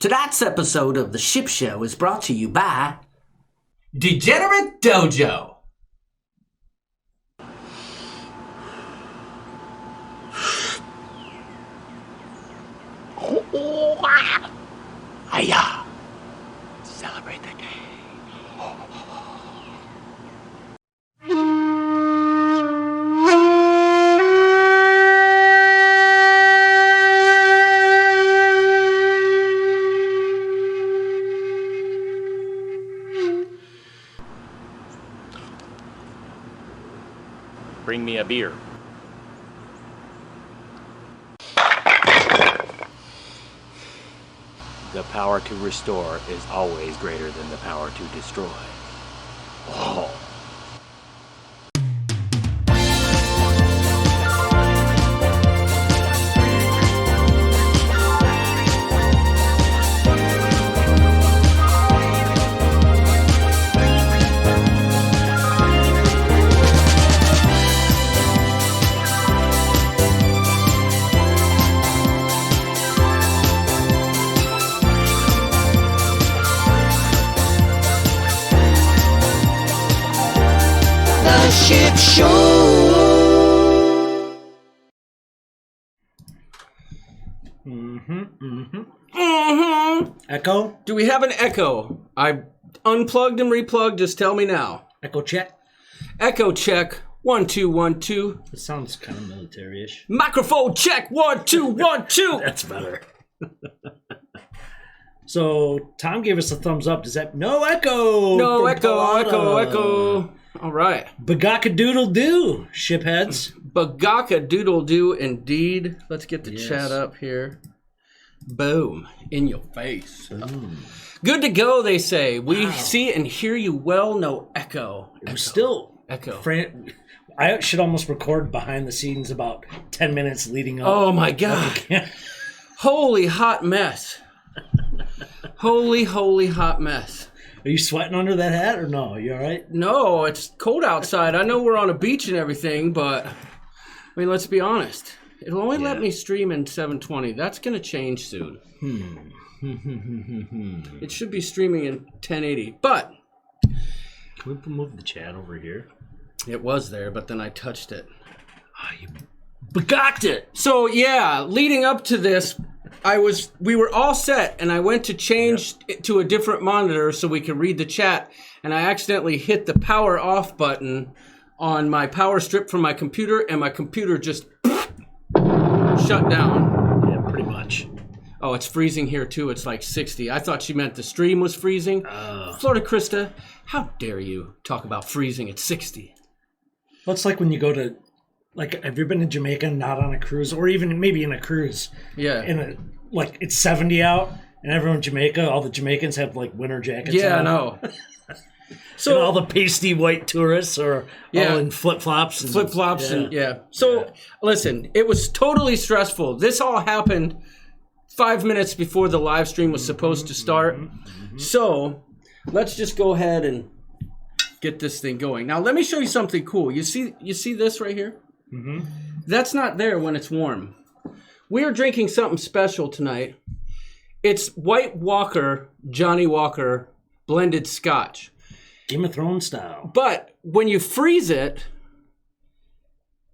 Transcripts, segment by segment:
Tonight's episode of The Ship Show is brought to you by Degenerate Dojo. Hiya! Celebrate the day. Bring me a beer. The power to restore is always greater than the power to destroy. Oh. Ship Show. Echo? Do we have an echo? I unplugged and replugged. Just tell me now. Echo check. Echo check. 1 2 1 2. It sounds kind of military-ish. Microphone check. 1 2 1 2. That's better. So Tom gave us a thumbs up. Does that no echo? No from echo. Paulana. Echo. All right. Bagaaaak doodle doo, shipheads. Bagaaaak doodle doo indeed. Let's get the chat up here. Boom. In your face. Good to go, they say. We see and hear you well. No echo. We're still Echo. I should almost record behind the scenes about 10 minutes leading up. Oh my God. Holy hot mess. Holy hot mess. Are you sweating under that hat or no? You all right? No, it's cold outside. I know we're on a beach and everything, but I mean, let's be honest. It'll only let me stream in 720. That's going to change soon. It should be streaming in 1080, but Can we move the chat over here? it was there, but then I touched it. You Bagaaked it. So yeah, leading up to this, we were all set, and I went to change it to a different monitor so we could read the chat, and I accidentally hit the power off button on my power strip from my computer, and my computer just shut down. Yeah, pretty much. Oh, it's freezing here too. It's like 60. I thought she meant the stream was freezing. Florida Krista, how dare you talk about freezing at 60? Well, it's like when you go to, like, have you been to Jamaica not on a cruise, or even maybe in a cruise? Yeah. Like it's 70 out, and everyone in Jamaica, all the Jamaicans have like winter jackets. Yeah, on. I know. So and all the pasty white tourists are all in flip flops. So listen, it was totally stressful. This all happened 5 minutes before the live stream was supposed to start. So let's just go ahead and get this thing going. Now let me show you something cool. You see this right here? That's not there when it's warm. We are drinking something special tonight. It's White Walker, Johnny Walker blended scotch. Game of Thrones style. But when you freeze it,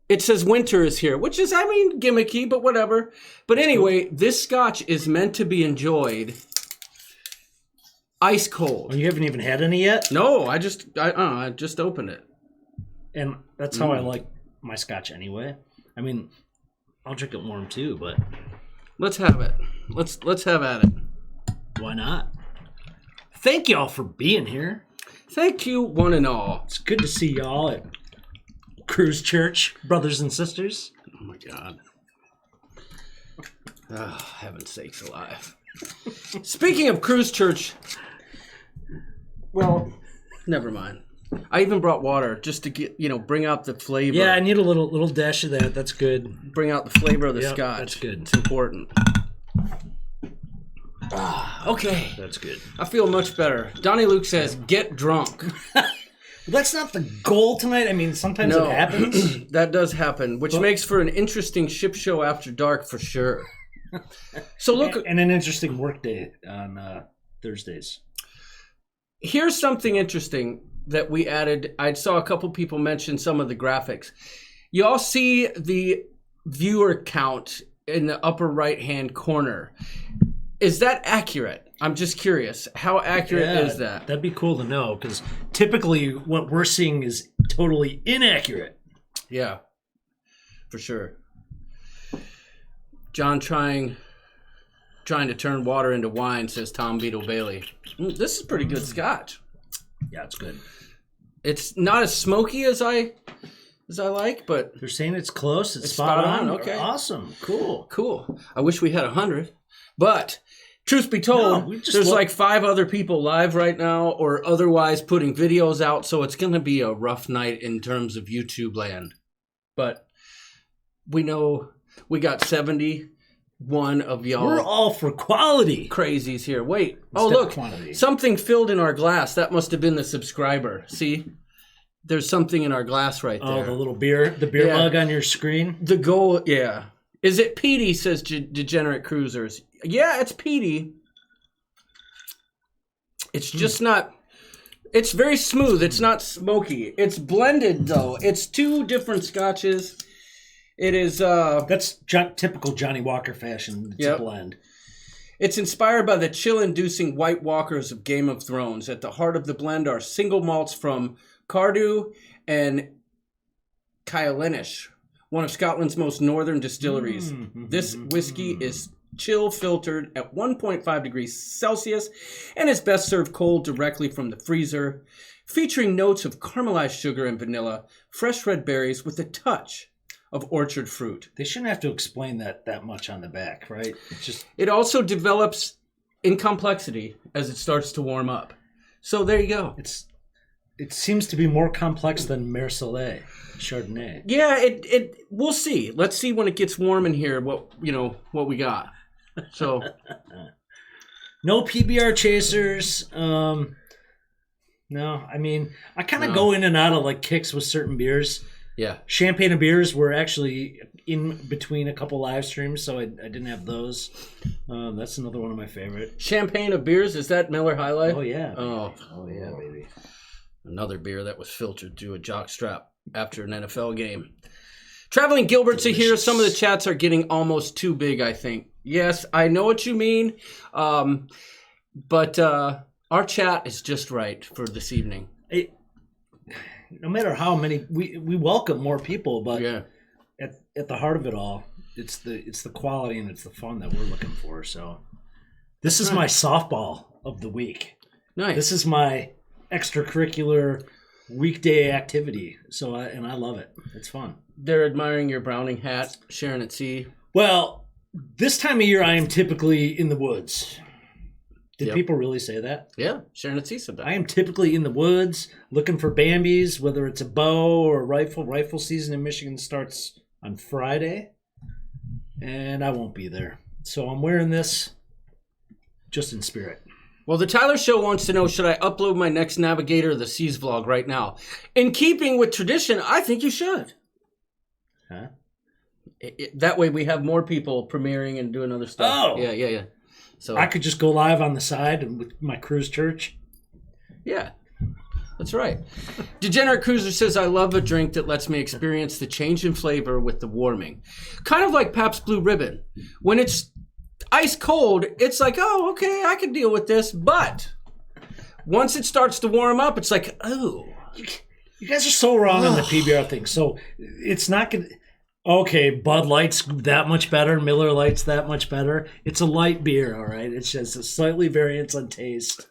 it says winter is here, which is, I mean, gimmicky, but whatever. But anyway, this scotch is meant to be enjoyed ice cold. Well, you haven't even had any yet? No, I just opened it. And that's how I like my scotch anyway. I mean, I'll drink it warm too, but Let's have it. Let's have at it. why not? Thank y'all for being here. Thank you, one and all. It's good to see y'all at Cruise Church, brothers and sisters. Oh my God. Oh, heaven's sakes alive. Speaking of Cruise Church, well, never mind. I even brought water just to get, bring out the flavor. Yeah, I need a little dash of that. That's good. Bring out the flavor of the Yep, scotch. that's good. It's important. Okay. That's good. I feel much better. Donnie Luke says, get drunk. That's not the goal tonight. I mean, sometimes it happens. That does happen, which makes for an interesting ship show after dark for sure. So look, And an interesting work day on Thursdays. here's something interesting that we added. I saw a couple people mention some of the graphics. You all see the viewer count in the upper right-hand corner. Is that accurate? I'm just curious. How accurate is that? That'd be cool to know, because typically what we're seeing is totally inaccurate. Yeah, for sure. John trying to turn water into wine, says Tom Beetle Bailey. This is pretty good scotch. Yeah, it's good. It's not as smoky as I like, but They're saying it's close. It's spot spot on, on. okay. Awesome. Cool. cool. I wish we had 100. But truth be told, No, we just there's look- like 5 other people live right now or otherwise putting videos out, so it's going to be a rough night in terms of YouTube land. But we know we got 71 of y'all. We're all for quality. Crazies here. Wait. Instead Oh, of look. quantity. Something filled in our glass. That must have been the subscriber. See? There's something in our glass right there. Oh, the little beer Yeah. mug on your screen. The goal, yeah. Is it peaty, says Degenerate Cruisers. Yeah, it's peaty. It's just not... It's very smooth. It's not smoky. It's blended, though. It's 2 different scotches. It is... That's typical Johnny Walker fashion. It's Yep. a blend. It's inspired by the chill-inducing White Walkers of Game of Thrones. At the heart of the blend are single malts from Cardew and Kyalenish, one of Scotland's most northern distilleries. This whiskey is chill filtered at 1.5 degrees Celsius and is best served cold directly from the freezer, featuring notes of caramelized sugar and vanilla, fresh red berries with a touch of orchard fruit. They shouldn't have to explain that much on the back, right? It's just It also develops in complexity as it starts to warm up. So there you go. it seems to be more complex than Marseillais Chardonnay. Yeah, it we'll see. Let's see when it gets warm in here what we got. So No PBR chasers. No, I mean, I kind of go in and out of like kicks with certain beers. yeah. Champagne and beers were actually in between a couple live streams, so I didn't have those. That's another one of my favorite. Champagne of beers, is that Miller High Life? Oh yeah. Oh, Yeah, baby. another beer that was filtered through a jock strap after an NFL game. Traveling Gilberts are here. Some of the chats are getting almost too big, I think. Yes, I know what you mean. But our chat is just right for this evening. No matter how many, we welcome more people, but Yeah. at the heart of it all, it's the quality and it's the fun that we're looking for. So this is my softball of the week. Nice. This is my extracurricular weekday activity. So I love it. It's fun. They're admiring your Browning hat, Sharon at Sea. Well, this time of year I am typically in the woods. Did Yep. people really say that? Yeah, Sharon at Sea said that. I am typically in the woods looking for Bambies, whether it's a bow or a rifle. Rifle season in Michigan starts on Friday, and I won't be there. So I'm wearing this just in spirit. Well, the Tyler Show wants to know, should I upload my next Navigator of the Seas vlog right now? In keeping with tradition, I think you should. Huh? That way we have more people premiering and doing other stuff. Oh. Yeah. So I could just go live on the side and with my cruise church. yeah, that's right. Degenerate Cruiser says, I love a drink that lets me experience the change in flavor with the warming. Kind of like Pabst Blue Ribbon. When it's ice cold, it's like, oh, okay, I can deal with this. But once it starts to warm up, it's like, oh. You guys are so wrong on the PBR thing. So it's not going to... Okay, Bud Light's that much better. Miller Light's that much better. It's a light beer, all right? It's just a slightly variance on taste.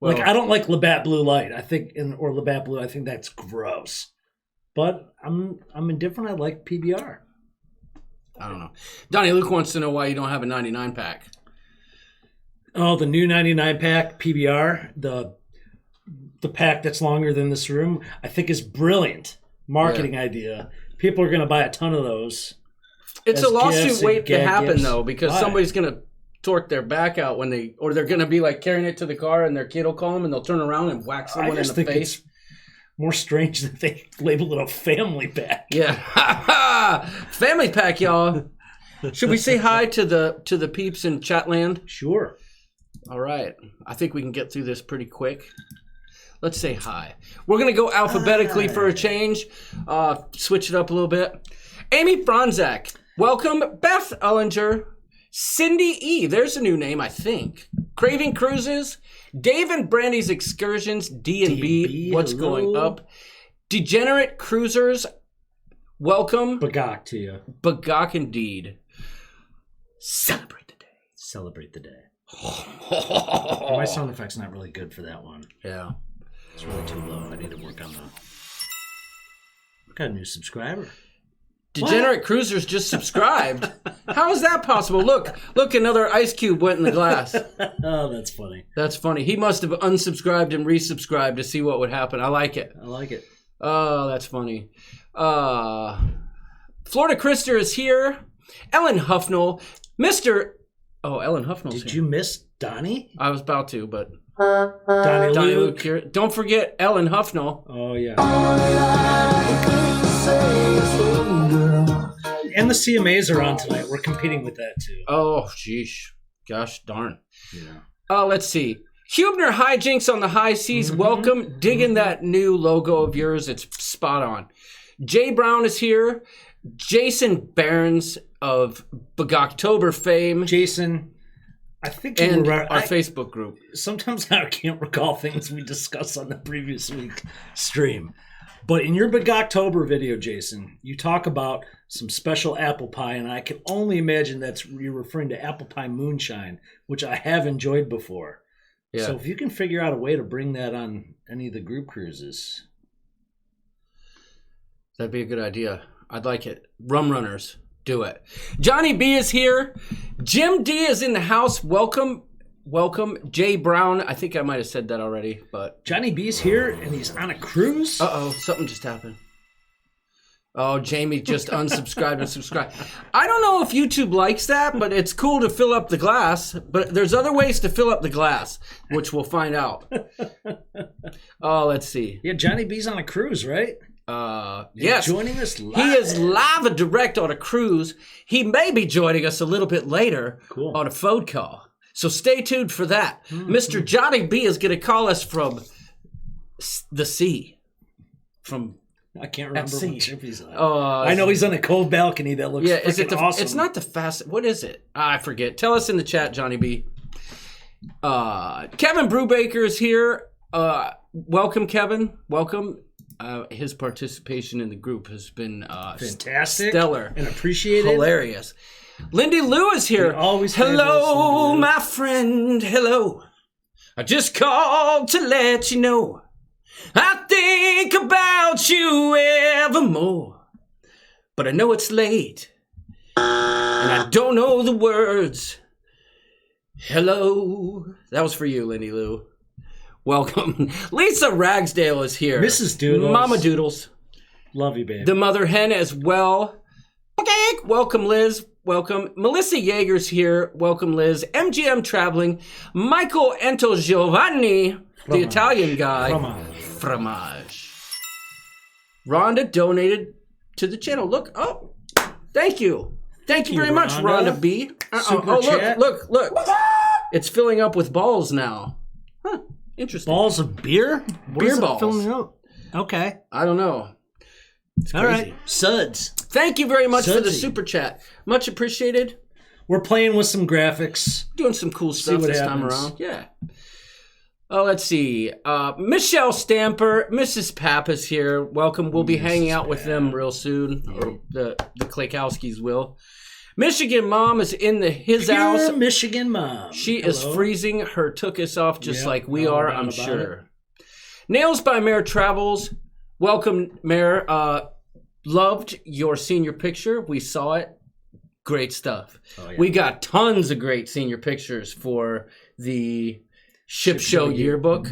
Well, Like, I don't like Labatt Blue Light. I think, or Labatt Blue, I think that's gross. But I'm indifferent. I like PBR. I don't know. Donnie Luke wants to know why you don't have a 99 pack. Oh, the new 99 pack PBR, the pack that's longer than this room, I think is brilliant marketing idea. People are going to buy a ton of those. It's as a lawsuit gifts wait and to gag happen gifts. though, because Why? somebody's gonna torque their back out when or they're gonna be like carrying it to the car and their kid will call them and they'll turn around and whack I someone in just the think face. it's more strange that they label it a family pack. Yeah, family pack, y'all. Should we say hi to the peeps in Chatland? Sure. All right. I think we can get through this pretty quick. Let's say hi. We're going to go alphabetically for a change. Switch it up a little bit. Amy Bronzak. Welcome. Beth Ullinger. Cindy E. There's a new name, I think. Craving Cruises. Dave and Brandy's Excursions. D&B. What's going up? Degenerate Cruisers. Welcome. Bagaaack to you. Bagaaack indeed. Celebrate the day. Celebrate the day. My sound effect's not really good for that one. Yeah. It's really too low. I need to work on that. Got a new subscriber. Degenerate Cruisers just subscribed. How is that possible? Look, another ice cube went in the glass. Oh, that's funny. That's funny. He must have unsubscribed and resubscribed to see what would happen. I like it. Oh, that's funny. Florida Krister is here. Ellen Huffnell. Ellen Huffnell's here. Did you miss Donnie? I was about to, but... Donnie Luke. here. Don't forget Ellen Huffnell. Oh, yeah. And the CMAs are on tonight. We're competing with that, too. Oh, sheesh. Gosh darn. Yeah. Let's see. Hubner Hijinks on the high seas. Welcome. Digging that new logo of yours. It's spot on. Jay Brown is here. Jason Barons of Bagaaktober fame. Jason, I think and you were right. Our Facebook group. Sometimes I can't recall things we discussed on the previous week stream. But in your Bagaaktober video, Jason, you talk about some special apple pie, and I can only imagine you're referring to apple pie moonshine, which I have enjoyed before. Yeah. So if you can figure out a way to bring that on any of the group cruises. That'd be a good idea. I'd like it. Rum Runners, do it. Johnny B is here. Jim D is in the house. Welcome. Jay Brown. I think I might have said that already, but... Johnny B's here, and he's on a cruise? Uh-oh, something just happened. Oh, Jamie just unsubscribed and subscribed. I don't know if YouTube likes that, but it's cool to fill up the glass. But there's other ways to fill up the glass, which we'll find out. Oh, let's see. Yeah, Johnny B's on a cruise, right? Yes. Joining us live. He is live and direct on a cruise. He may be joining us a little bit later on a phone call. So stay tuned for that. Mr. Johnny B is going to call us from the sea. I can't remember what ship he's on. Oh, I know he's on a cold balcony that looks awesome. It's not the fast. What is it? I forget. Tell us in the chat, Johnny B. Kevin Brubaker is here. Welcome, Kevin. Welcome. His participation in the group has been fantastic, stellar, and appreciated, hilarious. Lindy Lou is here. Hello, my friend. Hello. I just called to let you know I think about you evermore, but I know it's late and I don't know the words. Hello. That was for you, Lindy Lou. Welcome. Lisa Ragsdale is here. Mrs. Doodles. Mama Doodles. Love you, baby. The mother hen as well. Welcome, Liz. Welcome. Melissa Yeager's here. Welcome, Liz. MGM Traveling. Michael Ento Giovanni, the Italian guy. Fromage. Rhonda donated to the channel. Look. Oh, thank you. Thank you very much, Rhonda B. Look. It's filling up with balls now. Huh. Interesting. Balls of beer? Beer balls. Filling up? Okay. I don't know. All right. Suds. Thank you very much for the super chat. Much appreciated. We're playing with some graphics. Doing some cool stuff this time around. Yeah. Oh, let's see. Michelle Stamper, Mrs. Papp is here. Welcome. We'll be hanging out with them real soon. Or the Klakowskis will. Michigan Mom is in his house. Michigan Mom. She is freezing her tuchus off just like we are, I'm sure. Nails by Mare Travels. Welcome, Mare. Loved your senior picture. We saw it. Great stuff. Oh, yeah. We got tons of great senior pictures for the Ship Show yearbook.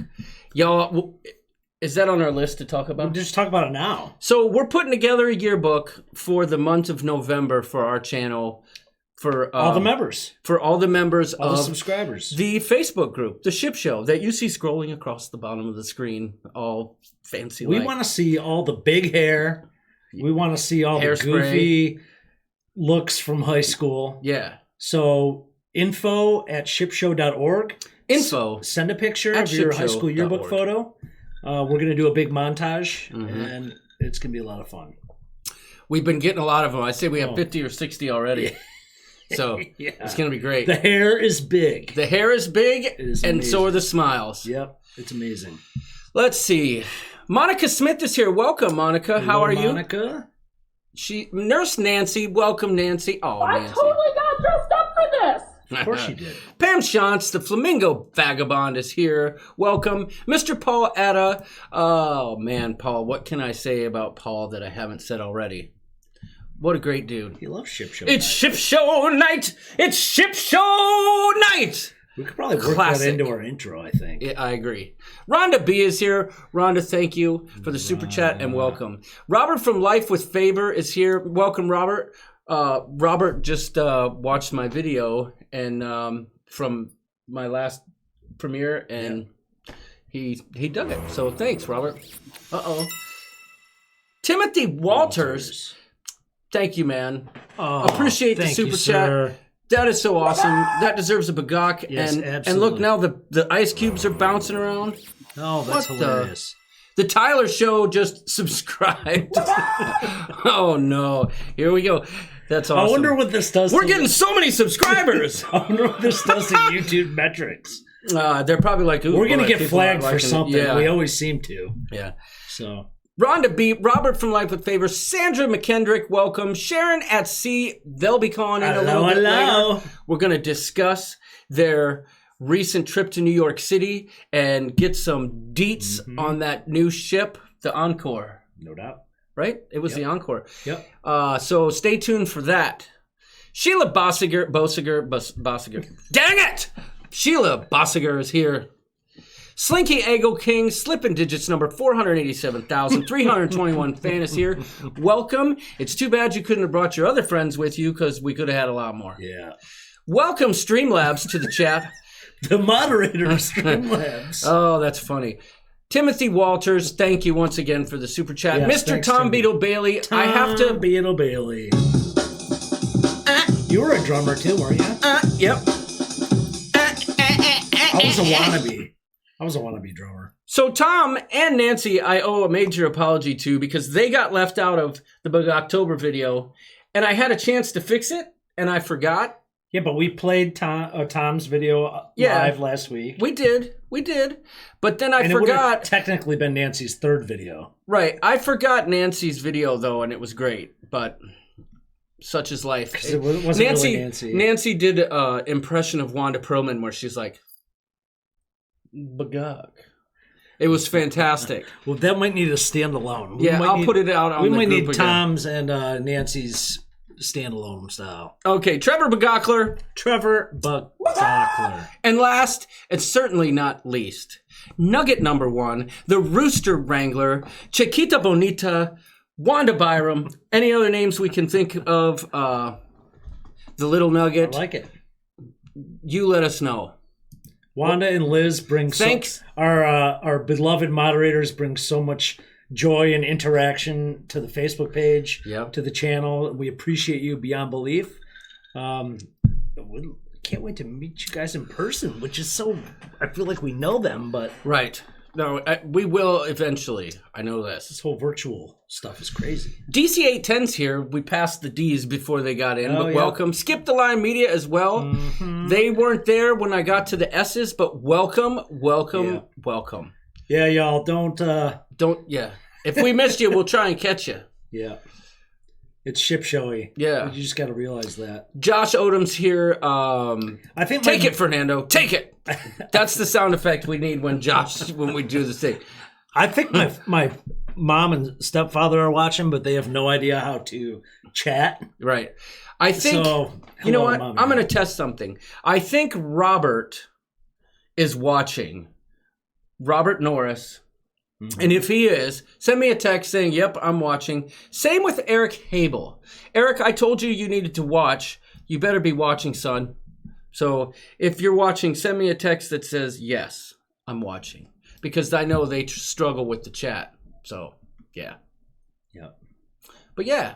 Y'all, is that on our list to talk about? We'll just talk about it now. So we're putting together a yearbook for the month of November for our channel. For all the members. For all the members all the subscribers. The Facebook group, the Ship Show, that you see scrolling across the bottom of the screen, all fancy. We want to see all the big hair. We want to see all the goofy looks from high school. Yeah. So info@shipshow.org. Info. Send a picture at of your high school yearbook shipshow.org. photo. We're going to do a big montage, and it's going to be a lot of fun. We've been getting a lot of them. I say we have 50 or 60 already. So Yeah. it's going to be great. The hair is big. The hair is big, is and amazing. so are the smiles. Yep, it's amazing. Let's see. Monica Smith is here. Welcome, Monica. How Hello, are you? Monica? Nurse Nancy. Welcome, Nancy. Oh, I Nancy. totally got dressed up for this. Of course you did. Pam Shantz, the Flamingo Vagabond, is here. Welcome. Mr. Paul Atta. Oh, man, Paul. What can I say about Paul that I haven't said already? What a great dude. He loves Ship Show. It's Ship Show Night. It's Ship Show Night. We could probably work Classic. that into our intro, I think. Yeah, I agree. Rhonda B is here. Rhonda, thank you for the super chat and welcome. Robert from Life with Favor is here. Welcome, Robert. Robert just watched my video and from my last premiere, and he dug it. So thanks, Robert. Timothy Walters. Thank you, man. Oh, Appreciate the thank super you, chat. sir. That is so awesome. That deserves a Bagaaak. Yes, and absolutely. look, now the ice cubes are bouncing around. Oh, that's What the- hilarious. The Tyler Show just subscribed. Oh no! Here we go. That's awesome. I wonder what this does. We're to getting so many subscribers. I wonder what this does to YouTube metrics. They're probably like, ooh, We're gonna boy, get people aren't flagged for liking it. something. Yeah. We always seem to. Yeah. So Rhonda B, Robert from Life with Favor, Sandra McKendrick, welcome. Sharon at Sea, they'll be calling in a little bit later. We're going to discuss their recent trip to New York City and get some deets on that new ship, the Encore. no doubt. Right? It was the Encore. Yep. So stay tuned for that. Sheila Bossiger. Dang it! Sheila Bossiger is here. Slinky Eggle King, slipping digits number 487,321 fan is here. Welcome. It's too bad you couldn't have brought your other friends with you because we could have had a lot more. Yeah. Welcome, Streamlabs, to the chat. The moderator of Streamlabs. Oh, that's funny. Timothy Walters, thank you once again for the super chat. Yes, Mr. thanks, Tom Timothy. Beetle Bailey, I have to. Beetle Bailey. You were a drummer too, weren't you? Yep. I was a wannabe. I was a wannabe drummer. So Tom and Nancy, I owe a major apology to because they got left out of the Bug October video, and I had a chance to fix it, and I forgot. Yeah, but we played Tom's video live last week. We did, but then I and it would have forgot. technically been Nancy's third video. Right, I forgot Nancy's video though, and it was great, but such is life. 'Cause it wasn't really Nancy. Nancy did an impression of Wanda Perlman where she's like, Bagaaaak. It was fantastic. Well, that might need a standalone. Yeah, I'll put it out on We the might group need again. Tom's and Nancy's standalone style. Okay, Trevor Bagaakler. Trevor Bagaakler. And last, and certainly not least, nugget number one, the Rooster Wrangler, Chiquita Bonita, Wanda Byram, any other names we can think of, the little I nugget, like it. you let us know. Wanda and Liz bring Thanks. Our beloved moderators bring so much joy and interaction to the Facebook page, Yep. to the channel. We appreciate you beyond belief. We can't wait to meet you guys in person, which is so. I feel like we know them, but Right. No, we will eventually. I know this this. whole virtual stuff is crazy. DC810's here. We passed the D's before they got in, Oh, but yeah. welcome. Skip the Line Media as well. Mm-hmm. They weren't there when I got to the S's, but welcome. Yeah, y'all don't. Yeah. If we missed you, we'll try and catch you. Yeah, it's ship showy. Yeah. You just got to realize that. Josh Odom's here. I think Take it, Fernando. Take it. That's the sound effect we need when we do the thing. I think my mom and stepfather are watching, but they have no idea how to chat. Right. I think, So, you know hello, what? Mom. I'm going to test something. I think Robert is watching. Robert Norris. Mm-hmm. And if he is, send me a text saying, yep, I'm watching. Same with Eric Habel. Eric, I told you needed to watch. You better be watching, son. So if you're watching, send me a text that says, yes, I'm watching. Because I know they struggle with the chat. So, yeah. Yep. But yeah.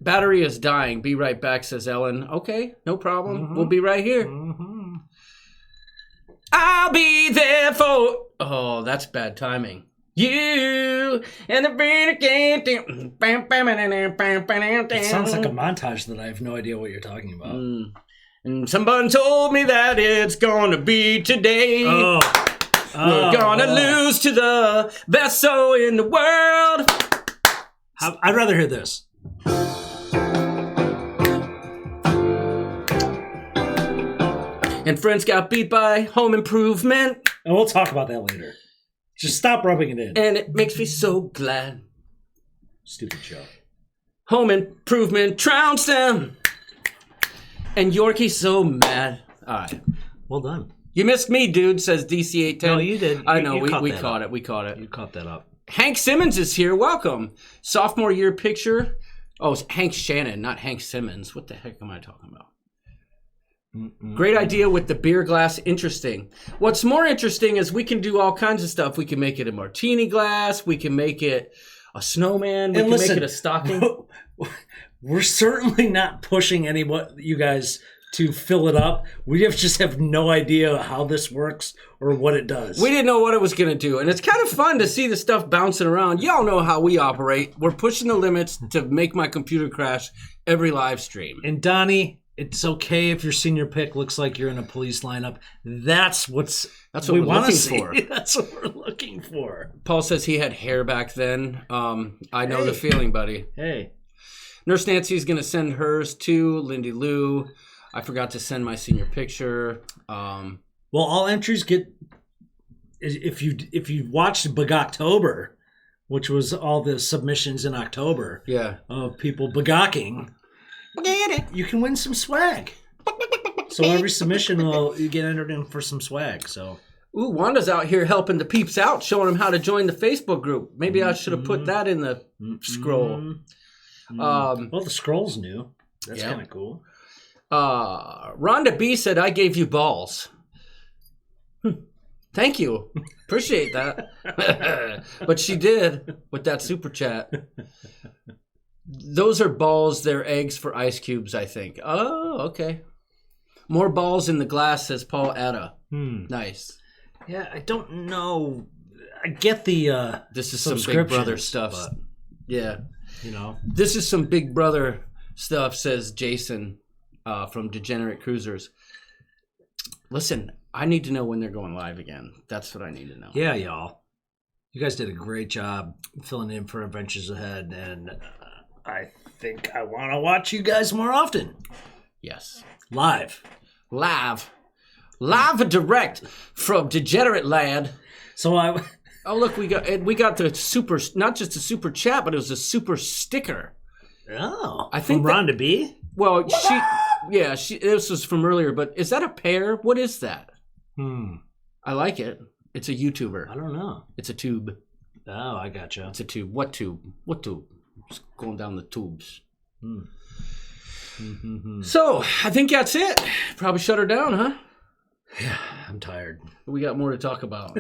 Battery is dying. Be right back, says Ellen. Okay, no problem. We'll be right here. I'll be there for... Oh, that's bad timing. You and the It sounds like a montage that I have no idea what you're talking about. And someone told me that it's gonna be today. We're gonna lose to the best show in the world. I'd rather hear this. And friends got beat by Home Improvement. And we'll talk about that later. Just stop rubbing it in. And it makes me so glad. Stupid show. Home Improvement trounced them. And Yorkie's so mad. All right. Well done. You missed me, dude, says DC810. No, you did. I know, You we caught caught it. We caught it. You caught that up. Hank Simmons is here. Welcome. Sophomore year picture. Oh, it's Hank Shannon, not Hank Simmons. What the heck am I talking about? Great idea with the beer glass. Interesting. What's more interesting is we can do all kinds of stuff. We can make it a martini glass. We can make it a snowman. We can make it a stocking. We're certainly not pushing you guys to fill it up. We just have no idea how this works or what it does. We didn't know what it was going to do. And it's kind of fun to see the stuff bouncing around. Y'all know how we operate. We're pushing the limits to make my computer crash every live stream. And Donnie, it's okay if your senior pick looks like you're in a police lineup. That's what we want to see. For. That's what we're looking for. Paul says he had hair back then. I know the feeling, buddy. Hey. Nurse Nancy's going to send hers to Lindy Lou. I forgot to send my senior picture. Well, all entries get... If you watched Bagaaktober, which was all the submissions in October of people bagaaking, you can win some swag. So every submission you get entered in for some swag. So, ooh, Wanda's out here helping the peeps out, showing them how to join the Facebook group. Maybe I should have put that in the scroll. Well, the scroll's new. That's kind of cool. Rhonda B said, "I gave you balls." Thank you. Appreciate that. But she did with that super chat. Those are balls. They're eggs for ice cubes, I think. Oh, okay. More balls in the glass, says Paul Atta. Nice. Yeah, I don't know. I get the this is some Big Brother stuff. But, yeah. You know. This is some Big Brother stuff, says Jason from Degenerate Cruisers. Listen, I need to know when they're going live again. That's what I need to know. Yeah, y'all. You guys did a great job filling in for Adventures Ahead, and I think I want to watch you guys more often. Yes. Live and direct from Degenerate Land. So oh, look, we got the super, not just a super chat, but it was a super sticker. Oh, I think from Rhonda B. Well, this was from earlier, but is that a pear? What is that? I like it. It's a YouTuber. I don't know. It's a tube. Oh, I gotcha. It's a tube. What tube? What tube? It's going down the tubes. So, I think that's it. Probably shut her down, huh? Yeah, I'm tired. We got more to talk about.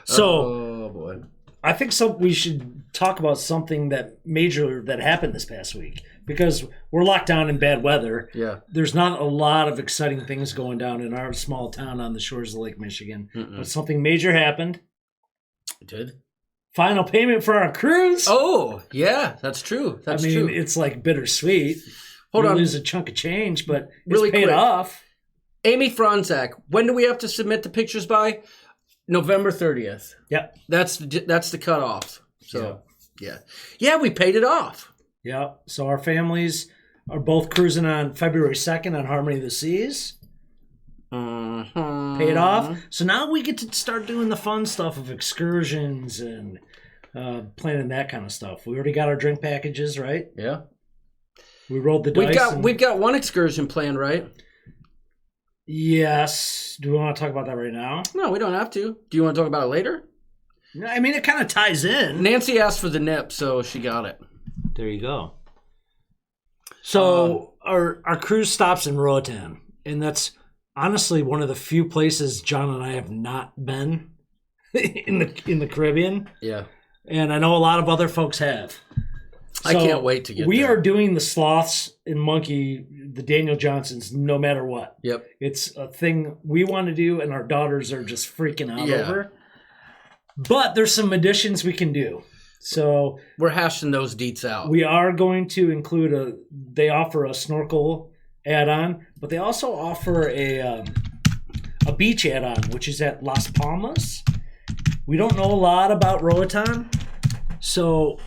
So, oh boy. I think we should talk about something major that happened this past week, because we're locked down in bad weather. Yeah. There's not a lot of exciting things going down in our small town on the shores of Lake Michigan. But something major happened. It did? Final payment for our cruise. Oh, yeah, that's true. That's true. It's like bittersweet. Hold on. Lose a chunk of change, but really it's paid quick. off. Amy Franzak, when do we have to submit the pictures by? November 30th. Yep. That's the cutoff. So, yeah, we paid it off. Yep. So our families are both cruising on February 2nd on Harmony of the Seas. Paid off. So now we get to start doing the fun stuff of excursions and planning that kind of stuff. We already got our drink packages, right? Yeah. We rolled the dice. We've got one excursion planned, right? Yes. Do we want to talk about that right now? No, we don't have to. Do you want to talk about it later? No, I mean, it kind of ties in. Nancy asked for the nip, so she got it. There you go. So our cruise stops in Roatan, and that's honestly one of the few places John and I have not been in the Caribbean. Yeah. And I know a lot of other folks have. I can't wait to get We there. are doing the sloths and monkey, the Daniel Johnsons, no matter what. Yep. It's a thing we want to do, and our daughters are just freaking out Yeah. over. But there's some additions we can do. So We're hashing those deets out. we are going to include they offer a snorkel add-on, but they also offer a beach add-on, which is at Las Palmas. We don't know a lot about Roatan, so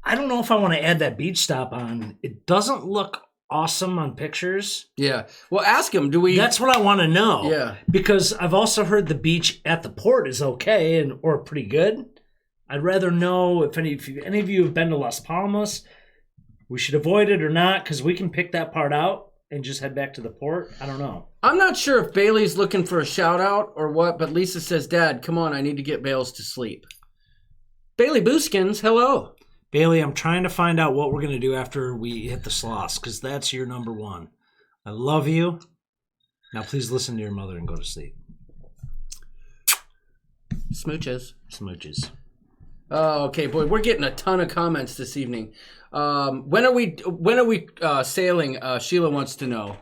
I don't know if I want to add that beach stop on. It doesn't look awesome on pictures. Yeah. Well, ask him. Do we? That's what I want to know. Yeah. Because I've also heard the beach at the port is okay or pretty good. I'd rather know if any of you have been to Las Palmas, we should avoid it or not, because we can pick that part out and just head back to the port. I don't know. I'm not sure if Bailey's looking for a shout out or what, but Lisa says, Dad, come on, I need to get Bales to sleep. Bailey Booskins, hello. Bailey, I'm trying to find out what we're going to do after we hit the sloths, because that's your number one. I love you. Now please listen to your mother and go to sleep. Smooches. Smooches. Oh, okay, boy, we're getting a ton of comments this evening. When are we sailing? Sheila wants to know.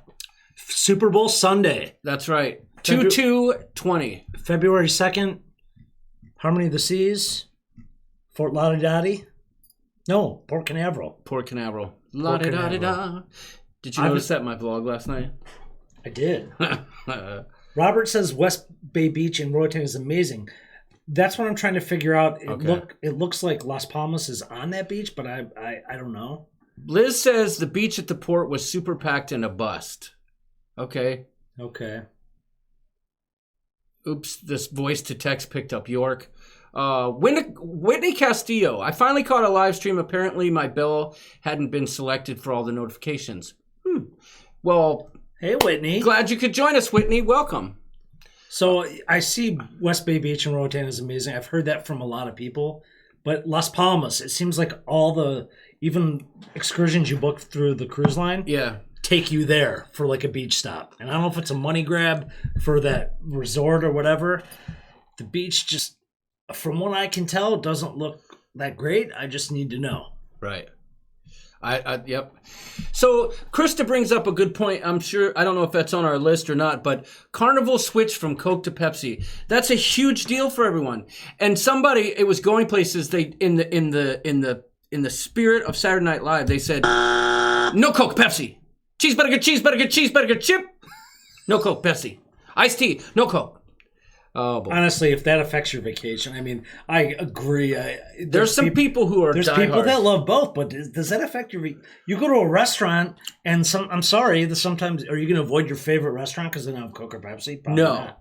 Super Bowl Sunday, That's right. 2/2/20. February 2nd. Harmony of the Seas. Fort Lauderdale. No, Port Canaveral. Port Canaveral. La da da da da. Did you notice that in my vlog last night? I did. Robert says West Bay Beach in Roatan is amazing. That's what I'm trying to figure out. It looks like Las Palmas is on that beach, but I don't know. Liz says the beach at the port was super packed and a bust. Okay. Oops, this voice to text picked up York. Whitney Castillo. I finally caught a live stream. Apparently my bill hadn't been selected for all the notifications. Well, Hey, Whitney. glad you could join us, Whitney. Welcome. So I see West Bay Beach in Roatan is amazing. I've heard that from a lot of people. But Las Palmas, it seems like all the, even excursions you book through the cruise line, Yeah. take you there for like a beach stop. And I don't know if it's a money grab for that resort or whatever. The beach just, from what I can tell, doesn't look that great. I just need to know. Right. Yep. So Krista brings up a good point. I'm sure, I don't know if that's on our list or not, but Carnival switched from Coke to Pepsi. That's a huge deal for everyone. And somebody, it was going places. They in the spirit of Saturday Night Live, they said, "No Coke, Pepsi. Cheese better get chip. No Coke, Pepsi. Iced tea, no Coke." Oh boy. Honestly, if that affects your vacation, I mean, I agree. There's some people who are There's people diehards. that love both, but does that affect your? You go to a restaurant, and I'm sorry, sometimes are you going to avoid your favorite restaurant because they don't have Coke or Pepsi? Probably No. not.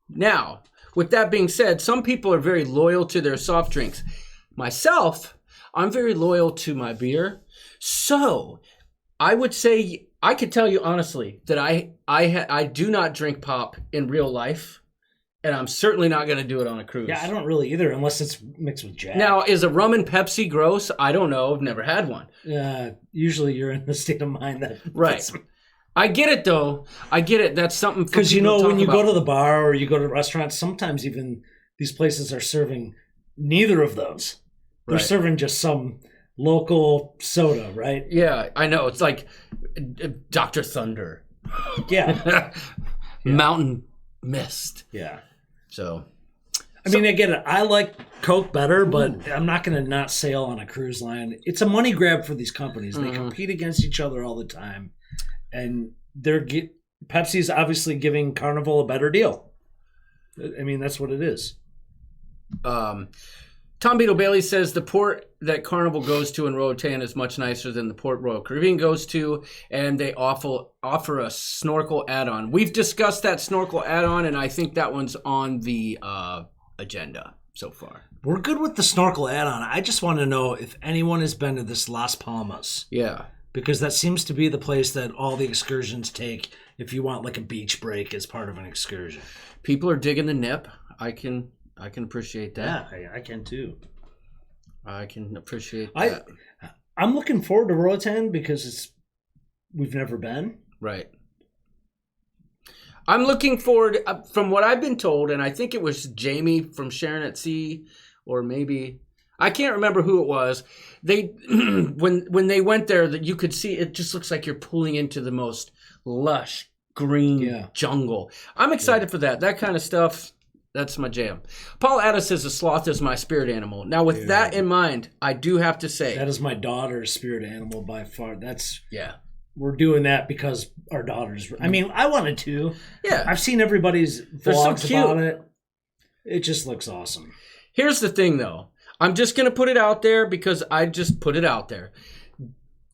Now, with that being said, some people are very loyal to their soft drinks. Myself, I'm very loyal to my beer. So, I would say I could tell you honestly that I do not drink pop in real life. And I'm certainly not going to do it on a cruise. Yeah, I don't really either, unless it's mixed with Jack. Now, is a rum and Pepsi gross? I don't know. I've never had one. Usually you're in the state of mind that Right. I get it, though. I get it. That's something for because people to when talk you about. go to the bar or you go to restaurants, sometimes even these places are serving neither of those. They're Right. serving just some local soda, right? Yeah, I know. It's like Dr. Thunder. Yeah, Mountain Mist. yeah. So, I mean, I get it. I like Coke better, but I'm not going to not sail on a cruise line. It's a money grab for these companies. They compete against each other all the time, and Pepsi's obviously giving Carnival a better deal. I mean, that's what it is. Tom Beetle Bailey says the port that Carnival goes to in Roatan is much nicer than the port Royal Caribbean goes to, and they offer a snorkel add-on. We've discussed that snorkel add-on, and I think that one's on the agenda so far. We're good with the snorkel add-on. I just want to know if anyone has been to this Las Palmas, Yeah. because that seems to be the place that all the excursions take if you want like a beach break as part of an excursion. People are digging the nip. I can appreciate that. Yeah, I can too. I can appreciate that. I'm looking forward to Roatan because we've never been. Right. I'm looking forward, from what I've been told, and I think it was Jamie from Sharon at Sea, or maybe, I can't remember who it was. They when they went there, that you could see it just looks like you're pulling into the most lush green jungle. I'm excited for that. That kind of stuff. That's my jam. Paul Addis says a sloth is my spirit animal. Now, with that in mind, I do have to say that is my daughter's spirit animal by far. That's yeah. We're doing that because our daughters. I mean, I wanted to. Yeah, I've seen everybody's vlogs so about it. It just looks awesome. Here's the thing, though. I'm just gonna put it out there because I just put it out there.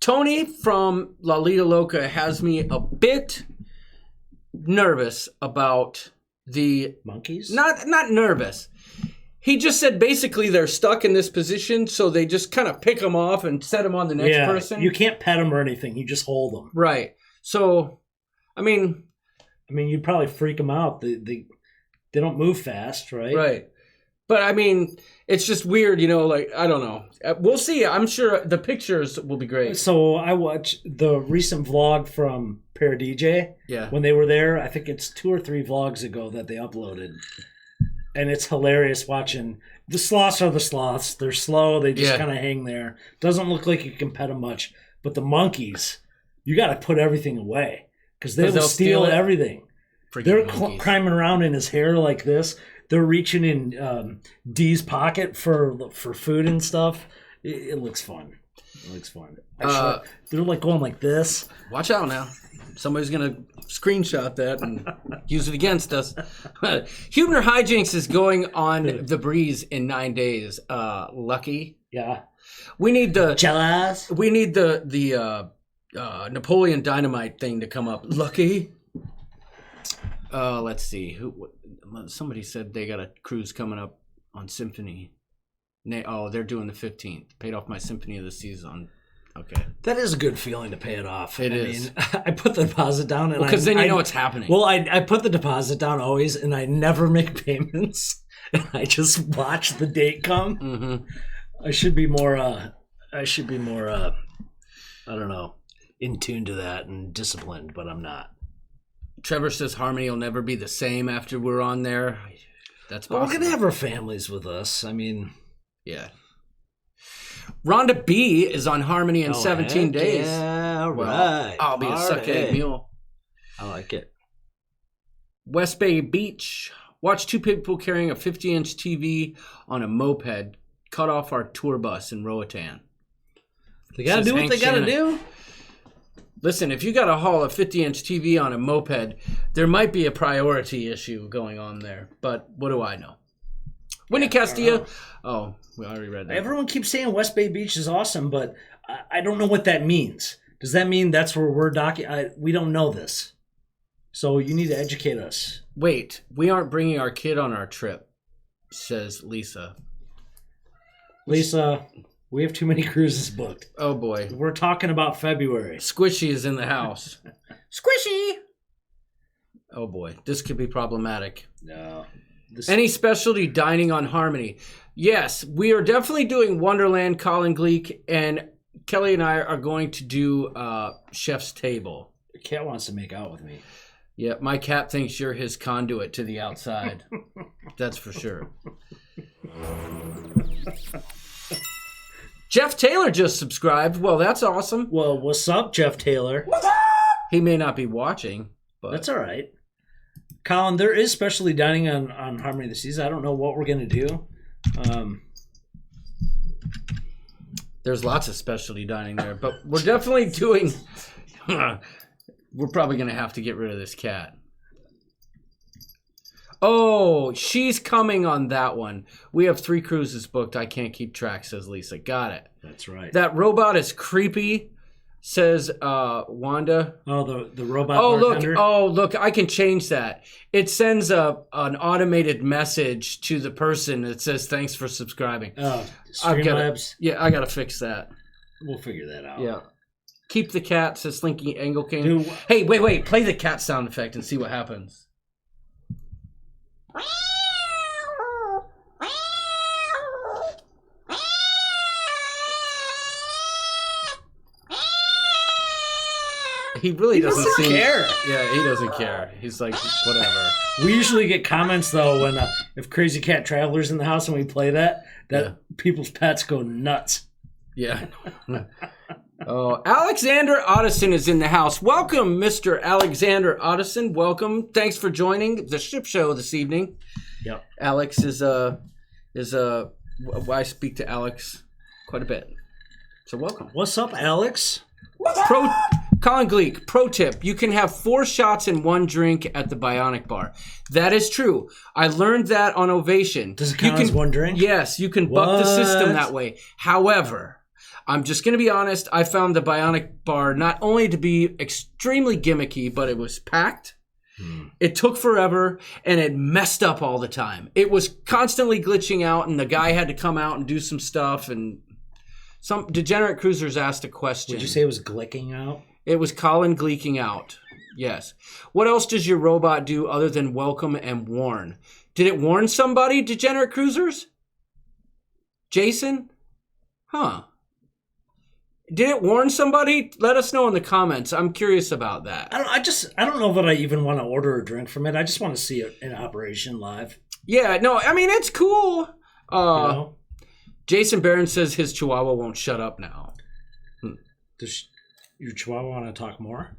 Tony from La Lita Loca has me a bit nervous about the monkeys. Not nervous. He just said basically they're stuck in this position, so they just kind of pick them off and set them on the next person. You can't pet them or anything. You just hold them. Right. So, I mean, you'd probably freak them out. They don't move fast, right? Right. But I mean, it's just weird, like, I don't know. We'll see. I'm sure the pictures will be great. So I watched the recent vlog from Paradj. Yeah. When they were there, I think it's 2 or 3 vlogs ago that they uploaded. And it's hilarious watching. The sloths are the sloths. They're slow. They just kind of hang there. Doesn't look like you can pet them much. But the monkeys, you got to put everything away because they'll steal everything. They're climbing around in his hair like this. They're reaching in Dee's pocket for food and stuff. It looks fun. It looks fun. They're like going like this. Watch out now. Somebody's going to screenshot that and use it against us. Huebner Hijinks is going on the breeze in 9 days. Lucky. Yeah. We need the... Jealous. We need the Napoleon Dynamite thing to come up. Lucky. Let's see. Somebody said they got a cruise coming up on Symphony. They're doing the 15th. Paid off my Symphony of the Season. Okay. That is a good feeling to pay it off. It is. I put the deposit down. Because then you know what's happening. Well, I put the deposit down always, and I never make payments. And I just watch the date come. Mm-hmm. I should be more, I don't know, in tune to that and disciplined, but I'm not. Trevor says Harmony will never be the same after we're on there. That's possible. Well, we're going to have our families with us. I mean... Yeah. Rhonda B is on Harmony in 17 days. Yeah, well, right. I'll be a suck egg mule. I like it. West Bay Beach. Watch 2 people carrying a 50-inch TV on a moped cut off our tour bus in Roatan. They got to do what they got to do. Listen, if you got to haul a 50-inch TV on a moped, there might be a priority issue going on there. But what do I know? Winnie Castillo. Oh, we already read that. Everyone keeps saying West Bay Beach is awesome, but I don't know what that means. Does that mean that's where we're we don't know this. So you need to educate us. Wait, we aren't bringing our kid on our trip, says Lisa. Lisa, we have too many cruises booked. Oh, boy. We're talking about February. Squishy is in the house. Squishy! Oh, boy. This could be problematic. No. Any specialty dining on Harmony? Yes, we are definitely doing Wonderland, Colin Gleek, and Kelly and I are going to do Chef's Table. The cat wants to make out with me. Yeah, my cat thinks you're his conduit to the outside. That's for sure. Jeff Taylor just subscribed. Well, that's awesome. Well, what's up, Jeff Taylor? He may not be watching, but that's all right. Colin, there is specialty dining on Harmony of the Seas. I don't know what we're going to do. There's lots of specialty dining there, but we're definitely doing... We're probably going to have to get rid of this cat. Oh, she's coming on that one. We have 3 cruises booked. I can't keep track, says Lisa. Got it. That's right. That robot is creepy, says Wanda. Oh, the robot bartender? Look, I can change that. It sends an automated message to the person that says, thanks for subscribing. Oh, Streamlabs? I got to fix that. We'll figure that out. Yeah. Keep the cat, says Slinky Angle King. Hey, wait. Play the cat sound effect and see what happens. He really doesn't seem care. Yeah, he doesn't care. He's like, whatever. We usually get comments though when if Crazy Cat Traveler's in the house and we play that people's pets go nuts. Yeah. Oh, Alexander Otteson is in the house. Welcome, Mr. Alexander Otteson. Welcome. Thanks for joining the ship show this evening. Yep. Alex is I speak to Alex quite a bit. So welcome. What's up, Alex? Colin Gleek, pro tip, you can have 4 shots in 1 drink at the Bionic Bar. That is true. I learned that on Ovation. Does it count as 1 drink? Yes, you can buck the system that way. However, I'm just going to be honest, I found the Bionic Bar not only to be extremely gimmicky, but it was packed. It took forever, and it messed up all the time. It was constantly glitching out, and the guy had to come out and do some stuff, and some Degenerate Cruisers asked a question. Would you say it was glicking out? It was Colin gleeking out. Yes. What else does your robot do other than welcome and warn? Did it warn somebody, Degenerate Cruisers? Jason? Huh. Did it warn somebody? Let us know in the comments. I'm curious about that. I don't know that I even want to order a drink from it. I just want to see it in operation live. Yeah, no, I mean, it's cool. You know? Jason Barron says his Chihuahua won't shut up now. Does your Chihuahua want to talk more?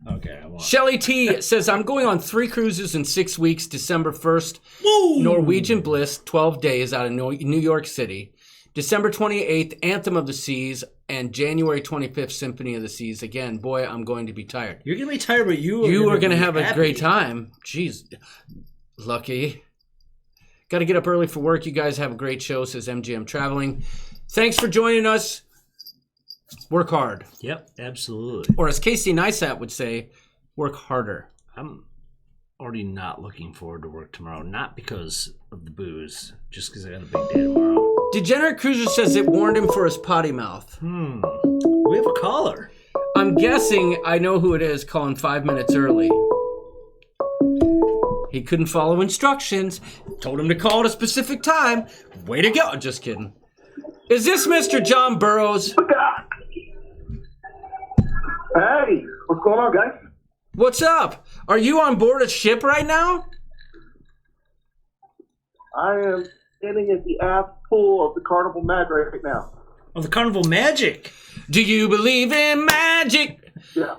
Okay, I won't. Shelly T says, I'm going on 3 cruises in 6 weeks, December 1st. Woo! Norwegian Bliss, 12 days out of New York City. December 28th, Anthem of the Seas. And January 25th, Symphony of the Seas. Again, boy, I'm going to be tired. You're going to be tired, but you are going to have happy. a great time. Jeez, lucky. Got to get up early for work. You guys have a great show, says MGM Traveling. Thanks for joining us. Work hard. Yep, absolutely. Or as Casey Neistat would say, work harder. I'm already not looking forward to work tomorrow. Not because of the booze, just because I got a big day tomorrow. Degenerate Cruiser says it warned him for his potty mouth. We have a caller. I'm guessing I know who it is calling 5 minutes early. He couldn't follow instructions. Told him to call at a specific time. Way to go. Just kidding. Is this Mr. John Burroughs? Bagaaaak. Hey, what's going on, guys? What's up? Are you on board a ship right now? I am standing at the aft pool of the Carnival Mag right now. Oh, the Carnival Magic. Do you believe in magic? Yeah.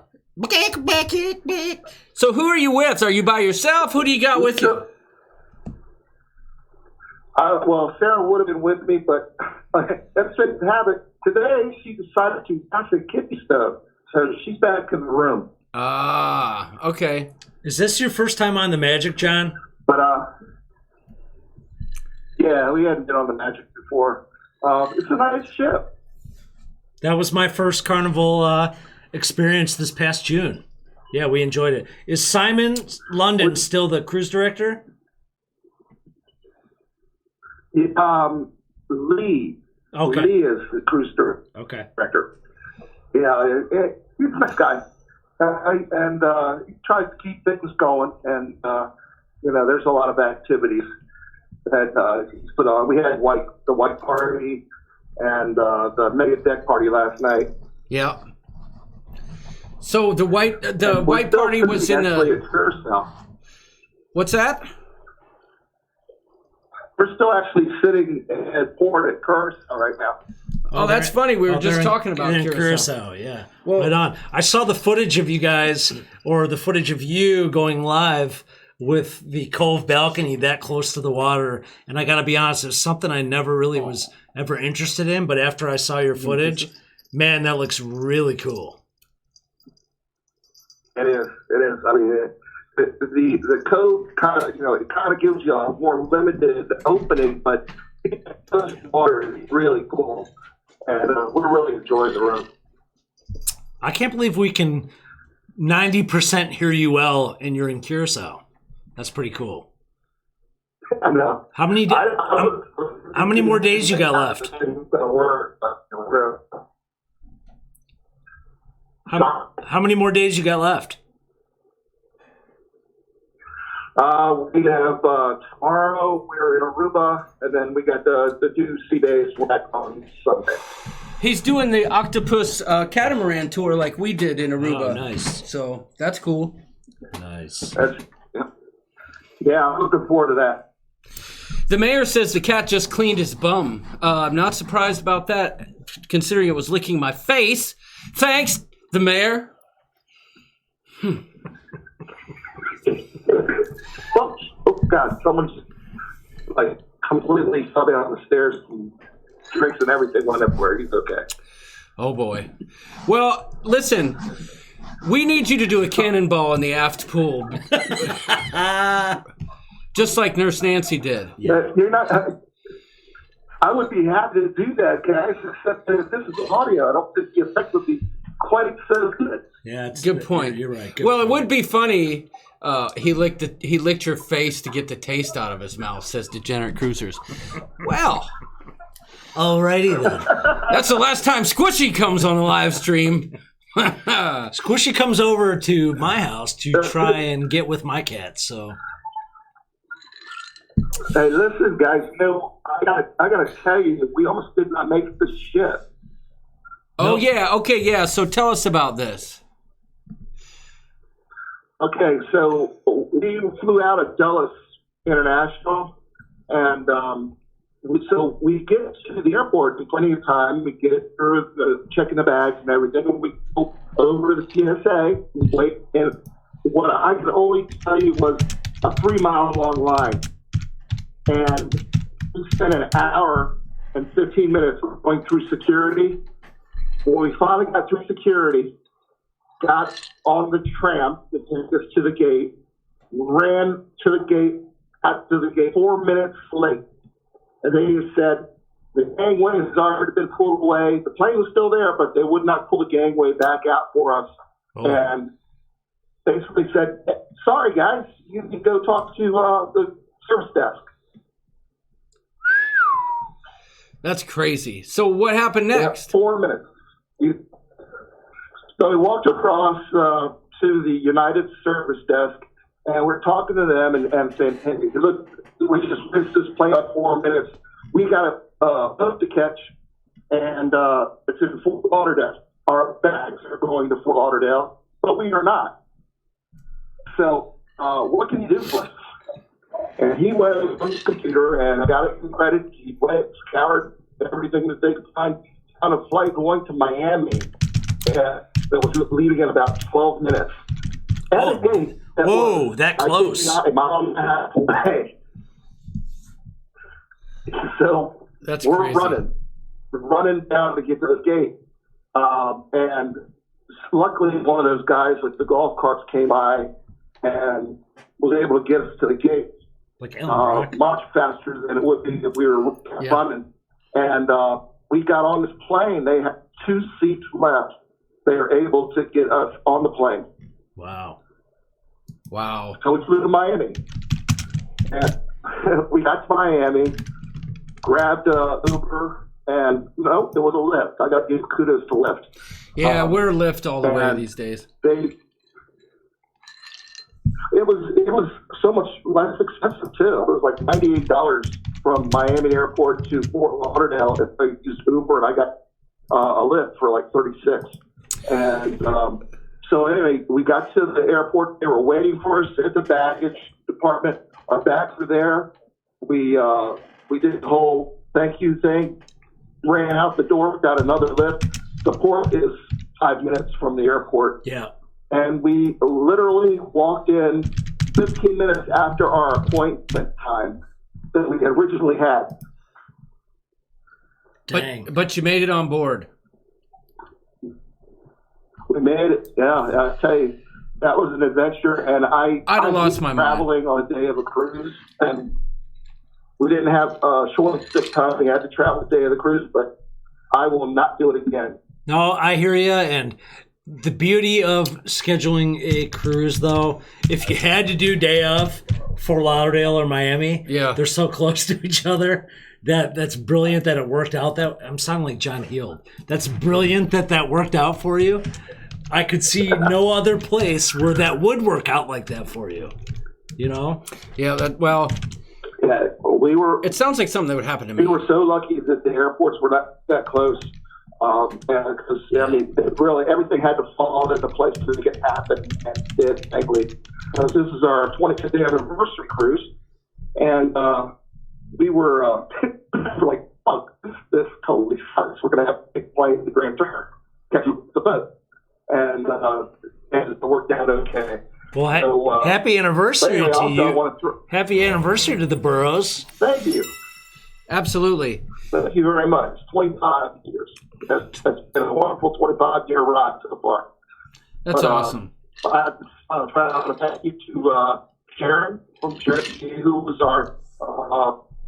So who are you with? Are you by yourself? Who do you got with you? Well, Sarah would have been with me, but that's fate to have it. Today, she decided to pass a kidney stone, so she's back in the room. Ah, okay. Is this your first time on the Magic, John? But, yeah, we hadn't been on the Magic before. It's a nice ship. That was my first Carnival experience this past June. Yeah, we enjoyed it. Is Simon London still the cruise director? Lee. Okay. Lee is the cruise director. Okay. Yeah, he's a nice guy. And he tries to keep things going. And, there's a lot of activities that he's put on. We had the white party and the mega deck party last night. Yeah. So the white party was in the. What's that? We're still actually sitting at port at Curacao right now. Oh, that's funny. We were just talking about Curacao. Yeah. Well, right on. I saw the footage of you guys, or the footage of you going live with the Cove balcony that close to the water, and I got to be honest, it's something I never really was ever interested in. But after I saw your footage, man, that looks really cool. It is. I mean, the Cove kind of, it kind of gives you a more limited opening, but the water is really cool, and we're really enjoying the room. I can't believe we can 90% hear you well, and you're in Curacao. That's pretty cool. I know. How many more days you got left? How many more days you got left? We have tomorrow we're in Aruba, and then we got the 2 sea days back on Sunday. He's doing the octopus catamaran tour like we did in Aruba. Oh, nice. So that's cool. Nice. Yeah, I'm looking forward to that. The mayor says the cat just cleaned his bum. I'm not surprised about that, considering it was licking my face. Thanks, the mayor. Oh God, someone's like completely fell down the stairs and drinks and everything went everywhere. He's okay. Oh boy. Well, listen, we need you to do a cannonball in the aft pool, just like Nurse Nancy did. You're not. I would be happy to do that, guys. Except that this is audio. I don't think the effect would be quite so good. Yeah, it's Good point. You're right. Good Well, point. it would be funny. He licked your face to get the taste out of his mouth, says Degenerate Cruisers. Well, Alrighty then. that's the last time Squishy comes on the live stream. Squishy comes over to my house to try and get with my cat. So Hey, listen, guys. I gotta tell you, we almost did not make the ship. Oh yeah, okay, yeah. So tell us about this. Okay, so we flew out of Dulles International, and so we get to the airport in plenty of time. We get through checking the bags and everything, and we go over to the TSA. We wait, and what I could only tell you was a 3-mile long line, and we spent an hour and 15 minutes going through security. When we finally got through security, got on the tram that took us to the gate, ran to the gate, got to the gate 4 minutes late. And they just said, the gangway has already been pulled away. The plane was still there, but they would not pull the gangway back out for us. Oh. And basically said, sorry, guys, you can go talk to the service desk. That's crazy. So what happened Yeah, next? 4 minutes. So we walked across to the United Service Desk, and we're talking to them and saying, hey, look, we just missed this plane up 4 minutes. We got a boat to catch, and it's in Fort Lauderdale. Our bags are going to Fort Lauderdale, but we are not. So what can you do for us? And he went on his computer and got it in credit. He went, scoured everything that they could find on a flight going to Miami that was leaving in about 12 minutes. At a gate that Whoa, was, that I close. think, not a mile and a half away. So That's we're crazy. running. We're running down to get to the gate. And luckily, one of those guys with the golf carts came by and was able to get us to the gate. like Ellen Rock. Much faster than it would be if we were Yeah. running. And we got on this plane. They had 2 seats left. They were able to get us on the plane. Wow. Wow. So we flew to Miami. And we got to Miami, grabbed Uber, and no, there was a Lyft. I got to give kudos to Lyft. Yeah, we're Lyft all the way and these days. It was so much less expensive too. It was like $98 from Miami Airport to Fort Lauderdale if I used Uber, and I got a Lyft for like $36. And so anyway, we got to the airport. They were waiting for us at the baggage department. Our bags were there. We did the whole thank you thing. Ran out the door, got another Lyft. The port is 5 minutes from the airport. Yeah. And we literally walked in 15 minutes after our appointment time that we originally had. Dang. But you made it on board. We made it. Yeah, I tell you, that was an adventure. And I'd have lost my mind. traveling on a day of a cruise, and we didn't have short and sick time. We had to travel the day of the cruise, but I will not do it again. No, I hear you. And the beauty of scheduling a cruise, though, if you had to do day of Fort Lauderdale or Miami, Yeah. they're so close to each other. That's brilliant that it worked out. That I'm sounding like John Heald. That's brilliant that worked out for you. I could see no other place where that would work out like that for you. You know? Yeah, Yeah, we were it sounds like something that would happen to me. so lucky that the airports were not that close. Because I mean, really everything had to fall into place to make it happen, and it did, thankfully. Because this is our 25th anniversary cruise, and we were like, oh, this totally sucks. We're going to have to play the Grand Turn, catch the boat, and it worked out okay. Well, So, happy anniversary anyway, to also, I you. want to Happy anniversary to the Burrows. thank you. Absolutely. Thank you very much. 25 years. That's been a wonderful 25-year ride so far. That's But, awesome. I want to thank you to Sharon from Sharon, who was our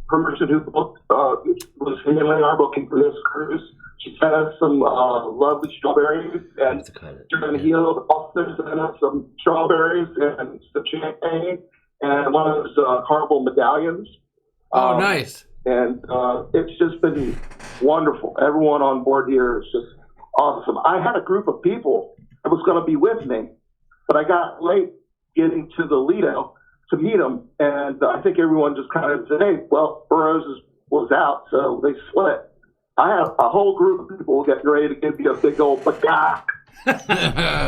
person who booked, was handling our booking for this cruise. She sent us some lovely strawberries, and during the heel, also sent us some strawberries and some champagne and one of those carnival medallions. Oh, nice. And it's just been wonderful. Everyone on board here is just awesome. I had a group of people that was going to be with me, but I got late getting to the Lido to meet them, and I think everyone just kind of said, hey, well, Burroughs was out, so they split. I have a whole group of people getting ready to give you a big old Bagaaaak.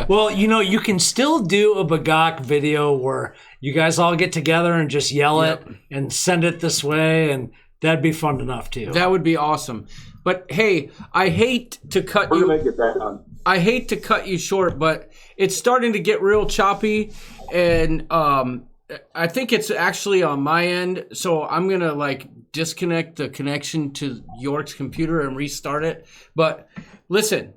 Well, you can still do a Bagaaaak video where you guys all get together and just yell it and send it this way, and that'd be fun enough too. That would be awesome. But hey, I hate to cut We're you. going to get that done. I hate to cut you short, but it's starting to get real choppy, and I think it's actually on my end. So I'm gonna disconnect the connection to York's computer and restart it. But listen,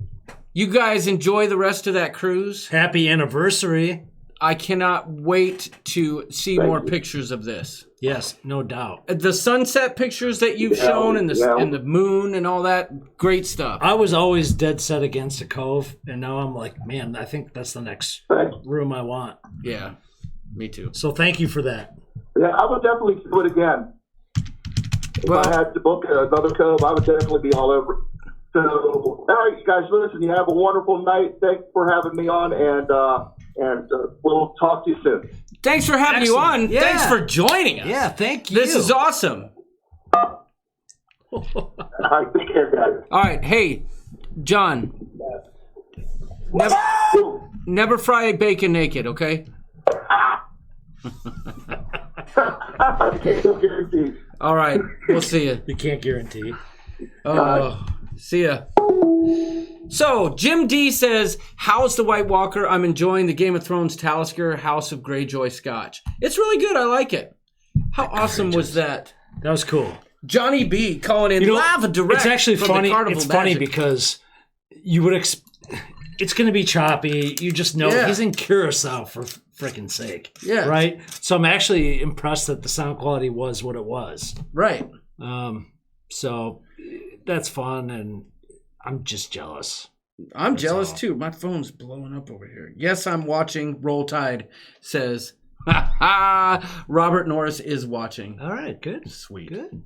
you guys enjoy the rest of that cruise. Happy anniversary. I cannot wait to see Thank more you. pictures of this. Yes, no doubt. The sunset pictures that you've shown and the moon and all that, great stuff. I was always dead set against a cove, and now I'm like, man, I think that's the next room I want. Yeah, me too. So thank you for that. Yeah, I would definitely do it again. If I had to book another cove, I would definitely be all over it. So, all right, you guys, listen, you have a wonderful night. Thanks for having me on, and we'll talk to you soon. Thanks for having you on. Yeah. Thanks for joining us. Yeah, thank you. This is awesome. All right, take care, guys. All right, hey, John, never fry bacon naked, okay? I can't guarantee. All right, we'll see you. You can't guarantee. See ya. So, Jim D says, how's the White Walker? I'm enjoying the Game of Thrones Talisker House of Greyjoy Scotch. It's really good. I like it. How awesome was that? That was cool. Johnny B calling in lava direct. It's actually from funny. The Carnival It's funny Magic. because you would it's going to be choppy. You just know he's in Curacao, for freaking sake. Yeah. Right? So I'm actually impressed that the sound quality was what it was. Right. So that's fun, and I'm just jealous. I'm jealous too. My phone's blowing up over here. Yes, I'm watching. Roll Tide says, ha ha. Robert Norris is watching. All right, good. Sweet. Good.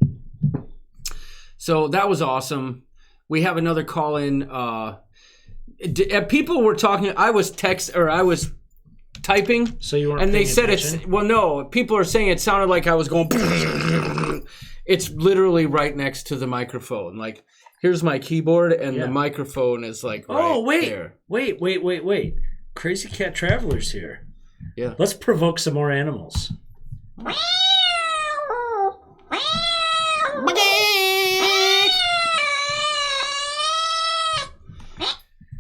So that was awesome. We have another call in. People were talking. I was typing. So you weren't. And they paying said attention? no. People are saying it sounded like I was going. It's literally right next to the microphone. Like, here's my keyboard, and the microphone is like right there. Wait. Crazy Cat Traveler's here. Yeah. Let's provoke some more animals.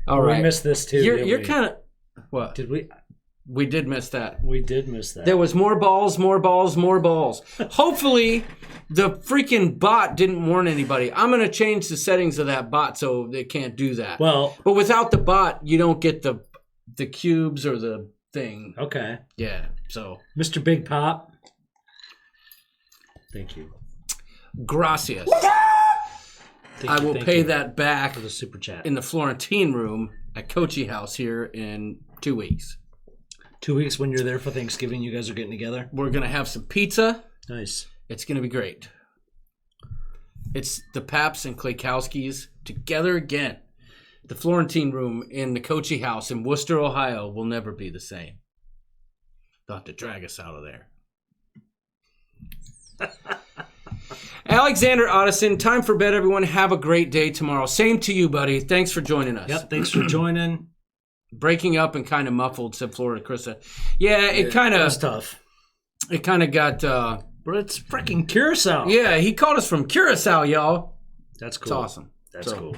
All right. We missed this too. You're kind of what? Did we? We did miss that. We did miss that. There was more balls. Hopefully, the freaking bot didn't warn anybody. I'm going to change the settings of that bot so they can't do that. Well, but without the bot, you don't get the cubes or the thing. Okay. Yeah. So, Mr. Big Pop. Thank you. Gracias. Thank I you, will thank pay you that back for the super chat. in the Florentine room at Coachy House here in 2 weeks. 2 weeks when you're there for Thanksgiving, you guys are getting together? We're going to have some pizza. Nice. It's going to be great. It's the Paps and Klaykowskis together again. The Florentine room in the Coachy House in Worcester, Ohio will never be the same. They'll have to drag us out of there. Alexander Otteson, time for bed, everyone. Have a great day tomorrow. Same to you, buddy. Thanks for joining us. Yep, thanks for joining. Breaking up and kind of muffled, said Florida Krista. Yeah, it kind That was of tough. it kind of got. But it's freaking Curacao. Yeah, he called us from Curacao, y'all. That's cool. It's awesome. That's So- cool.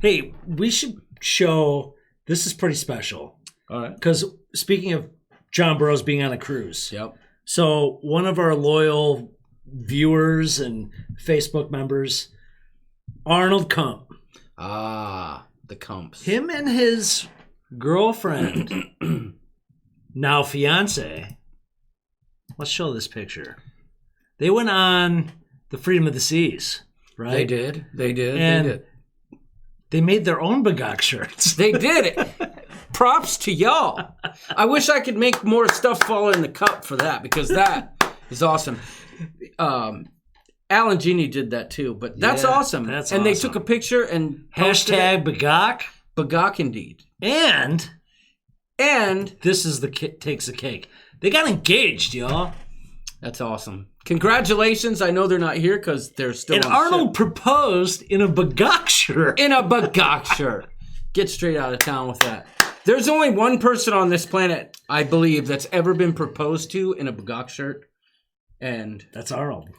Hey, we should show. This is pretty special All right. because speaking of John Burroughs being on a cruise, Yep. so one of our loyal viewers and Facebook members, Arnold Kump, Ah, the Cumps. him and his girlfriend, now fiance. Let's show this picture. They went on the Freedom of the Seas, right? They did. They did. And they did. they made their own Bagaaack shirts. They did it. Props to y'all. I wish I could make more stuff fall in the cup for that because that is awesome. Alan Genie did that too, but that's Yeah, awesome. that's and they awesome. took a picture and posted Hashtag Bagaaack. it. Bagaaack indeed. And And this is the takes the cake. They got engaged, y'all. that's awesome. Congratulations. I know they're not here because they're still And on Arnold ship. proposed in a Bagaaack shirt. In a Bagaaack shirt. Get straight out of town with that. There's only one person on this planet, I believe, that's ever been proposed to in a Bagaaack shirt. And, That's Arnold.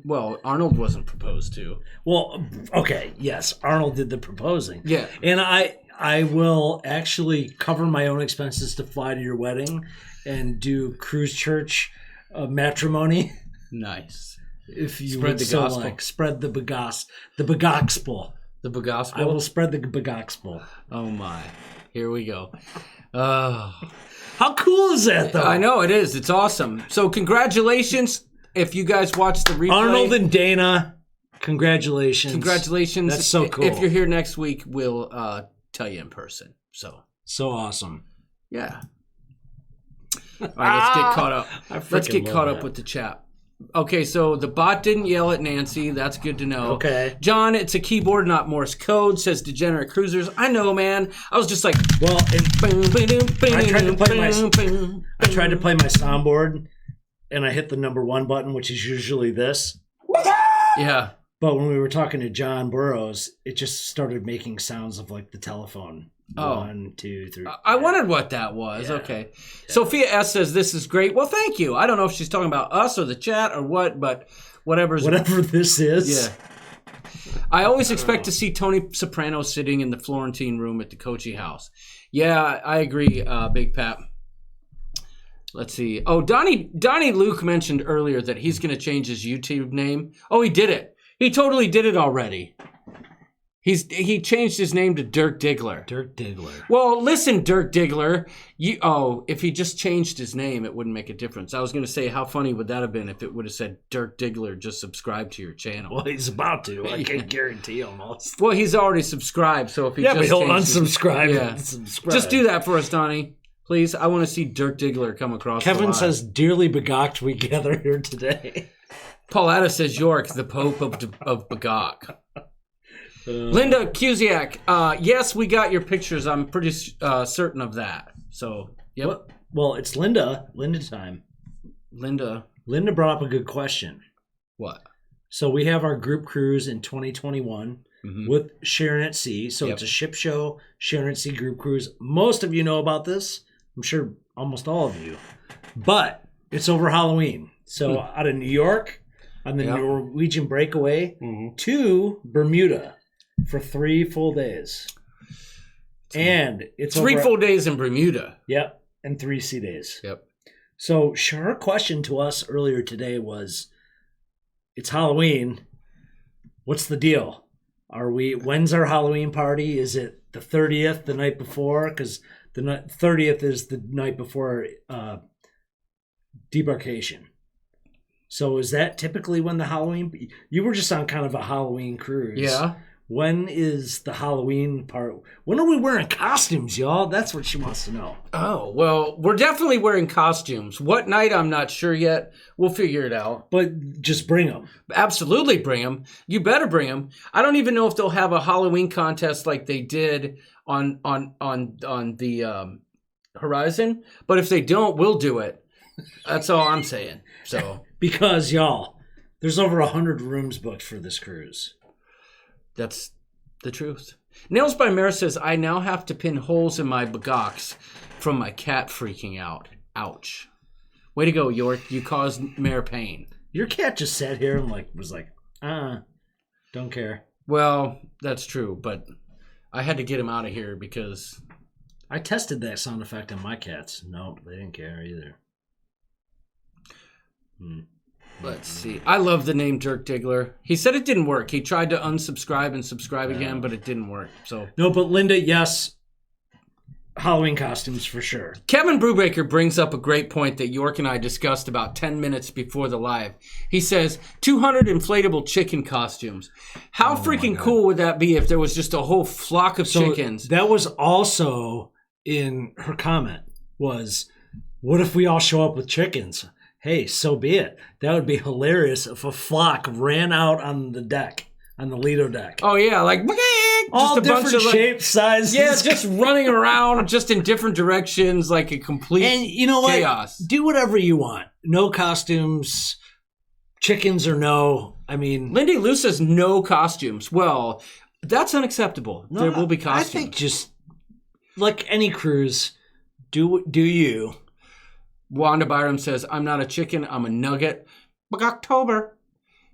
well, Arnold wasn't proposed to. Well, okay, yes, Arnold did the proposing. Yeah. And I will actually cover my own expenses to fly to your wedding and do cruise church matrimony. Nice. If you Spread would the so gospel. like, spread the Bagaakspel. The Bagaaack. I will spread the Bagaakspel. Oh, my. Here we go. Oh. How cool is that, though? I know, it is. It's awesome. So, congratulations. If you guys watch the replay. Arnold and Dana, congratulations. Congratulations. That's so cool. If you're here next week, we'll tell you in person. So, So awesome. yeah. All right, let's get caught up. Let's freaking get love caught that. up with the chat. Okay, so the bot didn't yell at Nancy. That's good to know. Okay. John, it's a keyboard, not Morse code, says Degenerate Cruisers. I know, man. I was just like... Well, and I tried to play my soundboard, and I hit the number 1 button, which is usually this. Yeah. But when we were talking to John Burroughs, it just started making sounds of like the telephone. Oh. 1, 2, 3. I wondered what that was. Yeah. Okay. Sophia S. says, this is great. Well, thank you. I don't know if she's talking about us or the chat or what, but whatever this is. Yeah. I always expect to see Tony Soprano sitting in the Florentine room at the Kochi house. Yeah, I agree, Big Pat. Let's see. Oh, Donnie Luke mentioned earlier that he's going to change his YouTube name. Oh, he did it. He totally did it already. He changed his name to Dirk Diggler. Dirk Diggler. Well, listen, Dirk Diggler. If he just changed his name, it wouldn't make a difference. I was going to say, how funny would that have been if it would have said, Dirk Diggler, just subscribe to your channel. Well, he's about to. I can guarantee almost. Well, he's already subscribed, so if he Yeah, just but he'll changed his- unsubscribe. Yeah. And subscribe. Just do that for us, Donnie. Please. I want to see Dirk Diggler come across the Kevin line. says, dearly Bagaaked, we gather here today. Pauletta says, York, the Pope of Bagaaack. Linda Cusiak, yes, we got your pictures. I'm pretty certain of that. So, yep. Well, it's Linda time. Linda, Linda brought up a good question. what? So we have our group cruise in 2021 Mhm. with Sharon at Sea. So Yep. it's a ship show, Sharon at Sea group cruise. Most of you know about this. I'm sure almost all of you. But it's over Halloween. So out of New York on the Yep. Norwegian breakaway to Bermuda for 3 full days. And it's 3 over, full days in Bermuda. Yep. And 3 sea days. Yep. So her question to us earlier today was, it's Halloween. What's the deal? When's our Halloween party? Is it the 30th, the night before? Because the 30th is the night before debarkation. So is that typically when the Halloween... You were just on kind of a Halloween cruise. Yeah. When is the Halloween part? When are we wearing costumes, y'all? That's what she wants to know. Oh, well, we're definitely wearing costumes. What night, I'm not sure yet. We'll figure it out. But just bring them. Absolutely bring them. You better bring them. I don't even know if they'll have a Halloween contest like they did on the Horizon. But if they don't, we'll do it. That's all I'm saying. So Because, y'all, There's over 100 rooms booked for this cruise. That's the truth. Nails by Mare says, I now have to pin holes in my bagaaks from my cat freaking out. Ouch. Way to go, York. You caused Mare pain. Your cat just sat here and was like, don't care. Well, that's true, but I had to get him out of here because... I tested that sound effect on my cats. Nope, they didn't care either. Let's see. I love the name Dirk Diggler. He said it didn't work. He tried to unsubscribe and subscribe again, but it didn't work. So no, but Linda, yes, Halloween costumes for sure. Kevin Brubaker brings up a great point that York and I discussed about 10 minutes before the live. He says 200 inflatable chicken costumes. How freaking cool would that be if there was just a whole flock of chickens? That was also in her comment was, what if we all show up with chickens? Hey, so be it. That would be hilarious if a flock ran out on the deck, on the Lido deck. Oh, yeah, like... All just a different bunch of shapes, sizes. Yeah, just running around just in different directions like a complete and you know what? Chaos. Do whatever you want. No costumes, chickens or no. I mean... Lindy Lou says no costumes. Well, that's unacceptable. No, there will be costumes. I think just, like any cruise, do you. Wanda Byram says, I'm not a chicken, I'm a nugget. October.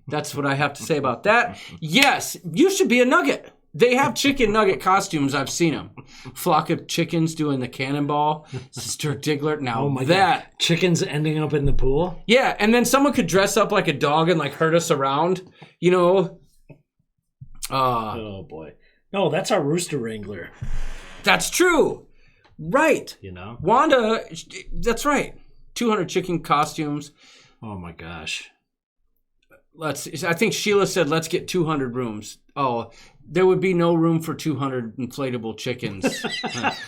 That's what I have to say about that. Yes, you should be a nugget. They have chicken nugget costumes. I've seen them. Flock of chickens doing the cannonball. Sister Diggler. Now God. Chickens ending up in the pool? Yeah, and then someone could dress up like a dog and like herd us around. You know? Oh, boy. No, that's our rooster wrangler. That's true. Right. You know? Wanda, that's right. 200 chicken costumes. Oh, my gosh. I think Sheila said, let's get 200 rooms. Oh, there would be no room for 200 inflatable chickens. That's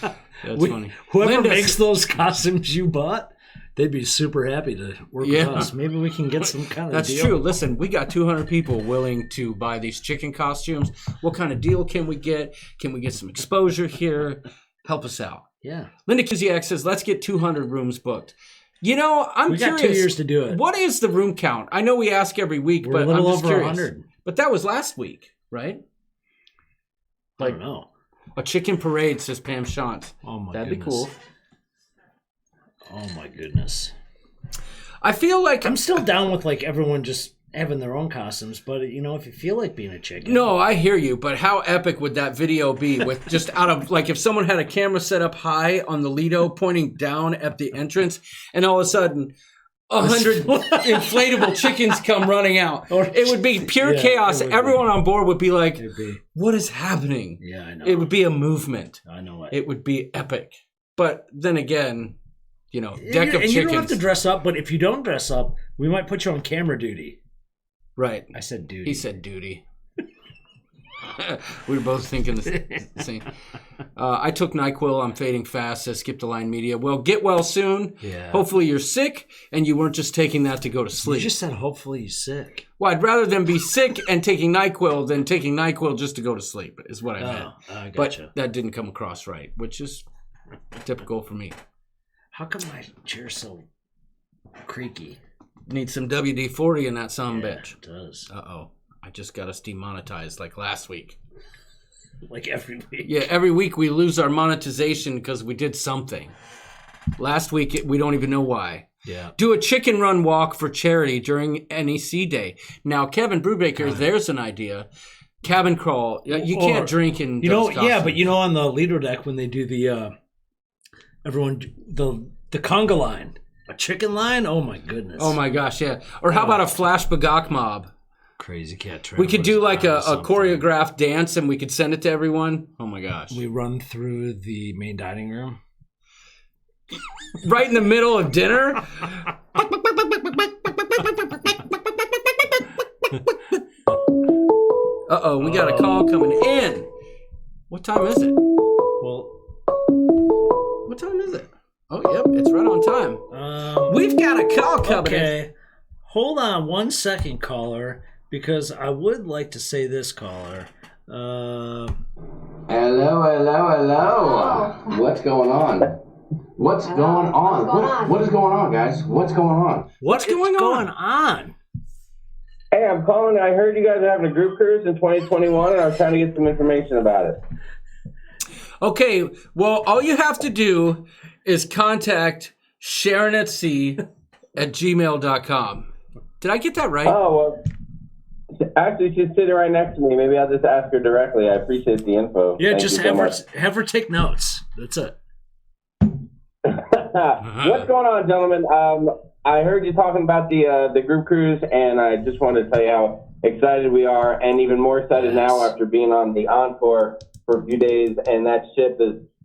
funny. Whoever makes those costumes you bought, they'd be super happy to work with us. Maybe we can get some kind of That's deal. true. Listen, we got 200 people willing to buy these chicken costumes. What kind of deal can we get? Can we get some exposure here? Help us out. Yeah. Linda Kuziak says, let's get 200 rooms booked. You know, I'm curious. We got 2 years to do it. What is the room count? I know we ask every week, We're but a little I'm just over curious. 100. But that was last week, right? I don't know. A chicken parade, says Pam Shantz. Oh, my That'd goodness. be cool. Oh, my goodness. I feel like... I'm still down with, like, everyone just having their own costumes, but, you know, if you feel like being a chicken... No, I hear you, but how epic would that video be with just out of... Like, if someone had a camera set up high on the Lido pointing down at the entrance, and all of a sudden... 100 inflatable chickens come running out. It would be pure chaos. Everyone on board would be like, what is happening? Yeah, I know. It would be a movement. I know it. It would be epic. But then again, you know, deck of chickens. You don't have to dress up, but if you don't dress up, we might put you on camera duty. Right. I said duty. He said duty. We were both thinking the same. I took NyQuil. I'm fading fast, says Skip the Line Media. Well, get well soon. Yeah. Hopefully you're sick and you weren't just taking that to go to sleep. You just said hopefully he's sick. Well, I'd rather than be sick and taking NyQuil than taking NyQuil just to go to sleep, is what I meant. I gotcha. But that didn't come across right, which is typical for me. How come my chair's so creaky? Need some WD-40 in that bitch. It does. Uh-oh. I just got us demonetized like last week. Like every week. Yeah, every week we lose our monetization because we did something. Last week, we don't even know why. Yeah. Do a chicken run walk for charity during NEC Day. Now, Kevin Brubaker, there's an idea. Cabin crawl. You can't drink in those costumes. Yeah, but on the Lido deck when they do the the conga line, a chicken line. Oh my goodness. Oh my gosh, yeah. Or how about a flash Bagaaaak mob? Crazy cat trail. We could do like a choreographed dance and we could send it to everyone. Oh my gosh. We run through the main dining room. Right in the middle of dinner? Uh-oh, we got a call coming in. What time is it? Well, what time is it? Oh, yep, it's right on time. We've got a call coming in. Okay. Hold on 1 second, caller. Because I would like to say this, caller. Hello. What's going on? What is going on, guys? What's going on? What's going on? Hey, I'm calling. I heard you guys are having a group cruise in 2021, and I was trying to get some information about it. Okay, well, all you have to do is contact SharonatSea@gmail.com. Did I get that right? Oh, well, actually, she's sitting right next to me. Maybe I'll just ask her directly. I appreciate the info. Yeah, Thank just you so have her take notes. That's it. What's going on, gentlemen? I heard you talking about the group cruise, and I just wanted to tell you how excited we are, and even more excited now after being on the Encore for a few days. And that ship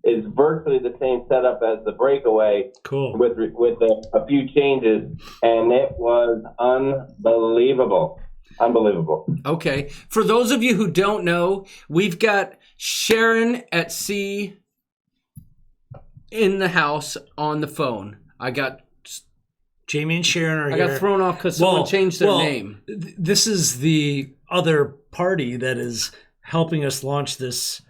is virtually the same setup as the Breakaway, Cool. with a few changes, and it was unbelievable. Unbelievable. Okay. For those of you who don't know, we've got Sharon at Sea in the house on the phone. I got Jamie and Sharon are I here. got thrown off because someone changed their name. This is the other party that is helping us launch this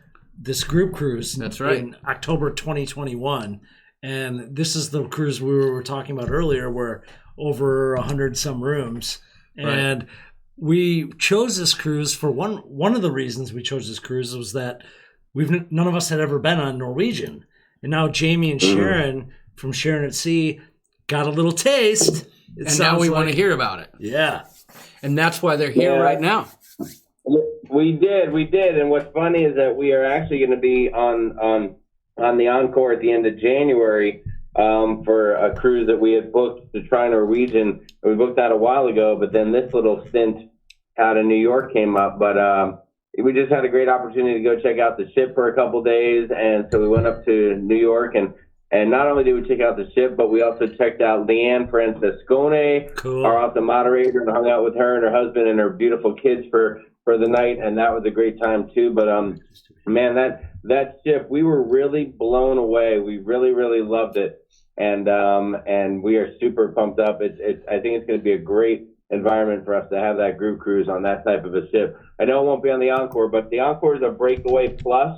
group cruise. That's right. In October 2021. And this is the cruise we were talking about earlier, where over 100 some rooms. And we chose this cruise for one of the reasons we chose this cruise was that none of us had ever been on Norwegian. And now Jamie and Sharon from Sharon at Sea got a little taste. And now we want to hear about it. Yeah. And that's why they're here right now. We did. And what's funny is that we are actually going to be on the Encore at the end of January for a cruise that we had booked to try Norwegian. We booked that a while ago, but then this little stint out of New York came up. But we just had a great opportunity to go check out the ship for a couple days, and so we went up to New York, and not only did we check out the ship, but we also checked out Leanne Francescone, our awesome moderator, and hung out with her and her husband and her beautiful kids for the night, and that was a great time too. But man, that ship, we were really blown away. We really, really loved it, and we are super pumped up. I think it's going to be a great environment for us to have that group cruise on that type of a ship. I know it won't be on the Encore, but the Encore is a Breakaway Plus,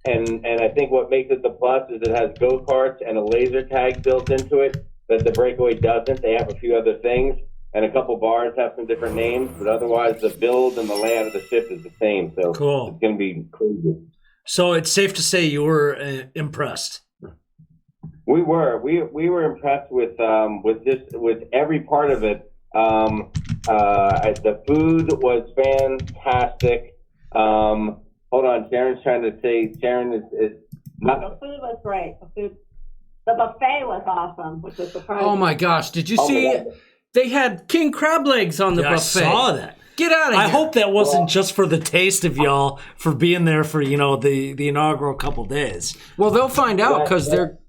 and I think what makes it the plus is it has go-karts and a laser tag built into it that the Breakaway doesn't. They have a few other things, and a couple bars have some different names, but otherwise the build and the layout of the ship is the same. So it's going to be crazy. So it's safe to say you were impressed. We were impressed with every part of it. The food was fantastic. Hold on, Sharon's trying to say. Sharon is not. The food was great. The buffet was awesome, which was surprising. Oh my gosh! Did you see? They had king crab legs on the buffet. I saw that. Get out of here! I hope that wasn't just for the taste of y'all for being there for the inaugural couple days. Well, they'll find out because they're.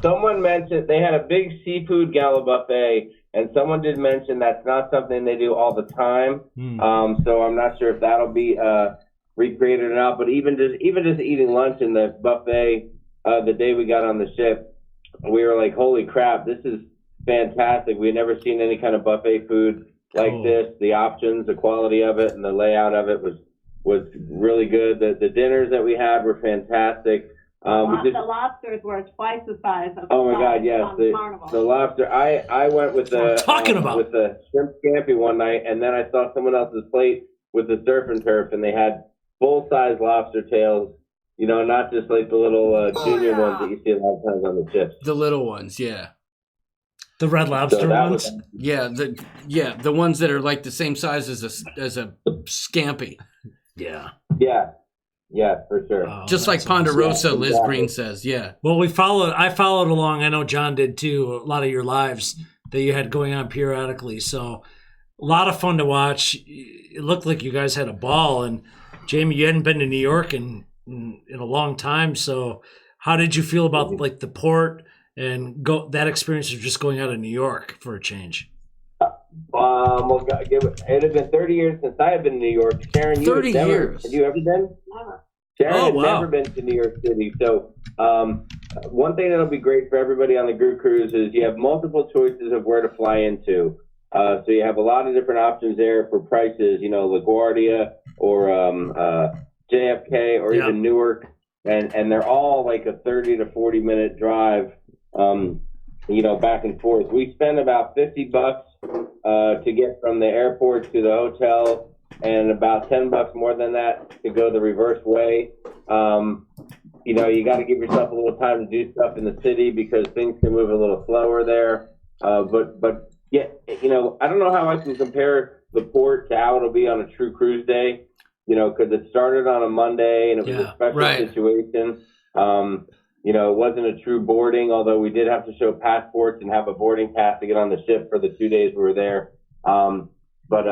Someone mentioned they had a big seafood gala buffet, and someone did mention that's not something they do all the time. So I'm not sure if that'll be recreated or not. But even just eating lunch in the buffet the day we got on the ship, we were like, "Holy crap! This is fantastic. We had never seen any kind of buffet food like this. The options, the quality of it, and the layout of it was really good. The dinners that we had were fantastic. The lobsters were twice the size of oh my God, yes, the lobster. I went with the with the shrimp scampi one night, and then I saw someone else's plate with the surf and turf, and they had full size lobster tails. You know, not just like the little junior ones that you see a lot of times on the chips. The little ones, yeah. The red lobster ones? The ones that are like the same size as a scampi. Yeah. Yeah, for sure. Oh, just like Ponderosa, Liz exactly. Green says, yeah. Well, I followed along. I know John did too, a lot of your lives that you had going on periodically. So a lot of fun to watch. It looked like you guys had a ball. And Jamie, you hadn't been to New York in a long time. So how did you feel about like the port and that experience of just going out of New York for a change? Well, it had been 30 years since I had been in New York. Sharon, you 30 years. Have you ever been? Never. Sharon had never been to New York City. So one thing that'll be great for everybody on the group cruise is you have multiple choices of where to fly into. So you have a lot of different options there for prices, you know, LaGuardia or JFK or even Newark. And they're all like a 30 to 40 minute drive, you know, back and forth. We spend about $50 to get from the airport to the hotel, and about $10 more than that to go the reverse way. You got to give yourself a little time to do stuff in the city because things can move a little slower there. But yeah, I don't know how I can compare the port to how it'll be on a true cruise day. Because it started on a Monday and it was a special situation. It wasn't a true boarding, although we did have to show passports and have a boarding pass to get on the ship for the 2 days we were there. But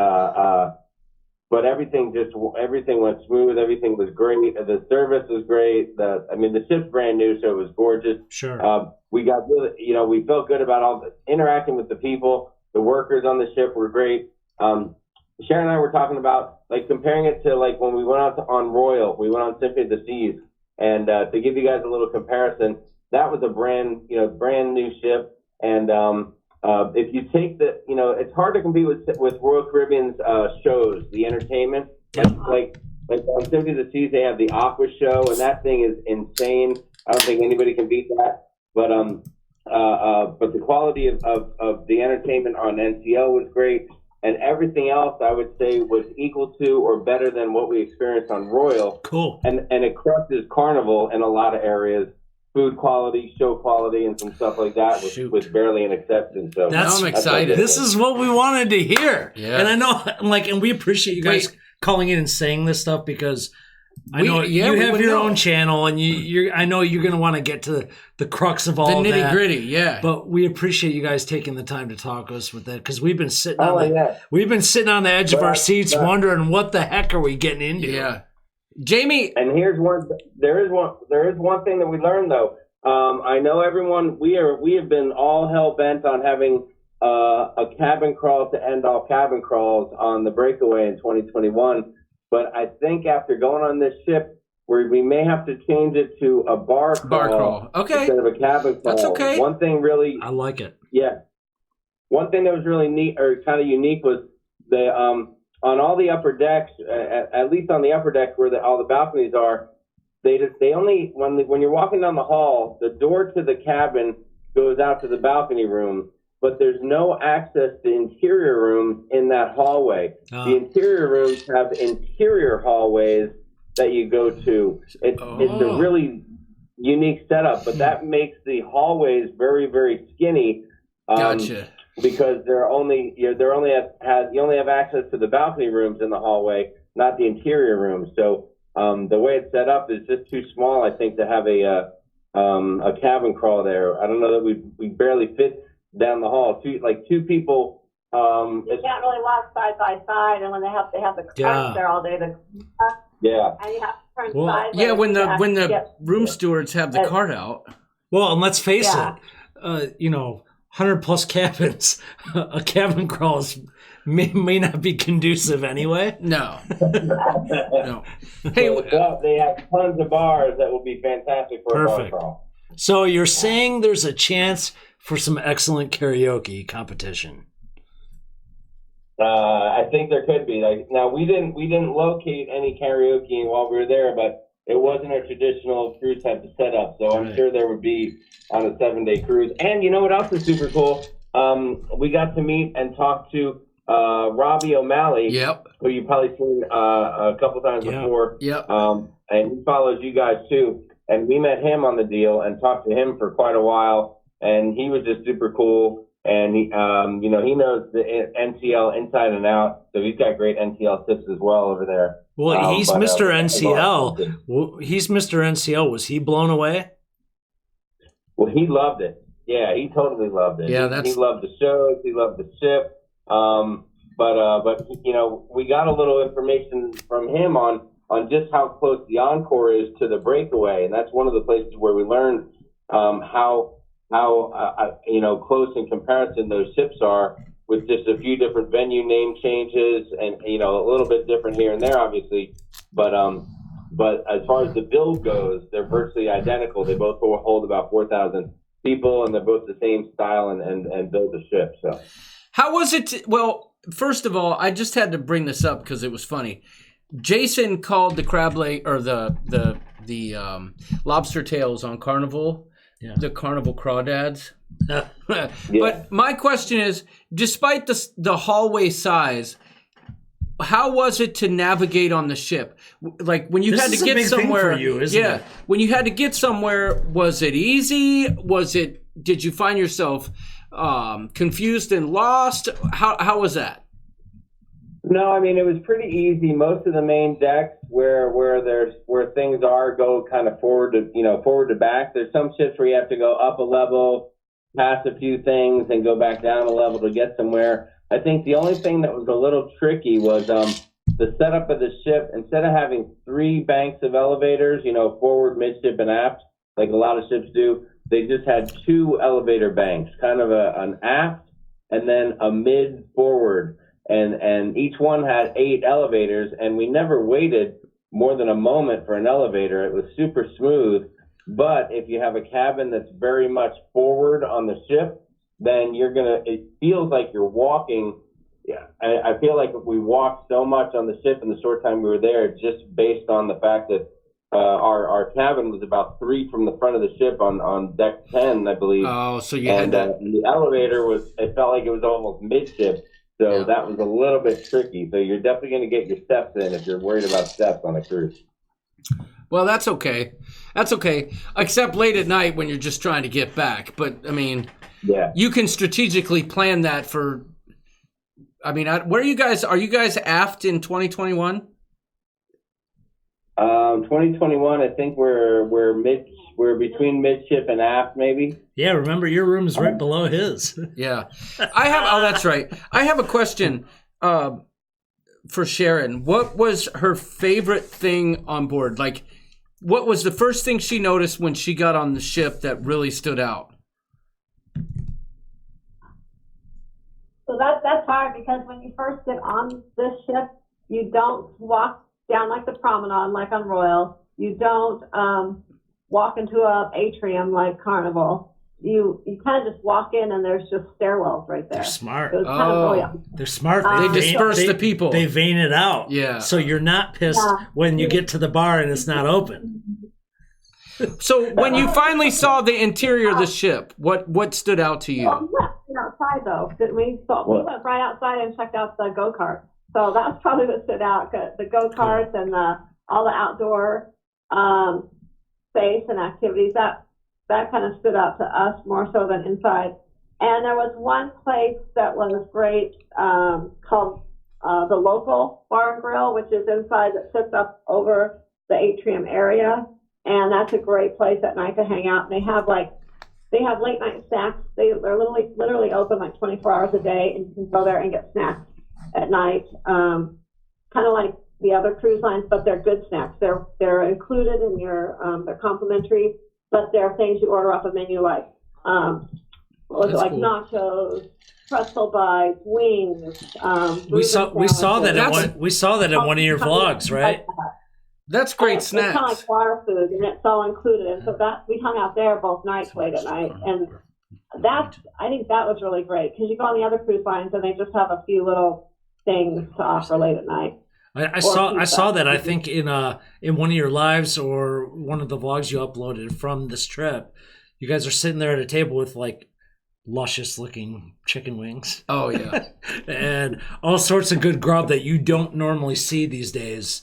everything went smooth. Everything was great. The service was great. The ship's brand new, so it was gorgeous. Sure. We got really, we felt good about all the interacting with the people. The workers on the ship were great. Sharon and I were talking about comparing it to when we went out on Royal, we went on Symphony of the Seas, and to give you guys a little comparison, that was a brand new ship, and if you take it's hard to compete with Royal Caribbean's shows, the entertainment. Like on Symphony of the Seas, they have the Aqua show, and that thing is insane. I don't think anybody can beat that. But the quality of the entertainment on NCL was great. And everything else, I would say, was equal to or better than what we experienced on Royal. Cool. And it crushes Carnival in a lot of areas. Food quality, show quality, and some stuff like that was barely an exception. So I'm excited. This is what we wanted to hear. Yeah. And I know, and we appreciate you guys calling in and saying this stuff because I know you have your own channel, and I know you're going to want to get to the crux of all the that. nitty gritty, yeah. But we appreciate you guys taking the time to talk to us with that because we've been sitting on the edge of our seats, wondering what the heck are we getting into. Yeah, Jamie. And there is one thing that we learned though. I know everyone. We have been all hell bent on having a cabin crawl to end all cabin crawls on the Breakaway in 2021. But I think after going on this ship, we may have to change it to a bar crawl. Okay. Instead of a cabin crawl. That's okay. One thing really, I like it. Yeah. One thing that was really neat or kind of unique was the on all the upper decks, at least on the upper deck where all the balconies are, they only when you're walking down the hall, the door to the cabin goes out to the balcony room. But there's no access to interior rooms in that hallway. The interior rooms have interior hallways that you go to. It's a really unique setup, but that makes the hallways very, very skinny. Gotcha. Because you only have access to the balcony rooms in the hallway, not the interior rooms. So the way it's set up is just too small, I think, to have a cabin crawl there. I don't know that we barely fit down the hall. Two people. You can't really walk side by side, and when they have the carts there all day, and you have to turn sideways. Yeah, when the room stewards have the cart out. Well, and let's face it, 100 plus cabins, a cabin crawl may not be conducive anyway. No. No. Hey, they have tons of bars that will be fantastic for a bar crawl. So you're saying there's a chance for some excellent karaoke competition? I think there could be. Now we didn't locate any karaoke while we were there, but it wasn't a traditional cruise type of setup. So I'm sure there would be on a 7-day cruise. And you know what else is super cool? We got to meet and talk to Robbie O'Malley, who you've probably seen a couple times before. Yep. And he follows you guys too. And we met him on the deal and talked to him for quite a while. And he was just super cool, and he knows the NCL inside and out, so he's got great NCL tips as well over there. Well, he's Mr. NCL. Well, he's Mr. NCL. Was he blown away? Well, he loved it. Yeah, he totally loved it. Yeah, he loved the shows. He loved the ship. But we got a little information from him on just how close the Encore is to the Breakaway, and that's one of the places where we learned how close in comparison those ships are, with just a few different venue name changes and a little bit different here and there, obviously. But as far as the build goes, they're virtually identical. They both hold about 4,000 people, and they're both the same style and build a ship. So, how was it? Well, first of all, I just had to bring this up because it was funny. Jason called the crab leg or the lobster tails on Carnival the Carnival Crawdads. But my question is, despite the hallway size, how was it to navigate on the ship? Like when you had to get somewhere, for you, isn't it? When you had to get somewhere, was it easy? Did you find yourself confused and lost? How was that? No, I mean it was pretty easy. Most of the main decks where things are go kind of forward to back. There's some ships where you have to go up a level, pass a few things, and go back down a level to get somewhere. I think the only thing that was a little tricky was the setup of the ship. Instead of having 3 banks of elevators, forward, midship, and aft, like a lot of ships do, they just had 2 elevator banks, kind of an aft and then a mid-forward. And each one had 8 elevators, and we never waited more than a moment for an elevator. It was super smooth. But if you have a cabin that's very much forward on the ship, then it feels like you're walking. Yeah, I feel like if we walked so much on the ship in the short time we were there, just based on the fact that our cabin was about 3 from the front of the ship on deck 10, I believe. Oh, so you had that. The elevator it felt like it was almost midship. So that was a little bit tricky. So you're definitely going to get your steps in if you're worried about steps on a cruise. Well, that's okay. That's okay. Except late at night when you're just trying to get back. But, I mean, you can strategically plan that for, where are you guys aft in 2021? 2021, I think we're between midship and aft, maybe. Yeah, remember your room is right below his. Yeah. That's right. I have a question for Sharon. What was her favorite thing on board? Like, what was the first thing she noticed when she got on the ship that really stood out? So that's hard because when you first get on this ship, you don't walk down like the promenade like on Royal. You don't walk into a atrium like Carnival. You kind of just walk in and there's just stairwells right there. They're smart. They're smart. They disperse the people. They vein it out. Yeah. So you're not pissed when you get to the bar and it's not open. So when you finally saw the interior of the ship, what stood out to you? Well, we went outside though. We went right outside and checked out the go-kart. So that's probably what stood out. The go-karts and all the outdoor space and activities. That kind of stood out to us more so than inside. And there was one place that was great called the Local Bar and Grill, which is inside that sits up over the atrium area. And that's a great place at night to hang out. And they have late night snacks. They're literally open like 24 hours a day, and you can go there and get snacks at night. Kind of like the other cruise lines, but they're good snacks. They're included in your they're complimentary, but they're things you order off a menu like nachos, pretzel bites, wings. We saw that in one of your vlogs, right? That's great snacks. It's kind of like water food, and it's all included. And so we hung out there both nights late at night, and I think that was really great because you go on the other cruise lines and they just have a few little things to offer late at night. I saw that I think in one of your lives or one of the vlogs you uploaded from this trip. You guys are sitting there at a table with like luscious looking chicken wings. Oh yeah, and all sorts of good grub that you don't normally see these days.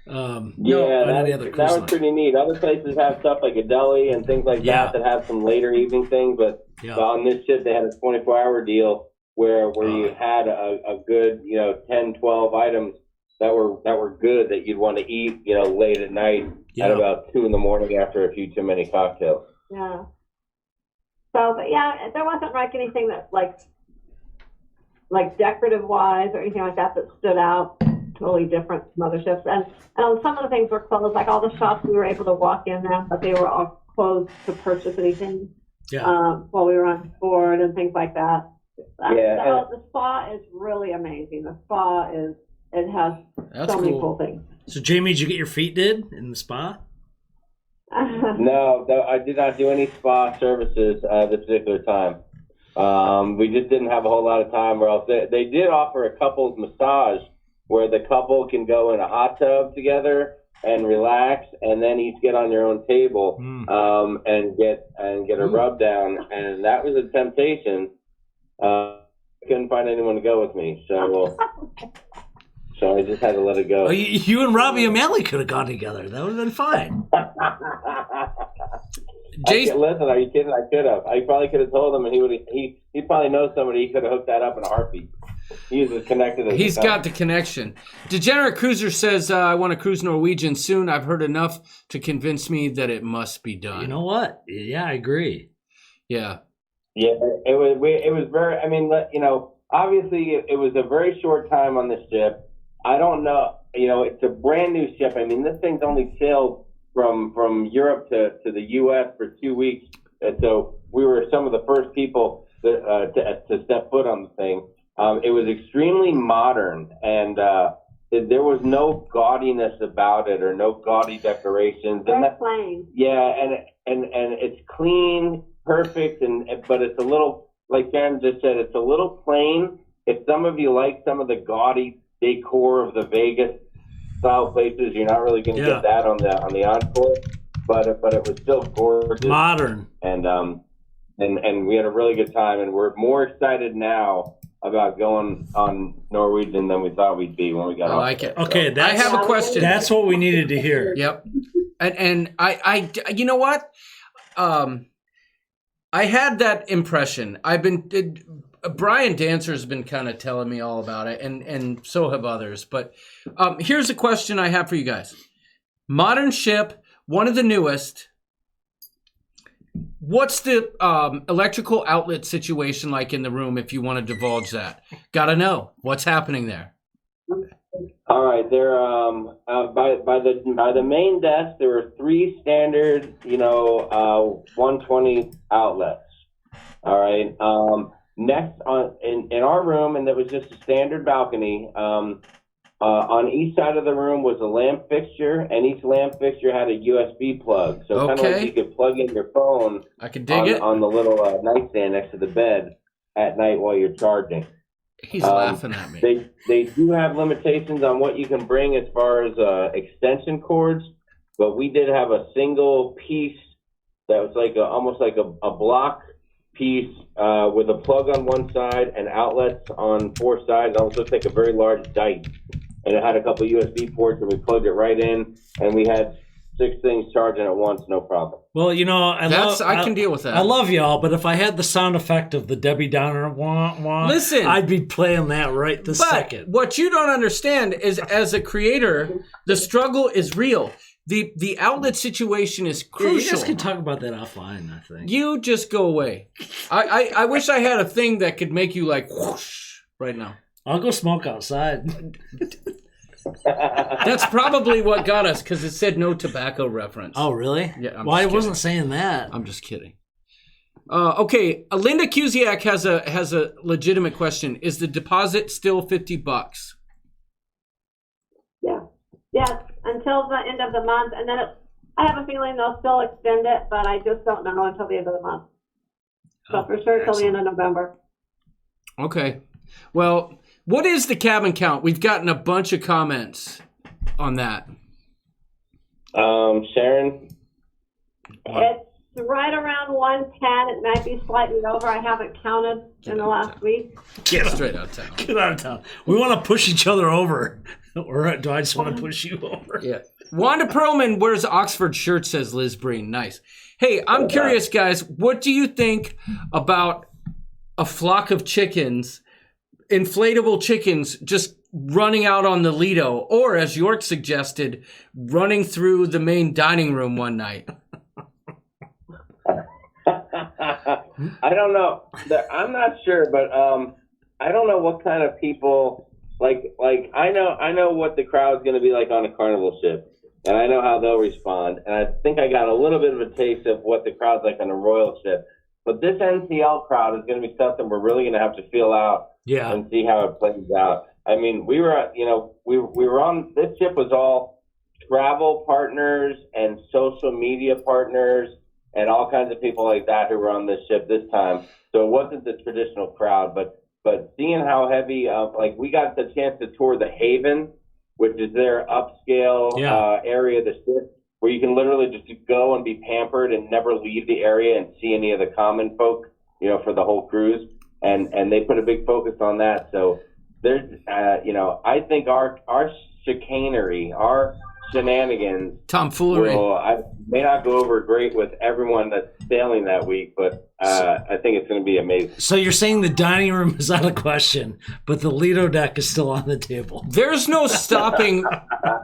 That was pretty neat. Other places have stuff like a deli and things like that have some later evening things, but on this ship they had a 24-hour deal where you had a good 10, 12 items that were good that you'd want to eat late at night at about 2 a.m. after a few too many cocktails. Yeah. So, but there wasn't like anything that like decorative wise or anything like that stood out. Totally different from other ships, and some of the things were closed. Like all the shops, we were able to walk in them, but they were all closed to purchase anything while we were on board and things like that. The spa is really amazing. The spa has so many cool things. So, Jamie, did you get your feet did in the spa? No, I did not do any spa services this particular time. We just didn't have a whole lot of time. Or else they did offer a couples massage where the couple can go in a hot tub together and relax, and then each get on your own table and get a rub down, and that was a temptation. Couldn't find anyone to go with me, so I just had to let it go. Oh, you and Robbie O'Malley could have gone together. That would have been fine. Listen, are you kidding? I could have. I probably could have told him, and he probably knows somebody. He could have hooked that up in a heartbeat. He's as connected as He's got the connection. Degenerate Cruiser says, I want to cruise Norwegian soon. I've heard enough to convince me that it must be done. You know what? Yeah, I agree. Yeah. Yeah, it was very, I mean, obviously it was a very short time on the ship. I don't know, it's a brand new ship. I mean, this thing's only sailed from Europe to the U.S. for 2 weeks. And so we were some of the first people to step foot on the thing. It was extremely modern, and there was no gaudiness about it or no gaudy decorations. Very plain. Yeah, and it's clean, perfect, but it's a little, like Sharon just said, it's a little plain. If some of you like some of the gaudy decor of the Vegas style places, you're not really going to get that on the Encore, but it was still gorgeous, modern, and we had a really good time, and we're more excited now about going on Norwegian than we thought we'd be when we got off. I like it. Okay, I have a question. That's what we needed to hear. Yep. And I you know what? I had that impression. Brian Dancer's been kind of telling me all about it, and so have others. But here's a question I have for you guys. Modern ship, one of the newest. What's the electrical outlet situation like in the room, if you want to divulge that? Gotta know. What's happening there? All right, there by the main desk there were 3 standard 120 outlets. All right. Next in our room, and it was just a standard balcony. On each side of the room was a lamp fixture, and each lamp fixture had a USB plug. So kind of like you could plug in your phone. I could dig it on the little nightstand next to the bed at night while you're charging. He's laughing at me. They do have limitations on what you can bring as far as extension cords, but we did have a single piece that was like almost like a block piece with a plug on one side and outlets on 4 sides. Almost looks like a very large dike, and it had a couple USB ports, and we plugged it right in, and we had 6 things charging at once, no problem. Well, I can deal with that. I love y'all, but if I had the sound effect of the Debbie Downer wah wah, listen, I'd be playing that right this second. What you don't understand is, as a creator, the struggle is real. The outlet situation is crucial. You guys can talk about that offline, I think. You just go away. I wish I had a thing that could make you like whoosh right now. I'll go smoke outside. That's probably what got us, because it said no tobacco reference. Oh, really? Yeah. I wasn't saying that. I'm just kidding. Okay, Linda Cusiak has a legitimate question. Is the deposit still $50? Yeah. Yes, until the end of the month, and then I have a feeling they'll still extend it, but I just don't know until the end of the month. So for sure, till the end of November. Okay. Well, what is the cabin count? We've gotten a bunch of comments on that. Sharon? It's right around 110. It might be slightly over. I haven't counted in the last week. Get straight out of town. Get out of town. We want to push each other over. Or do I just want to push you over? Yeah. Wanda Perlman wears Oxford shirt, says Liz Breen. Nice. Hey, I'm curious, guys. What do you think about a flock of chickens, inflatable chickens, just running out on the Lido, or, as York suggested, running through the main dining room one night? I don't know. I'm not sure, but I don't know what kind of people like. I know what the crowd's going to be like on a Carnival ship, and I know how they'll respond. And I think I got a little bit of a taste of what the crowd's like on a Royal ship. But this NCL crowd is going to be something we're really going to have to feel out and see how it plays out. I mean, we were on this ship was all travel partners and social media partners and all kinds of people like that who were on this ship this time. So it wasn't the traditional crowd, but seeing how heavy, we got the chance to tour the Haven, which is their upscale area of the ship, where you can literally just go and be pampered and never leave the area and see any of the common folk, for the whole cruise. And they put a big focus on that. So there's, I think our chicanery, our shenanigans, tomfoolery, I may not go over great with everyone that's sailing that week, but I think it's going to be amazing. So you're saying the dining room is out of question, but the Lido deck is still on the table. There's no stopping.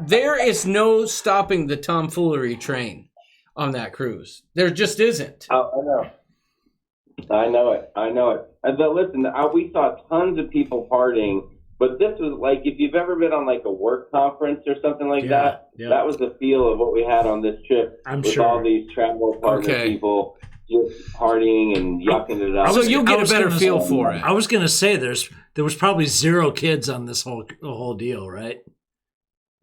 There is no stopping the tomfoolery train on that cruise. There just isn't. Oh, I know it. But listen, we saw tons of people partying. But this was like, if you've ever been on like a work conference or something like that, that was the feel of what we had on this trip. I'm with sure. all these travel partner people just partying and yucking it up. So you'll get a better feel for it. I was going to say there was probably 0 kids on this whole deal, right?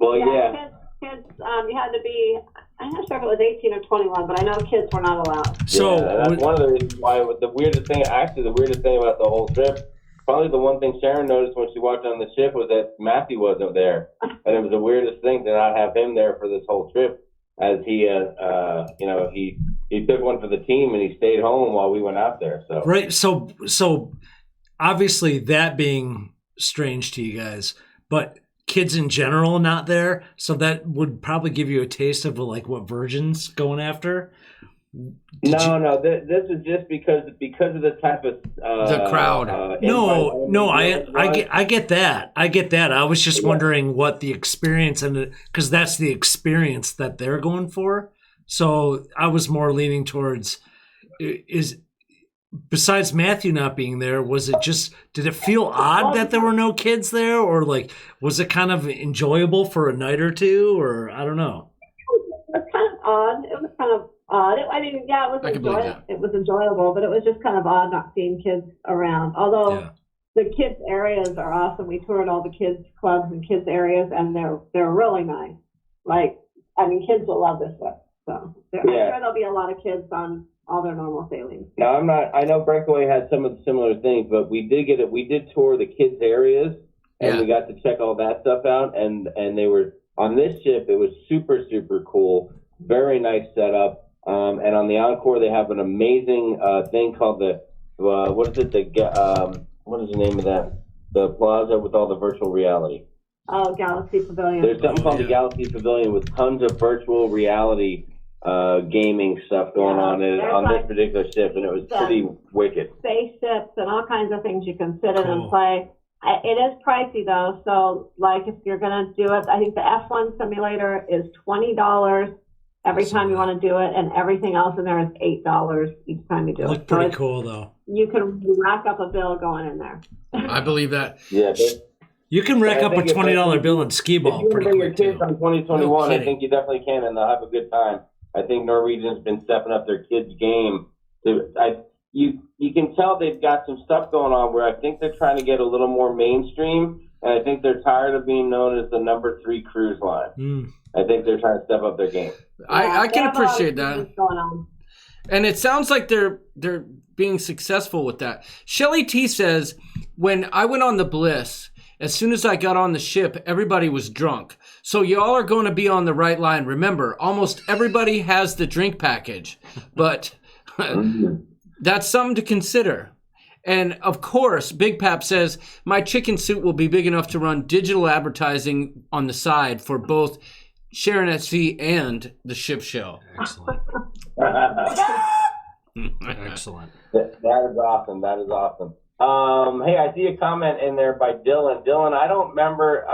Well, yeah. Kids, you had to be, I'm not sure if it was 18 or 21, but I know kids were not allowed. So that's one of the reasons why the weirdest thing about the whole trip, probably the one thing Sharon noticed when she walked on the ship was that Matthew wasn't there. And it was the weirdest thing to not have him there for this whole trip, as he took one for the team and he stayed home while we went out there. So right. So obviously that being strange to you guys, but kids in general not there. So that would probably give you a taste of like what Virgin's going after. No. This is just because of the type of the crowd. I get that. I was just wondering what the experience, and because that's the experience that they're going for. So I was more leaning towards besides Matthew not being there, did it feel odd that there were no kids there, or like was it kind of enjoyable for a night or two, or I don't know. It was kind of odd. It was enjoyable, but it was just kind of odd not seeing kids around. Although the kids areas are awesome. We toured all the kids clubs and kids areas, and they're really nice. Kids will love this one. So I'm sure there'll be a lot of kids on all their normal sailings. Now I know Breakaway had some of the similar things, but we did tour the kids areas, and we got to check all that stuff out. And they were on this ship. It was super, super cool. Very nice setup. And on the Encore, they have an amazing thing called what is the name of that? The plaza with all the virtual reality. Oh, Galaxy Pavilion. There's something called the Galaxy Pavilion with tons of virtual reality gaming stuff going on this particular ship, and it was pretty wicked. Spaceships and all kinds of things you can sit in and play. It is pricey though, so if you're gonna do it, I think the F1 simulator is $20 every time you want to do it, and everything else in there is $8 each time you do it. Looked pretty cool though. You can rack up a bill going in there. I believe that. Yeah. You can rack up a $20 bill in skee ball pretty quick too. If you bring your kids on 2021, I think you definitely can, and they'll have a good time. I think Norwegian's been stepping up their kids' game. You can tell they've got some stuff going on where I think they're trying to get a little more mainstream, and I think they're tired of being known as the number 3 cruise line. I think they're trying to step up their game. I can appreciate that. And it sounds like they're being successful with that. Shelly T says, when I went on the Bliss, as soon as I got on the ship, everybody was drunk. So y'all are going to be on the right line. Remember, almost everybody has the drink package, but that's something to consider. And of course, Big Pap says, my chicken suit will be big enough to run digital advertising on the side for both Sharon at Sea and the ship show. Excellent. Excellent. That is awesome. Hey, I see a comment in there by Dylan. Dylan, I don't remember.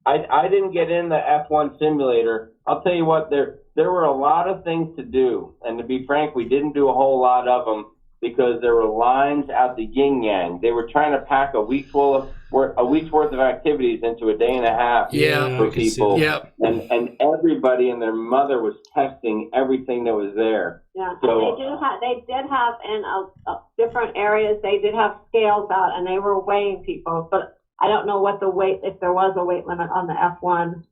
I didn't get in the F1 simulator. I'll tell you what, there were a lot of things to do, and to be frank, we didn't do a whole lot of them because there were lines out the yin yang. They were trying to pack a week's worth of activities into a day and a half for people. Yep. And everybody and their mother was testing everything that was there. Yeah, so, they did have in different areas, they did have scales out, and they were weighing people, but I don't know what the weight, if there was a weight limit on the F1.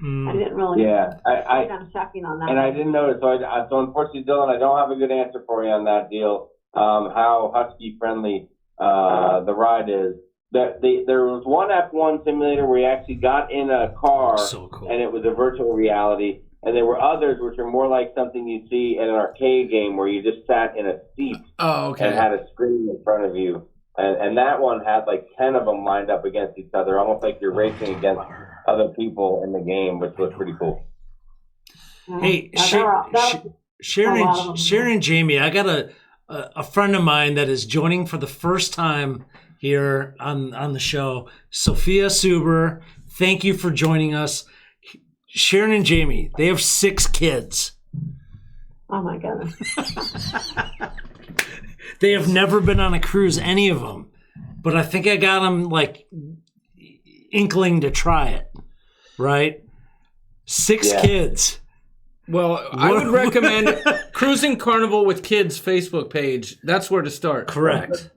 I didn't really. Yeah, I'm checking on that. And I didn't notice. So unfortunately, Dylan, I don't have a good answer for you on that deal. How husky friendly the ride is. there was one F1 simulator where you actually got in a car, So cool. and it was a virtual reality. And there were others which are more like something you see in an arcade game where you just sat in a seat and had a screen in front of you. And that one had like 10 of them lined up against each other, almost like you're racing against other people in the game, which was pretty cool. Hey, Sharon and Jamie, I got a friend of mine that is joining for the first time here on the show. Sophia Suber, thank you for joining us. Sharon and Jamie, they have 6 kids. Oh my goodness. They have never been on a cruise, any of them. But I think I got them like inkling to try it, right? 6 kids. Well, I would recommend Cruising Carnival with Kids Facebook page. That's where to start. Correct.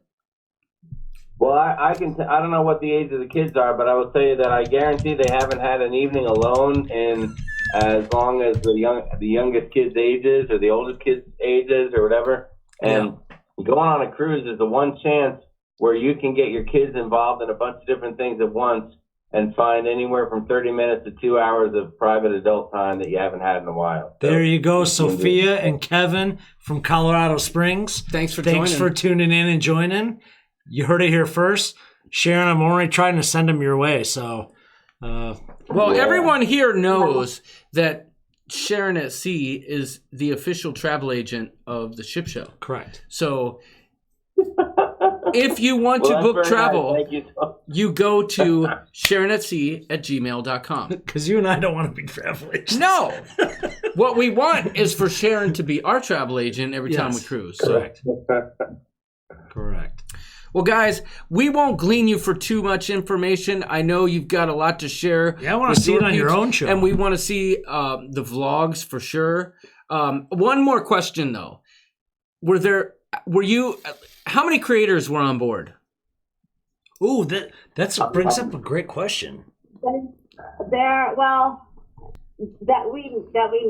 Well, I don't know what the age of the kids are, but I will tell you that I guarantee they haven't had an evening alone in as long as the youngest kid's ages or the oldest kid's ages or whatever. And going on a cruise is the one chance where you can get your kids involved in a bunch of different things at once and find anywhere from 30 minutes to 2 hours of private adult time that you haven't had in a while. So, there you go, Sophia and Kevin from Colorado Springs. Thanks for tuning in and joining. You heard it here first. Sharon, I'm only trying to send them your way. So, everyone here knows that Sharon at Sea is the official travel agent of the ship show. Correct. So if you want to book travel, you go to SharonAtSea@gmail.com. Because you and I don't want to be travel agents. No. What we want is for Sharon to be our travel agent every time we cruise. Correct. Correct. Well, guys, we won't glean you for too much information. I know you've got a lot to share. Yeah, I want to see it on your own show. And we want to see the vlogs for sure. One more question, though. How many creators were on board? Ooh, that brings up a great question. That we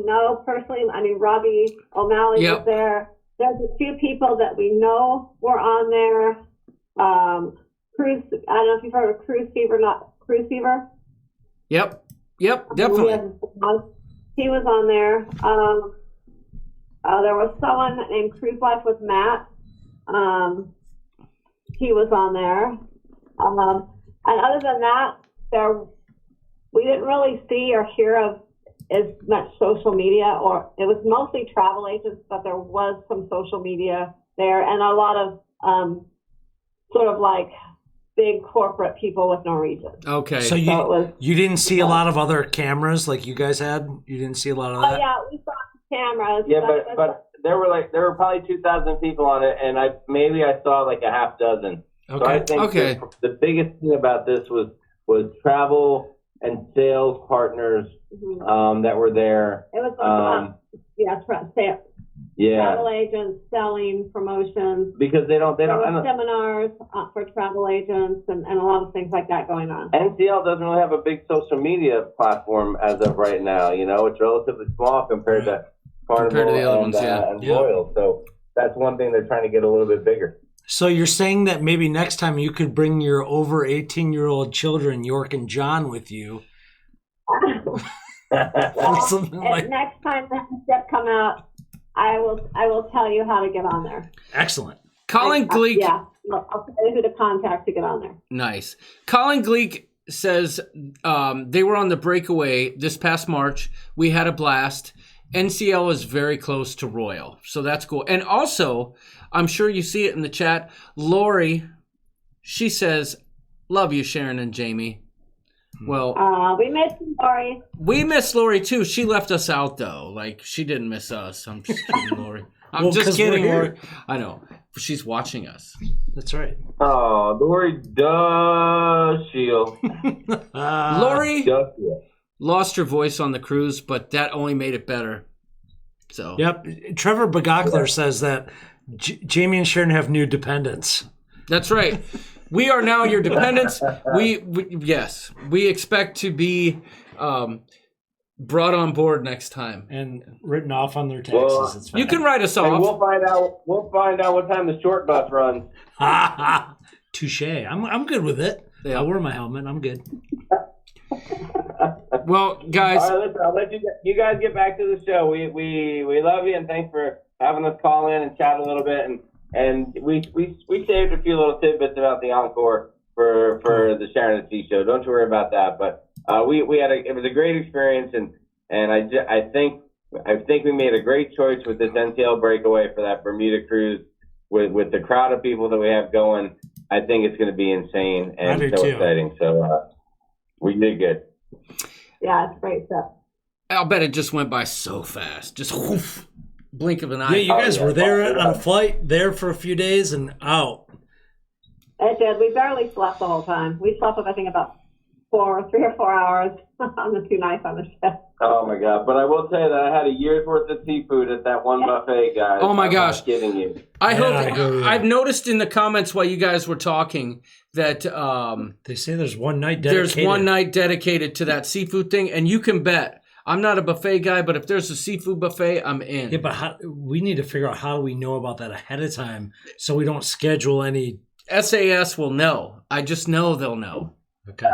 know personally. I mean, Robbie O'Malley was there. There's a few people that we know were on there. Cruise. I don't know if you've heard of Cruise Fever. Not Cruise Fever. Yep, definitely. He was on there. There was someone named Cruise Life with Matt. He was on there. And other than that, we didn't really see or hear of as much social media, or it was mostly travel agents, but there was some social media there and a lot of sort of like big corporate people with Norwegian. Okay. So you didn't see a lot of other cameras like you guys had? You didn't see a lot of that? Oh yeah, we saw cameras. Yeah, but there were probably 2,000 people on it, and I saw like a half dozen. Okay. So I think the biggest thing about this was travel and sales partners that were there. It was travel agents selling promotions. Because there were seminars for travel agents and a lot of things like that going on. NCL doesn't really have a big social media platform as of right now. You know, it's relatively small compared to Carnival the other ones, and Royal. So that's one thing they're trying to get a little bit bigger. So you're saying that maybe next time you could bring your over 18-year-old children, York and John, with you. Next time that step come out, I will tell you how to get on there. Excellent. Colin Gleek. I'll tell you who to contact to get on there. Nice. Colin Gleek says they were on the breakaway this past March. We had a blast. NCL is very close to Royal, so that's cool. And also, I'm sure you see it in the chat, Lori, she says, love you, Sharon and Jamie. Well, we miss Lori. We miss Lori too. She left us out though. Like, she didn't miss us. I'm just kidding, Lori. I'm just kidding, Lori. I know. She's watching us. That's right. Oh, Lori does shield. Lori lost her voice on the cruise, but that only made it better. So. Yep. Trevor Bagaakler says that Jamie and Sharon have new dependents. That's right. We are now your dependents. We expect to be brought on board next time and written off on their taxes. You can write us off. We'll find out. We'll find out what time the short bus runs. Touche. I'm good with it. Yeah. I'll wear my helmet. I'm good. Well, guys, All right, listen, I'll let you guys get back to the show. We love you, and thanks for having us call in and chat a little bit. And we saved a few little tidbits about the encore for the Sharon and T show. Don't you worry about that. But it was a great experience, and I think we made a great choice with this NCL breakaway for that Bermuda cruise with the crowd of people that we have going. I think it's going to be insane and so exciting. So we did good. Yeah, it's great stuff. I'll bet it just went by so fast. Just whoof, blink of an eye. Yeah, you guys were there on a flight, there for a few days, and out. It did. We barely slept the whole time. We slept, I think, about 3 or 4 hours on the 2 nights on the ship. Oh my God! But I will tell you that I had a year's worth of seafood at that one buffet, guys. Oh my gosh! I'm not kidding you. I've noticed in the comments while you guys were talking that they say there's one night dedicated. There's one night dedicated to that seafood thing, and you can bet. I'm not a buffet guy, but if there's a seafood buffet, I'm in. Yeah, but we need to figure out how we know about that ahead of time so we don't schedule any. SAS will know. I just know they'll know. Okay.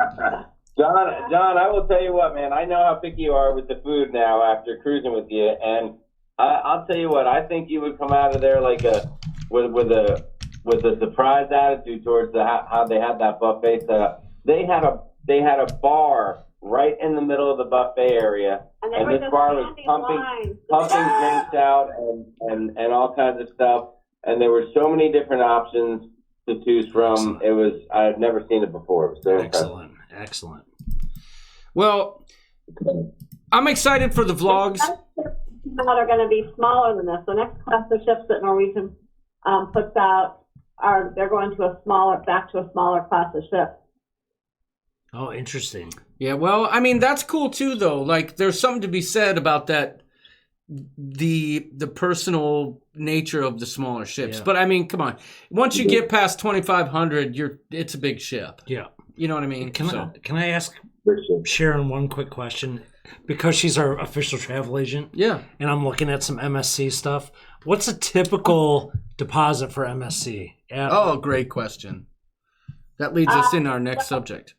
John, I will tell you what, man. I know how picky you are with the food now after cruising with you, and I'll tell you what. I think you would come out of there like with a surprised attitude towards how they had that buffet set up. They had a bar right in the middle of the buffet area, and this bar was pumping drinks out and all kinds of stuff. And there were so many different options to choose from. I've never seen it before. It was so excellent. Well, I'm excited for the vlogs. That are going to be smaller than this. The next class of ships that Norwegian puts out they're going to back to a smaller class of ships. Oh, interesting. Yeah, well, I mean that's cool too, though. Like, there's something to be said about that. The personal nature of the smaller ships, but I mean, come on. Once you get past 2,500, it's a big ship. Yeah, you know what I mean. Can I ask Sharon one quick question? Because she's our official travel agent. Yeah, and I'm looking at some MSC stuff. What's a typical deposit for MSC? Oh, great question. That leads us in our next subject.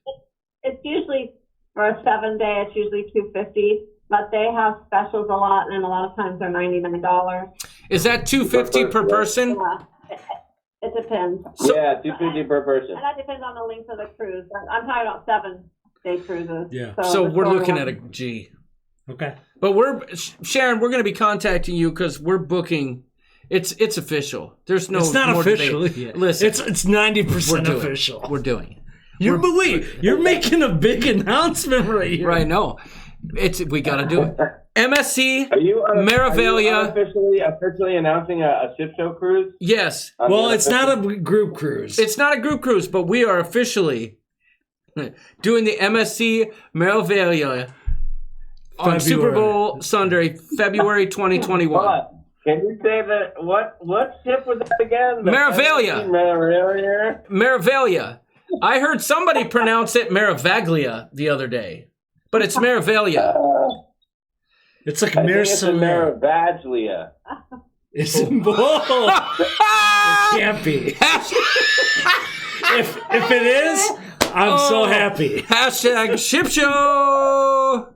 It's usually for a 7-day. It's usually $250. But they have specials a lot, and a lot of times they're $99. Is that $250 per person? Yeah, it depends. Yeah, $250 per person. And that depends on the length of the cruise. I'm talking about 7-day cruises. Yeah. So we're looking at a G. Okay. But Sharon, we're going to be contacting you because we're booking. It's official. There's no. It's not more official. Debate. Listen, it's 90% official. We're doing it. You're making a big announcement right here. Right. No. We got to do it. MSC, Meraviglia. Are you officially announcing a ship show cruise? Yes. Well, it's not a group cruise. It's not a group cruise, but we are officially doing the MSC Meraviglia on Super Bowl Sunday, February 2021. Hold on. Can you say that? What ship was that again? Meraviglia. Meraviglia. I heard somebody pronounce it Meraviglia the other day. But it's Meraviglia. It's like Meraviglia. It's it can't be. if it is, I'm so happy. Hashtag ship show.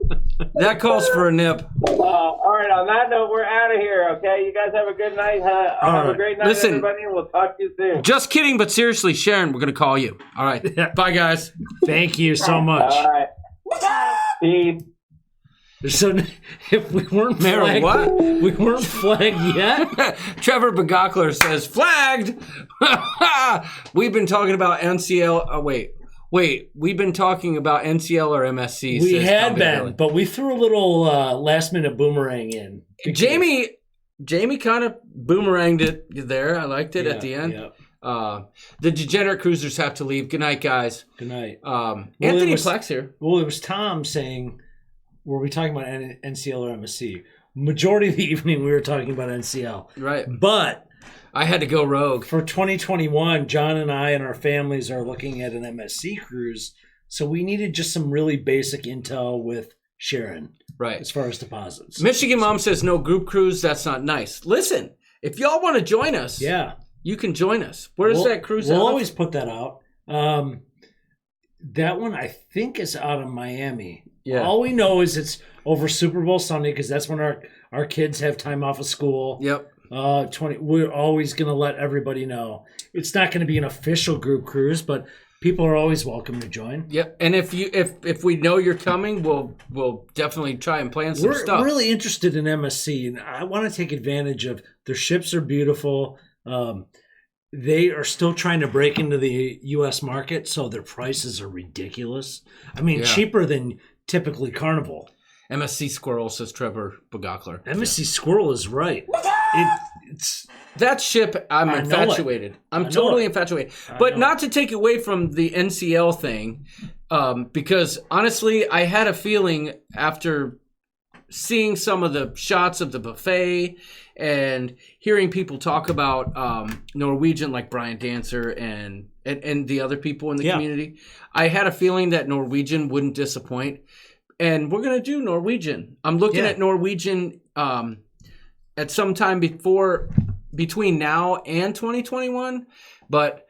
That calls for a nip. All right. On that note, we're out of here. Okay. You guys have a good night. Have a great night, everybody. And we'll talk to you soon. Just kidding, but seriously, Sharon, we're gonna call you. All right. Bye, guys. Thank you so much. All right. Peace. So if we weren't flagged, we weren't flagged yet. Trevor Bagaakler says flagged. We've been talking about NCL. Oh, wait. We've been talking about NCL or MSC. We had been, but we threw a little last minute boomerang in. Jamie kind of boomeranged it there. I liked it at the end. Yeah. The degenerate cruisers have to leave. Good night, guys. Good night. Anthony Plex here. Well, it was Tom saying, were we talking about NCL or MSC? Majority of the evening we were talking about NCL. Right. But I had to go rogue. For 2021, John and I and our families are looking at an MSC cruise. So we needed just some really basic intel with Sharon. Right. As far as deposits. Michigan Mom says no group cruise. That's not nice. Listen, if y'all want to join us. Yeah. you can join us. Where's that cruise? We'll out of? always put that out. That one I think is out of Miami. Yeah. All we know is it's over Super Bowl Sunday because that's when our kids have time off of school. Yep. We're always going to let everybody know. It's not going to be an official group cruise, but people are always welcome to join. Yep. And if we know you're coming, we'll definitely try and plan some stuff. We're really interested in MSC, and I want to take advantage of their ships are beautiful. They are still trying to break into the U.S. market, so their prices are ridiculous. I mean, cheaper than typically Carnival. MSC Squirrel, says Trevor Bagaakler. MSC Squirrel is right. It's that ship. I'm infatuated. I'm totally infatuated. But not to take away from the NCL thing, because honestly, I had a feeling after seeing some of the shots of the buffet and hearing people talk about Norwegian, like Brian Dancer and the other people in the community, I had a feeling that Norwegian wouldn't disappoint. And we're going to do Norwegian. I'm looking at Norwegian at some time between now and 2021. But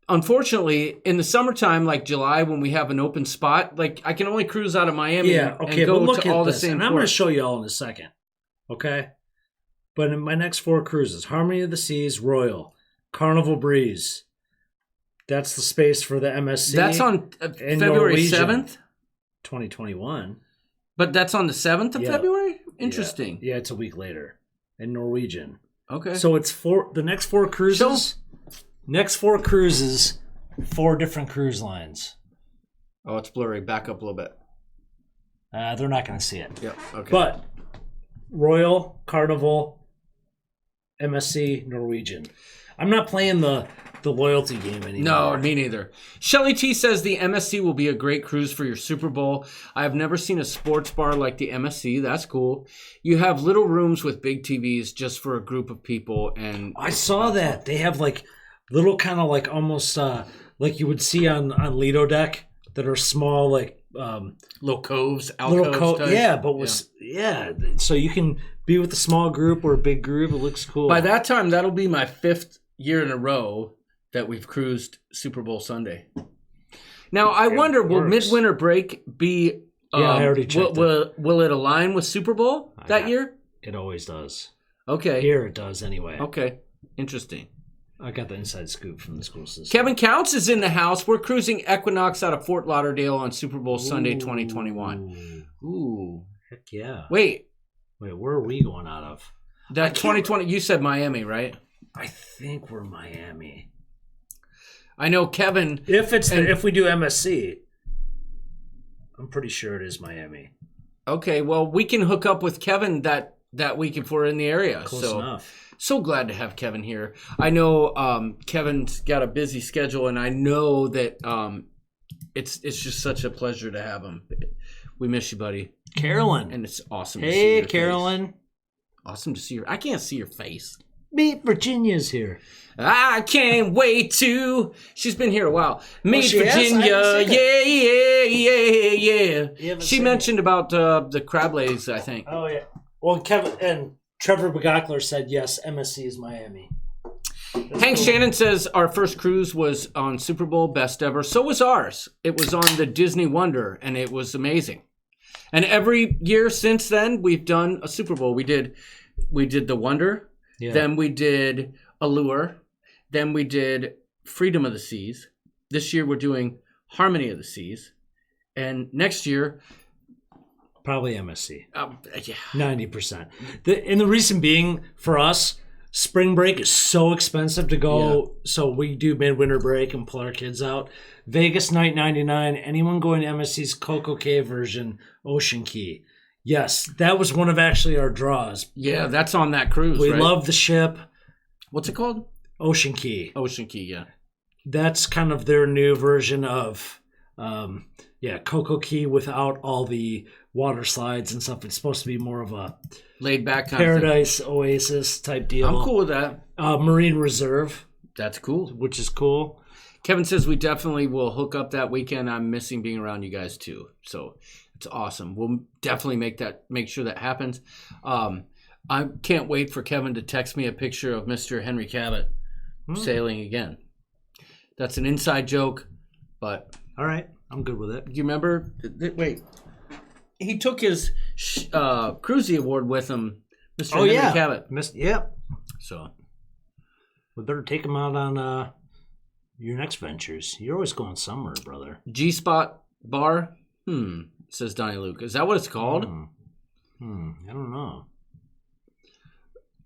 unfortunately, in the summertime, like July, when we have an open spot, like I can only cruise out of Miami and go to all the same And I'm going to show you all in a second. Okay? But in my next 4 cruises, Harmony of the Seas, Royal, Carnival Breeze. That's the space for the MSC. That's on February 7th? 2021. But that's on the 7th of February? Interesting. Yeah, it's a week later. In Norwegian. Okay. So it's the next 4 cruises. Next 4 cruises, 4 different cruise lines. Oh, it's blurry. Back up a little bit. They're not going to see it. Yep. Okay. But Royal, Carnival, MSC, Norwegian. I'm not playing the loyalty game anymore. No, me neither. Shelly T says the MSC will be a great cruise for your Super Bowl. I have never seen a sports bar like the MSC. That's cool. You have little rooms with big TVs just for a group of people. And I saw that. They have like little kind of like almost like you would see on Lido deck that are small, like little coves, alcoves. So you can be with a small group or a big group. It looks cool. By that time, that'll be my 5th year in a row that we've cruised Super Bowl Sunday. Now, I wonder, will midwinter break be... I already checked will it align with Super Bowl that year? It always does. Okay. Here it does anyway. Okay. Interesting. I got the inside scoop from the school system. Kevin Counts is in the house. We're cruising Equinox out of Fort Lauderdale on Super Bowl Sunday 2021. Ooh. Heck yeah. Wait, where are we going out of? That 2020, you said Miami, right? I think we're Miami. I know Kevin. If we do MSC, I'm pretty sure it is Miami. Okay, well, we can hook up with Kevin that week if we're in the area. Close enough. So glad to have Kevin here. I know Kevin's got a busy schedule, and I know that it's just such a pleasure to have him. We miss you, buddy. Carolyn. And it's awesome to see your Carolyn. face. Awesome to see your... I can't see your face. Meet Virginia's here. I can't wait to... She's been here a while. Meet Virginia. Yeah. She mentioned about the crab legs, I think. Oh, yeah. Well, Kevin and Trevor Bagaakler said, yes, MSC is Miami. Hank Shannon says our first cruise was on Super Bowl, best ever. So was ours. It was on the Disney Wonder, and it was amazing. And every year since then, we've done a Super Bowl. We did the Wonder, then we did Allure, then we did Freedom of the Seas. This year we're doing Harmony of the Seas, and next year probably MSC. 90%. And the reason being for us, spring break is so expensive to go, so we do midwinter break and pull our kids out. Vegas night 99. Anyone going to MSC's Coco Cay version, Ocean Key? Yes, that was one of actually our draws. Yeah, that's on that cruise. We love the ship. What's it called? Ocean Key. Ocean Key, yeah. That's kind of their new version of Coco Key without all the water slides and stuff. It's supposed to be more of a laid back kind paradise oasis type deal. I'm cool with that. Marine Reserve. That's cool. Which is cool. Kevin says we definitely will hook up that weekend. I'm missing being around you guys too. So it's awesome. We'll definitely make sure that happens. I can't wait for Kevin to text me a picture of Mr. Henry Cabot sailing again. That's an inside joke, but All right, I'm good with it. do you remember? Wait, he took his Cruzy Award with him, Mr. Henry Cabot. Yep. So We better take him out on your next ventures. You're always going somewhere, brother. G-Spot Bar, says Donnie Luke. Is that what it's called? I don't know.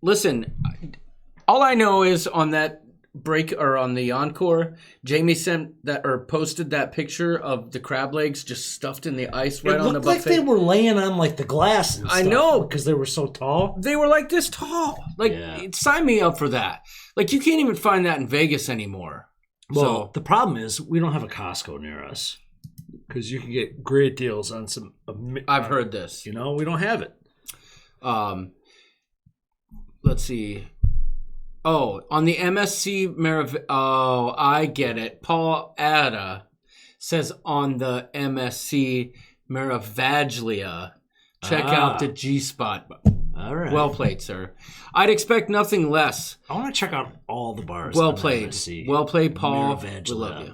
Listen, all I know is on that break or on the encore, Jamie sent that or posted that picture of the crab legs just stuffed in the ice right on the buffet. It looked like they were laying on like the glass and stuff. I know, because they were so tall. They were like this tall. Like, sign me up for that. Like, you can't even find that in Vegas anymore. Well, the problem is we don't have a Costco near us because you can get great deals on some. I've heard this. We don't have it. Let's see. Oh, on the MSC Oh, I get it. Paul Ada says on the MSC Meravaglia, check out the G-Spot. All right. Well played, sir. I'd expect nothing less. I want to check out all the bars. Well on played. MSC. Well played, Paul. We Meravaglia. love you.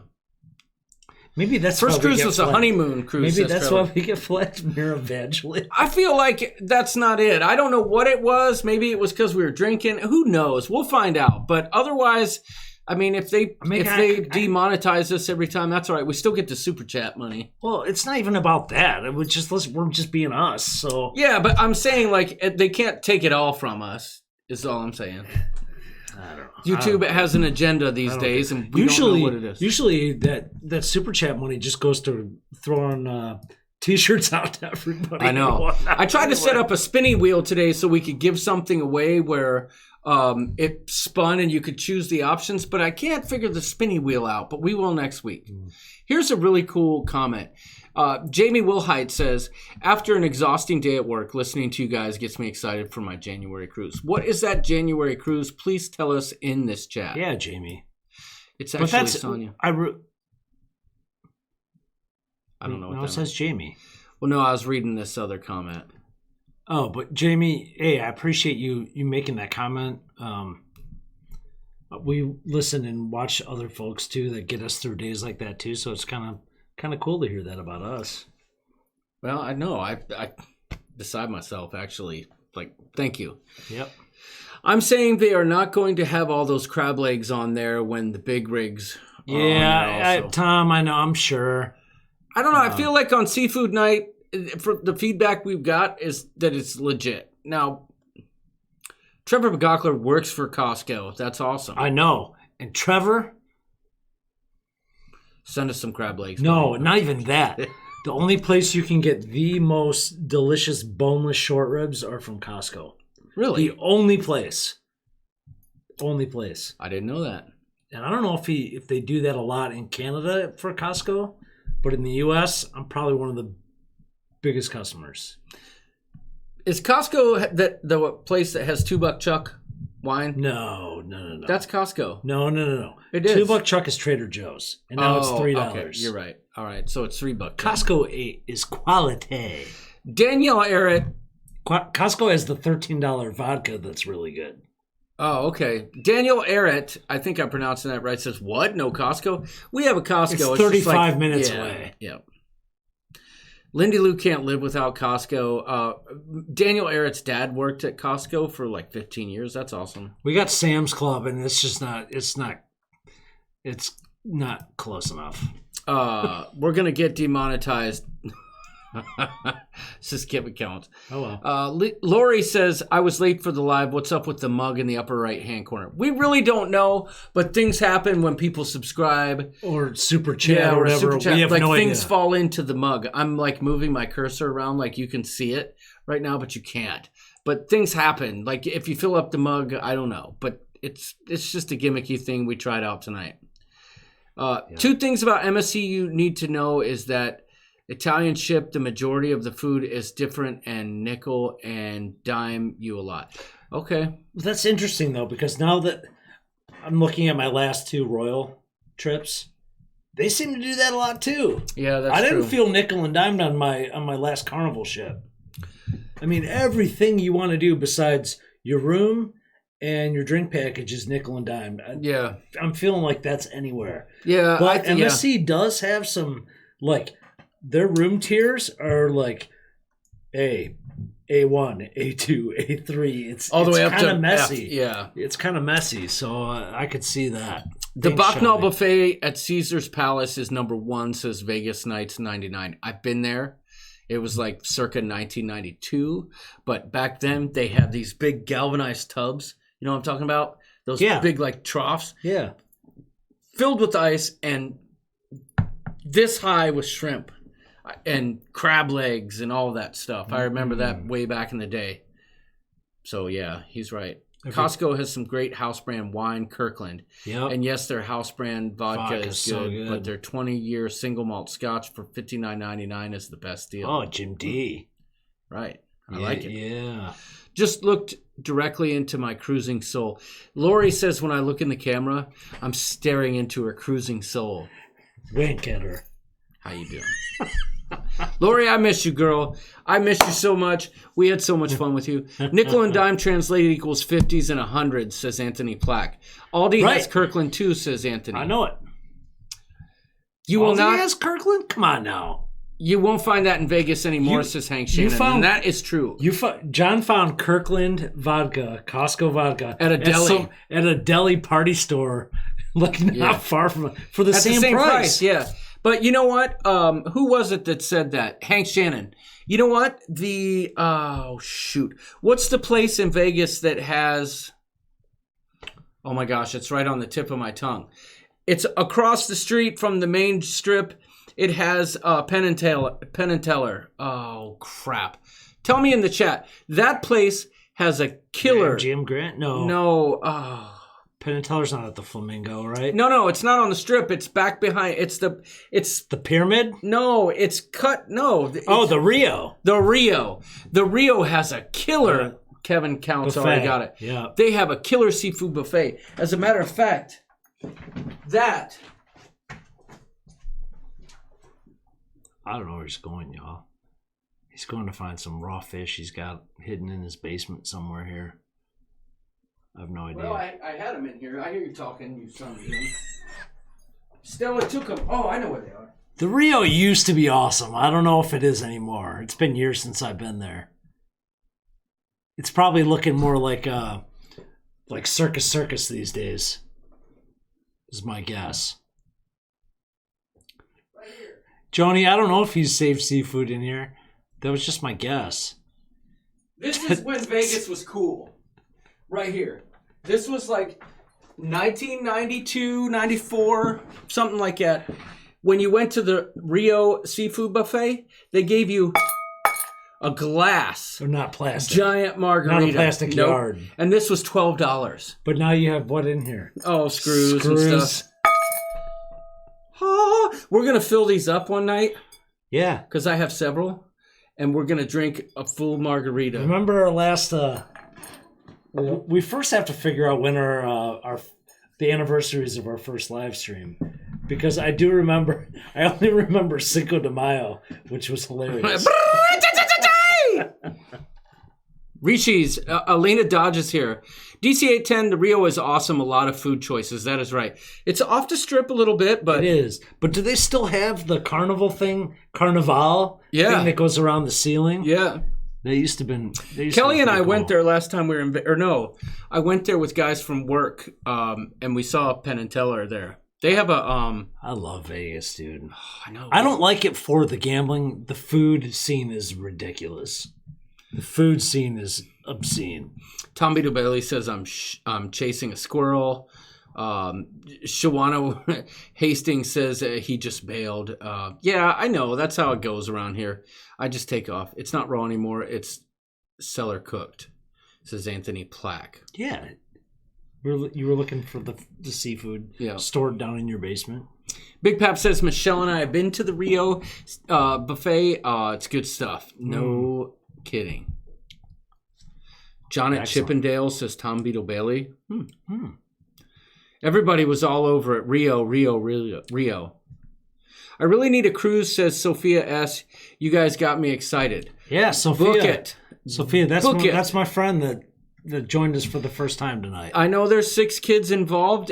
Maybe that's First why we cruise get was a flagged. honeymoon cruise. Maybe that's Trevor. why we get flagged Meravaglia. I feel like that's not it. I don't know what it was. Maybe it was because we were drinking. Who knows? We'll find out. But otherwise, I mean, if they demonetize us every time, that's all right. We still get the super chat money. Well, it's not even about that. It was just we're just being us. So yeah, but I'm saying like they can't take it all from us. Is all I'm saying. I don't know. YouTube has an agenda these days, and we don't know what it is. Usually, that super chat money just goes to throwing T-shirts out to everybody. I know. I tried to set up a spinning wheel today so we could give something away where it spun and you could choose the options, but I can't figure the spinning wheel out. But we will next week. Here's a really cool comment. Jamie Wilhite says, after an exhausting day at work, listening to you guys gets me excited for my January cruise. What is that January cruise? Please tell us in this chat. Yeah, Jamie. It's actually Sonia. I don't know what that it says means. Jamie. Well, no, I was reading this other comment. Oh, but Jamie, hey, I appreciate you making that comment. We listen and watch other folks too that get us through days like that too. So it's kind of cool to hear that about us. Well, I know. I beside myself actually. Like, thank you. Yep. I'm saying they are not going to have all those crab legs on there when the big rigs are on there also. Tom, I know. I'm sure. I don't know. I feel like on seafood night, for the feedback we've got is that it's legit. Now, Trevor Bagaaack works for Costco. That's awesome. I know. And Trevor, send us some crab legs. No, buddy. not even that. The only place you can get the most delicious boneless short ribs are from Costco. Really? The only place. Only place. I didn't know that. And I don't know if they do that a lot in Canada for Costco, but in the U.S., I'm probably one of the biggest customers. Is Costco the place that has $2 Chuck wine? No. That's Costco. No. It is. $2 Chuck is Trader Joe's, and now it's $3. Okay, you're right. All right, so it's $3. Costco is quality. Danielle Arrett. Costco has the $13 vodka that's really good. Oh, okay. Daniel Arrett, I think I'm pronouncing that right, says, what? No Costco? We have a Costco. It's 35 just minutes away. Yeah. Lindy Lou can't live without Costco. Daniel Arrett's dad worked at Costco for like 15 years. That's awesome. We got Sam's Club, and it's not close enough. We're going to get demonetized. Just keep it count. Oh, well. Lori says, I was late for the live. What's up with the mug in the upper right-hand corner? We really don't know, but things happen when people subscribe. Or super chat or whatever. Super chat. We have like no things idea. fall into the mug. I'm like moving my cursor around like you can see it right now, but you can't. But things happen. Like if you fill up the mug, I don't know. But it's just a gimmicky thing we tried out tonight. Two things about MSC you need to know is that Italian ship, the majority of the food is different, and nickel and dime you a lot. Okay. That's interesting, though, because now that I'm looking at my last two Royal trips, they seem to do that a lot, too. Yeah, that's true. I didn't true. feel nickel and dimed on my last Carnival ship. I mean, everything you want to do besides your room and your drink package is nickel and dime. Yeah. I'm feeling like that's anywhere. Yeah. But MSC does have some, like, their room tiers are like A1, A2, A3. It's all the way up kind to of messy. F, yeah. It's kind of messy, so I could see that. The Thanks, Bacchanal Shelley. Buffet at Caesar's Palace is number 1, says Vegas Nights 99. I've been there. It was like circa 1992. But back then, they had these big galvanized tubs. You know what I'm talking about? Those big, like, troughs. Yeah. Filled with ice and this high with shrimp and crab legs and all that stuff. I remember that way back in the day. So, yeah, he's right. Okay. Costco has some great house brand wine, Kirkland. Yep. And yes, their house brand vodka is so good, but their 20-year single malt scotch for $59.99 is the best deal. Oh, Jim D. Right. I like it. Yeah. Just looked directly into my cruising soul. Lori says when I look in the camera, I'm staring into her cruising soul. Wink at her. How you doing? Lori, I miss you, girl. I miss you so much. We had so much fun with you. Nickel and dime translated equals 50s and 100s, says Anthony Plack. Aldi has Kirkland too, says Anthony. I know it. You will not has Kirkland? Come on now. You won't find that in Vegas anymore, says Hank Shannon. And that is true. John found Kirkland vodka, Costco vodka at a deli, at a deli party store, like not far from for the same price. Yeah. But you know what? Who was it that said that? Hank Shannon. You know what? What's the place in Vegas that has? Oh my gosh, it's right on the tip of my tongue. It's across the street from the main strip. It has Penn and Teller. Oh crap! Tell me in the chat. That place has a killer. Jim Grant? No. No. Penn and Teller's not at the Flamingo, right? No, it's not on the strip. It's back behind. It's the Pyramid. No, it's cut. No. The Rio. The Rio has a killer. Kevin Counts buffet. Already got it. Yeah. They have a killer seafood buffet. As a matter of fact, that. I don't know where he's going, y'all. He's going to find some raw fish he's got hidden in his basement somewhere here. I have no idea. Well, I had them in here. I hear you talking, you son of a gun. Stella took them. Oh, I know where they are. The Rio used to be awesome. I don't know if it is anymore. It's been years since I've been there. It's probably looking more like Circus these days, is my guess. Right here. Joni, I don't know if he's saved seafood in here. That was just my guess. This is when Vegas was cool. Right here. This was like 1992, 94, something like that. When you went to the Rio Seafood Buffet, they gave you a glass. They're not plastic. Giant margarita. Not a plastic yard. And this was $12. But now you have what in here? Oh, screws. And stuff. Oh, we're going to fill these up one night. Yeah. Because I have several. And we're going to drink a full margarita. Remember our last... we first have to figure out when the anniversaries of our first live stream, because I only remember Cinco de Mayo, which was hilarious. Richie's, Elena Dodge is here. DC 810, the Rio is awesome. A lot of food choices. That is right. It's off the strip a little bit, but it is. But do they still have the carnival thing? Carnival? Yeah. Thing that goes around the ceiling? Yeah. They used to been. Kelly and I went there last time we were I went there with guys from work, and we saw Penn and Teller there. They have a. I love Vegas, dude. I know. I don't like it for the gambling. The food scene is ridiculous. The food scene is obscene. Tom Beto Bailey says I'm chasing a squirrel. Shawana Hastings says he just bailed. Yeah, I know. That's how it goes around here. I just take off. It's not raw anymore. It's cellar cooked, says Anthony Plack. Yeah. You were looking for the seafood stored down in your basement. Big Pap says, Michelle and I have been to the Rio buffet. It's good stuff. No kidding. John at Chippendale says Tom Beetle Bailey. Everybody was all over it. Rio. I really need a cruise, says Sophia S. You guys got me excited. Yeah, Sophia. Book it. Sophia, that's my friend that that joined us for the first time tonight. I know there's 6 kids involved.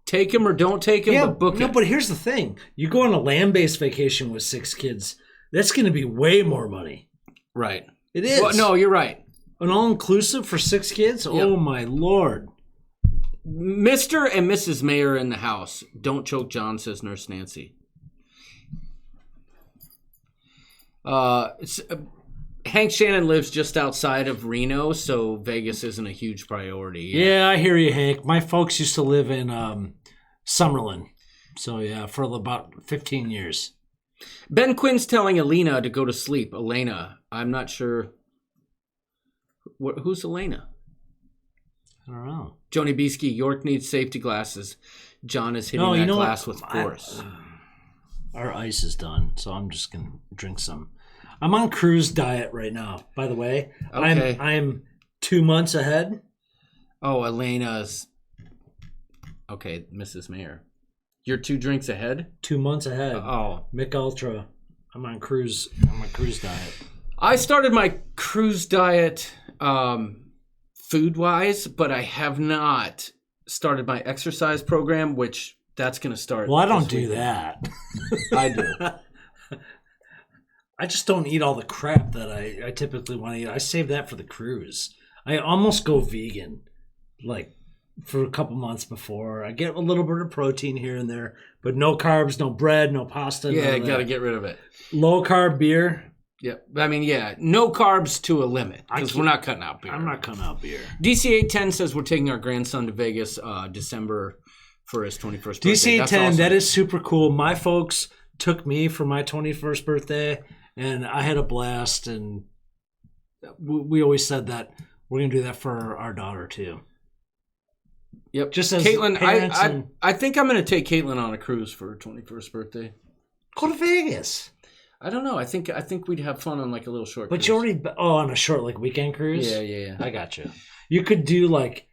Take them or don't take them, but book it. No, but here's the thing. You go on a land-based vacation with 6 kids, that's going to be way more money. Right. It is. Well, no, you're right. An all-inclusive for 6 kids? Yep. Oh, my Lord. Mr. and Mrs. Mayor in the house. Don't choke John, says Nurse Nancy. Hank Shannon lives just outside of Reno, so Vegas isn't a huge priority. Yeah, I hear you, Hank. My folks used to live in Summerlin. So, yeah, for about 15 years. Ben Quinn's telling Elena to go to sleep. Elena, I'm not sure. Who's Elena? I don't know. Joni Beesky, York needs safety glasses. John is hitting that glass with force. Our ice is done, so I'm just going to drink some. I'm on cruise diet right now, by the way. Okay. I'm 2 months ahead. Oh, Elena's. Okay, Mrs. Mayor. You're 2 drinks ahead? 2 months ahead. Oh. Mick Ultra. I'm on cruise diet. I started my cruise diet food-wise, but I have not started my exercise program, which that's going to start. Well, I don't do that. I do. I just don't eat all the crap that I typically want to eat. I save that for the cruise. I almost go vegan, like, for a couple months before. I get a little bit of protein here and there, but no carbs, no bread, no pasta. Yeah, got to get rid of it. Low-carb beer. Yeah, I mean, no carbs to a limit, because we're not cutting out beer. I'm not cutting out beer. DC810 says we're taking our grandson to Vegas December for his 21st birthday. DC810, awesome. That is super cool. My folks took me for my 21st birthday, and I had a blast, and we always said that we're going to do that for our daughter, too. Yep. Just as Caitlin, parents I think I'm going to take Caitlin on a cruise for her 21st birthday. Go to Vegas. I don't know. I think we'd have fun on like a little short cruise. But you already on a short like weekend cruise? Yeah. I got you. You could do like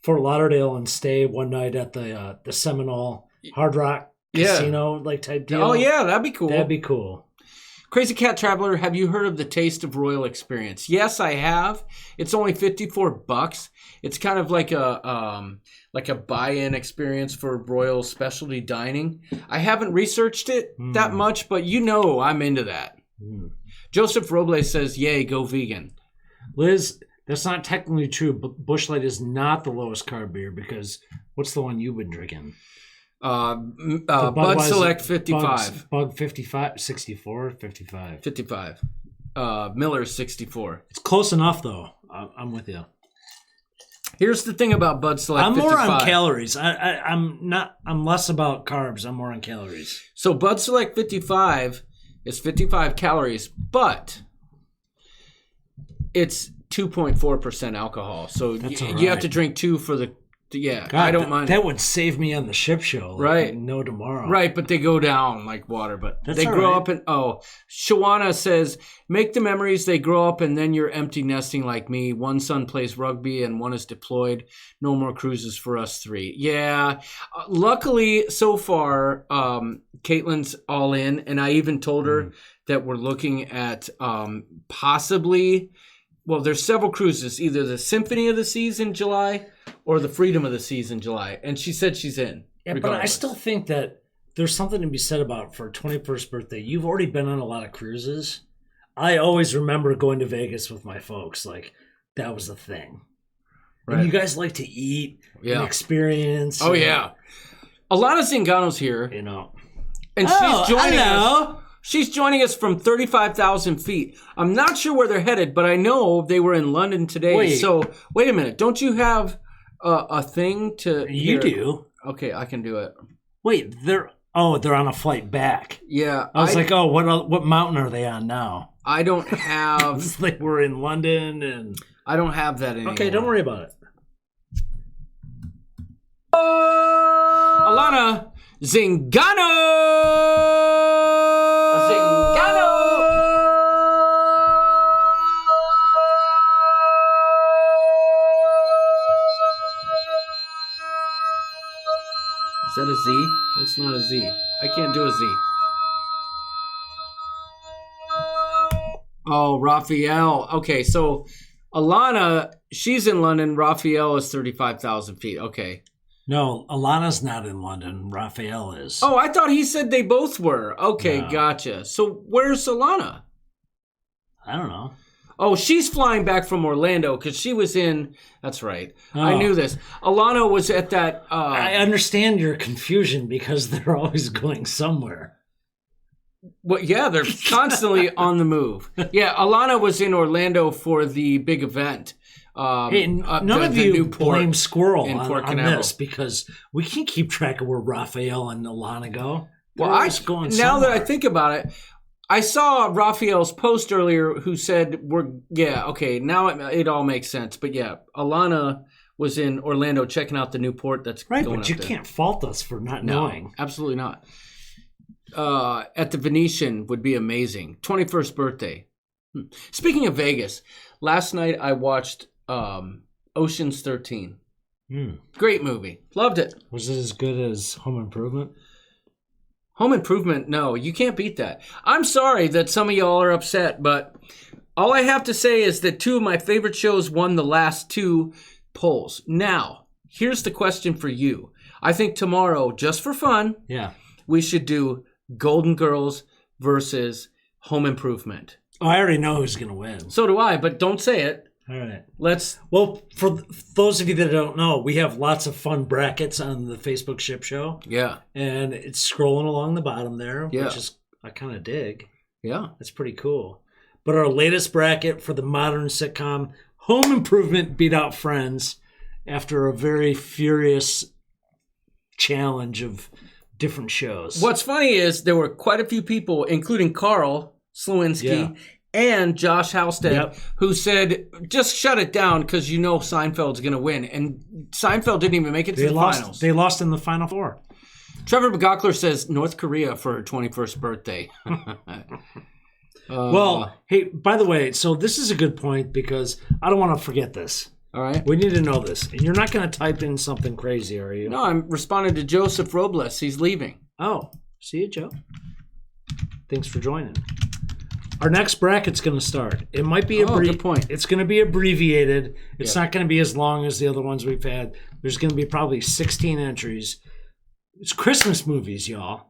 Fort Lauderdale and stay one night at the Seminole Hard Rock Casino like type deal. Oh yeah, that'd be cool. That'd be cool. Crazy Cat Traveler, have you heard of the Taste of Royal Experience? Yes, I have. It's only $54. It's kind of like a buy-in experience for Royal specialty dining. I haven't researched it that much, but I'm into that. Joseph Robles says, "Yay, go vegan." Liz, that's not technically true. But Busch Light is not the lowest carb beer because what's the one you've been drinking? Bud Select 55. Bug 55, 64, 55. 55. Miller 64. It's close enough, though. I'm with you. Here's the thing about Bud Select 55. I'm more on calories. I'm less about carbs. I'm more on calories. So Bud Select 55 is 55 calories, but it's 2.4% alcohol. So you have to drink 2 for the... Yeah, God, I don't mind. That would save me on the ship show. Right. No tomorrow. Right, but they go down like water. But That's they grow right. up in... Shawana says, make the memories, they grow up, and then you're empty nesting like me. One son plays rugby and one is deployed. No more cruises for us 3. Yeah. Luckily, so far, Caitlin's all in. And I even told her that we're looking at possibly... Well, there's several cruises, either the Symphony of the Seas in July or the Freedom of the Seas in July. And she said she's in. Yeah, but I still think that there's something to be said about for a 21st birthday. You've already been on a lot of cruises. I always remember going to Vegas with my folks. Like, that was the thing. Right. And you guys like to eat and experience. Oh, yeah. Alana Zingano's here. And she's joining us. She's joining us from 35,000 feet. I'm not sure where they're headed, but I know they were in London today. So, wait a minute. Don't you have a thing to... You do. Okay, I can do it. Wait, they're on a flight back. Yeah. I was like, what mountain are they on now? I don't have... It's like we're in London and... I don't have that anymore. Okay, don't worry about it. Alana Zingano! Is that a Z? That's not a Z. I can't do a Z. Oh, Raphael. Okay, so Alana, she's in London. Raphael is 35,000 feet. Okay. No, Alana's not in London. Raphael is. Oh, I thought he said they both were. Okay, No. gotcha. So where's Alana? I don't know. Oh, she's flying back from Orlando because she was in. That's right. I Oh. knew this. Alana was at that. I understand your confusion because they're always going somewhere. Well, yeah, they're constantly on the move. Yeah, Alana was in Orlando for the big event. Hey, none of the you new port blame Squirrel in Port on Canaveral. this because we can't keep track of where Raphael and Alana go. They're Well, always going now that I somewhere. think about it, I saw Raphael's post earlier who said now it all makes sense. But yeah, Alana was in Orlando checking out the new port that's Right, going but up you there. can't fault us for not No, knowing. absolutely not. At the Venetian would be amazing. 21st birthday. Speaking of Vegas, last night I watched Ocean's 13. Great movie. Loved it. Was it as good as Home Improvement? Home Improvement, no, you can't beat that. I'm sorry that some of y'all are upset, but all I have to say is that two of my favorite shows won the last two polls. Now, here's the question for you. I think tomorrow, just for fun, Yeah. we should do Golden Girls versus Home Improvement. Oh, I already know who's going to win. So do I, but don't say it. All right. Let's. Well, for those of you that don't know, we have lots of fun brackets on the Facebook Ship Show. Yeah. And it's scrolling along the bottom there, Yeah. which is, I kind of dig. Yeah. That's pretty cool. But our latest bracket for the modern sitcom, Home Improvement beat out Friends after a very furious challenge of different shows. What's funny is there were quite a few people, including Carl Slowinski Yeah. and Josh Halstead, Yep. who said, just shut it down because you know Seinfeld's going to win. And Seinfeld didn't even make it to the finals. They lost in the Final Four. Trevor Bagaaack says North Korea for her 21st birthday. Well, hey, by the way, so this is a good point because I don't want to forget this. All right. We need to know this. And you're not going to type in something crazy, are you? No, I'm responding to Joseph Robles. He's leaving. Oh, see you, Joe. Thanks for joining. Our next bracket's going to start. It might be good point. It's going to be abbreviated. It's not going to be as long as the other ones we've had. There's going to be probably 16 entries. It's Christmas movies, y'all.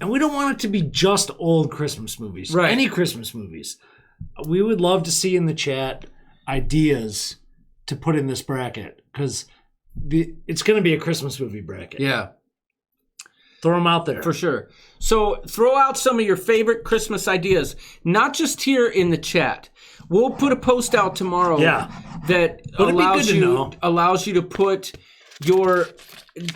And we don't want it to be just old Christmas movies. Right. Any Christmas movies. We would love to see in the chat ideas to put in this bracket because it's going to be a Christmas movie bracket. Yeah. Throw them out there. For sure. So throw out some of your favorite Christmas ideas, not just here in the chat. We'll put a post out tomorrow that allows you to put your.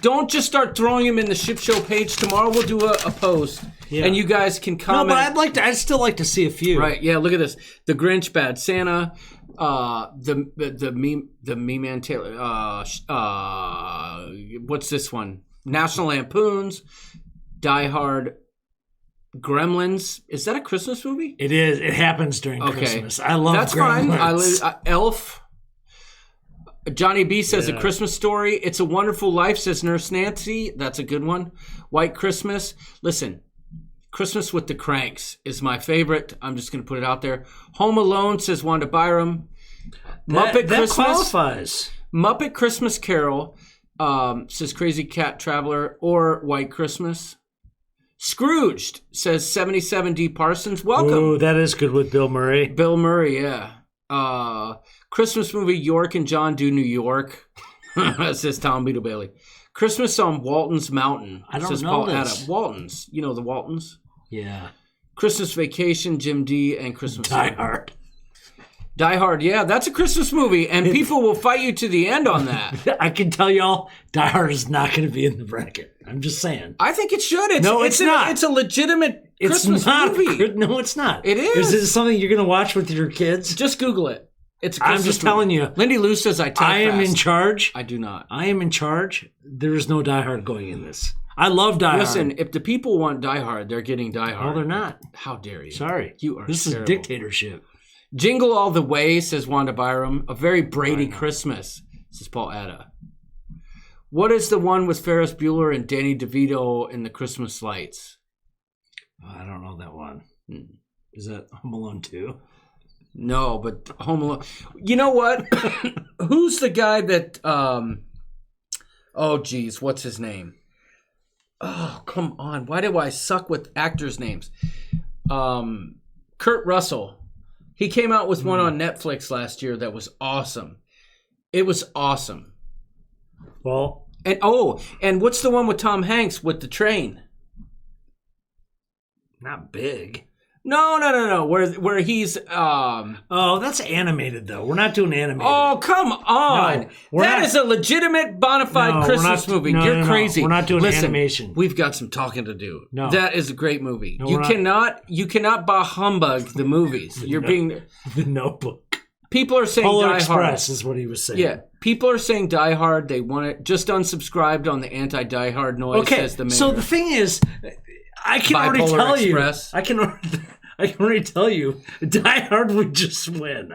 Don't just start throwing them in the Ship Show page. Tomorrow we'll do a post, and you guys can comment. No, but I'd still like to see a few. Right? Yeah. Look at this: The Grinch, Bad Santa, the Me Man Taylor. What's this one? National Lampoons, Die Hard, Gremlins. Is that a Christmas movie? It is. It happens during Christmas. I love That's Gremlins. fine. Elf. Johnny B says A Christmas Story. It's a Wonderful Life, says Nurse Nancy. That's a good one. White Christmas. Listen, Christmas with the Cranks is my favorite. I'm just going to put it out there. Home Alone, says Wanda Byram. Muppet that Christmas. qualifies. Muppet Christmas Carol, says Crazy Cat Traveler, or White Christmas. Scrooged, says 77D Parsons. Welcome. Ooh, that is good with Bill Murray. Bill Murray, yeah. Christmas movie, York and John Do New York, says Tom Beetle Bailey. Christmas on Walton's Mountain, I don't says know Paul this. Adam. Waltons, you know the Waltons? Yeah. Christmas Vacation, Jim D, and Christmas Die Hard. Die Hard, yeah, that's a Christmas movie, and people will fight you to the end on that. I can tell y'all, Die Hard is not going to be in the bracket. I'm just saying. I think it should. It's not. It's a legitimate Christmas movie. No, it's not. It is. Is it something you're going to watch with your kids? Just Google it. It's a I'm Christmas just movie. telling you. Lindy Lou says I type I am fast. in charge. I do not. I am in charge. There is no Die Hard going in this. I love Die Hard. Listen, if the people want Die Hard, they're getting Die Hard. No, they're not. How dare you? Sorry. You are This terrible. is dictatorship. Jingle All the Way, says Wanda Byram. A very Brady Christmas, says Paul Atta. What is the one with Ferris Bueller and Danny DeVito in the Christmas lights? I don't know that one. Is that Home Alone 2? No, but Home Alone. You know what? Who's the guy that? Oh, geez, what's his name? Oh, come on! Why do I suck with actors' names? Kurt Russell. He came out with one on Netflix last year that was awesome. It was awesome. Well, and what's the one with Tom Hanks with the train? not big. No. Where he's Oh, that's animated though. We're not doing animated. Oh, come on. No, we're That not. is a legitimate bona fide No, we're Christmas not- movie. no, You're no, no. crazy. We're not doing Listen, animation. We've got some talking to do. No. That is a great movie. No, you we're cannot bah humbug the movies. You're being The Notebook. people are saying Polar Die Express Hard. is what he was saying. Yeah. People are saying Die Hard. They want it just unsubscribed on the anti-Die Hard noise, Okay, says the mayor. so the thing is, I can already Bipolar tell Express. you. I can already tell you, Die Hard would just win.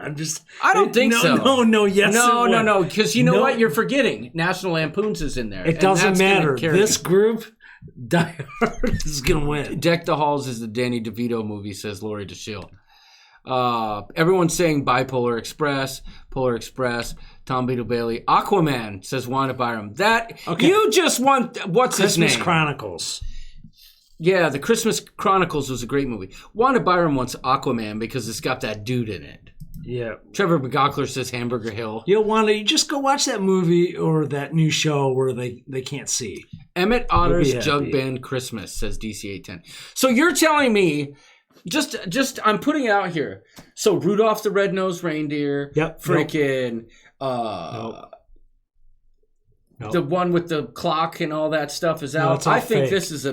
I don't think so. No, yes, it would. No, because you know No. what? You're forgetting. National Lampoon's is in there. It and doesn't that's gonna matter. carry This you. group, Die Hard is gonna win. Deck the Halls is the Danny DeVito movie, says Lori DeShiel. Everyone's saying Bipolar Express, Polar Express, Tom Beetle Bailey, Aquaman, says Wanda Byram. Okay. You just want what's his Christmas name? Chronicles. Yeah, the Christmas Chronicles was a great movie. Wanda Byram wants Aquaman because it's got that dude in it. Yeah. Trevor Bagaakler says Hamburger Hill. You know, Wanda, you just go watch that movie or that new show where they can't see. Emmett Otter's You'll be Jug happy. Band Christmas, says DC810. So you're telling me, just I'm putting it out here. So Rudolph the Red-Nosed Reindeer, Yep. freaking Nope. the one with the clock and all that stuff is No, out. it's all I think fake. this is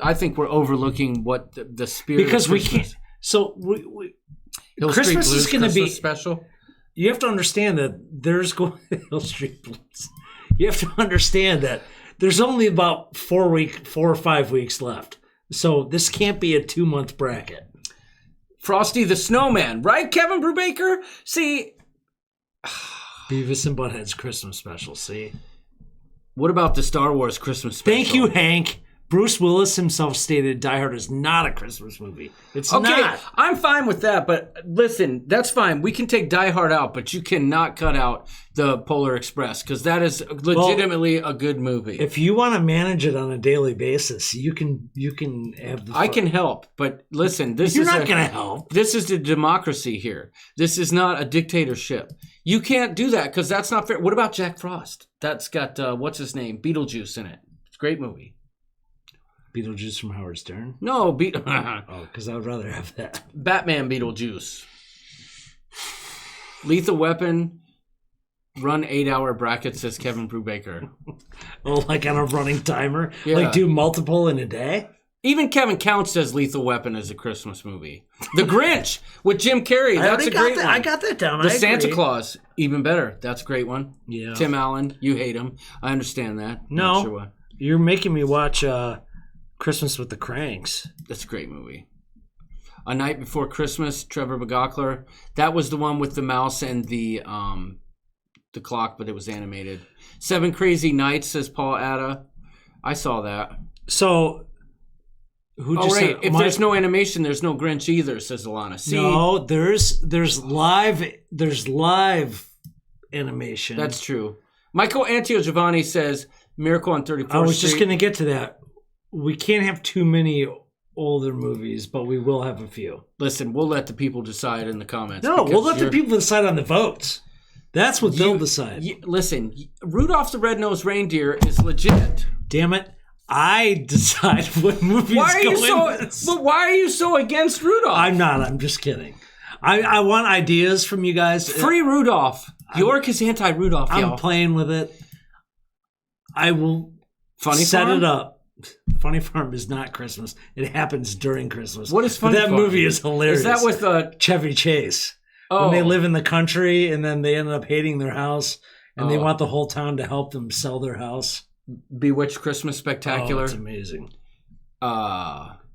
I think we're overlooking what the spirit Because of we Christmas. can't. So we Hill Christmas Street is Blues going to be. Christmas special. You have to understand that there's going Hill Street Blues. You have to understand that there's only about 4 or 5 weeks left. So this can't be a 2-month bracket. Frosty the Snowman, right, Kevin Brubaker? See, Beavis and Butthead's Christmas special. See. what about the Star Wars Christmas special? Thank you, Hank. Bruce Willis himself stated Die Hard is not a Christmas movie. It's Okay, not. I'm fine with that, but listen, that's fine. We can take Die Hard out, but you cannot cut out the Polar Express because that is legitimately a good movie. If you want to manage it on a daily basis, you can have the. I can help, but listen, this You're is not going to help. This is the democracy here. This is not a dictatorship. You can't do that because that's not fair. What about Jack Frost? That's got what's his name, Beetlejuice in it. It's a great movie. Beetlejuice from Howard Stern. No, Oh, because I would rather have that. Batman Beetlejuice. Lethal Weapon. Run 8-hour brackets, says Kevin Brubaker. Oh, like on a running timer? Yeah. Like do multiple in a day? Even Kevin Count says Lethal Weapon is a Christmas movie. The Grinch with Jim Carrey. That's a great one. I got that down. The I Santa agree. Claus, even better. That's a great one. Yeah. Tim Allen, you hate him. I understand that. No. Not sure why. You're making me watch Christmas with the Cranks. That's a great movie. A Night Before Christmas, Trevor Bagaakler. That was the one with the mouse and the clock, but it was animated. 7 Crazy Nights, says Paul Atta. I saw that. So, who Oh, just right. said, If there's no animation, there's no Grinch either, says Alana. See, no, there's live animation. that's true. Michael Antio Giovanni says Miracle on 34th I was Street. just going to get to that. We can't have too many older movies, but we will have a few. Listen, we'll let the people decide in the comments. No, we'll because let the you're- people decide on the votes. That's what they'll decide. Listen, Rudolph the Red-Nosed Reindeer is legit. Damn it. I decide what movies Why are go you so? in this. But why are you so against Rudolph? I'm not. I'm just kidding. I want ideas from you guys. Free Rudolph. York is anti-Rudolph. I'm y'all. playing with it. I will Funny set Farm? it up. Funny Farm is not Christmas. It happens during Christmas. What is But Funny that Farm? movie is hilarious. Is that with Chevy Chase? Oh, When they live in the country and then they end up hating their house and they Oh. want the whole town to help them sell their house. Bewitched Christmas Oh, Spectacular? it's amazing.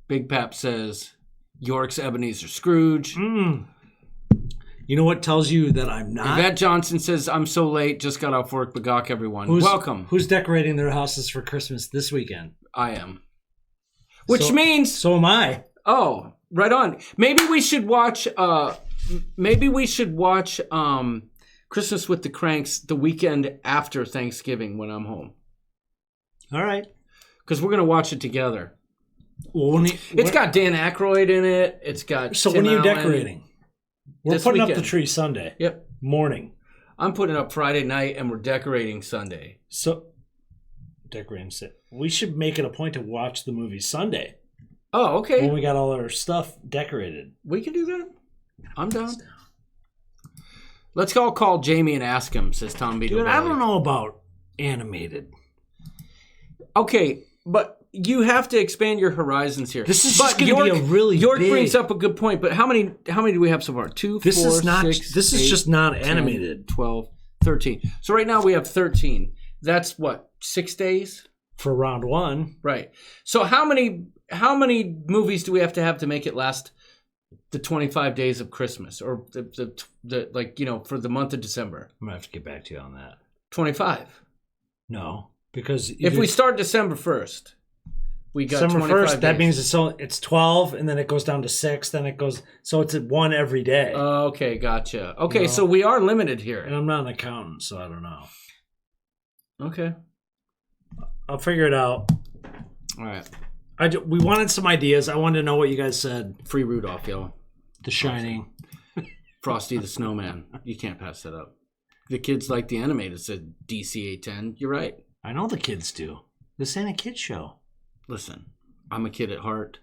Big Pap says York's Ebenezer Scrooge. You know what tells you that I'm not? Yvette Johnson says I'm so late. Just got off work. Bagaaack, everyone. Welcome. Who's decorating their houses for Christmas this weekend? I am. Which So- means So am I. oh, right on. Maybe we should watch maybe we should watch Christmas with the Cranks the weekend after Thanksgiving when I'm home. All right. Because we're gonna watch it together. Well, It's got Dan Aykroyd in it. It's got. So Tim when are you Allen. decorating? We're This putting up weekend. the tree Sunday. Yep. Morning. I'm putting up Friday night, and we're decorating Sunday. So decorating. We should make it a point to watch the movie Sunday Oh, okay. when we got all our stuff decorated. We can do that. I'm down. Let's all call Jamie and ask him, says Tom Beadle. Dude, I don't know about animated. Okay, but you have to expand your horizons here. This is But just going to be a really York big... brings up a good point, but how many do we have so far? 2, This 4, is not. 6, This is 8, just not 10, animated 12, 13. So right now we have 13. That's what, 6 days? for round one. Right. So how many movies do we have to make it last the 25 days of Christmas, or the like, you know, for the month of December? I'm gonna have to get back to you on that. 25. No, because If we start December 1st, we got December 25 1st, that days. means it's 12, and then it goes down to 6, then it goes, so it's at 1 every day. Okay, gotcha. Okay, No. so we are limited And here. I'm not an accountant, so I don't know. Okay. I'll figure it out. All right. We wanted some ideas. I wanted to know what you guys said. Free Rudolph, yo. The Shining. Frosty the Snowman. You can't pass that up. The kids like the animated, said DC810. You're right. I know the kids do. This ain't a kid show. Listen, I'm a kid at heart,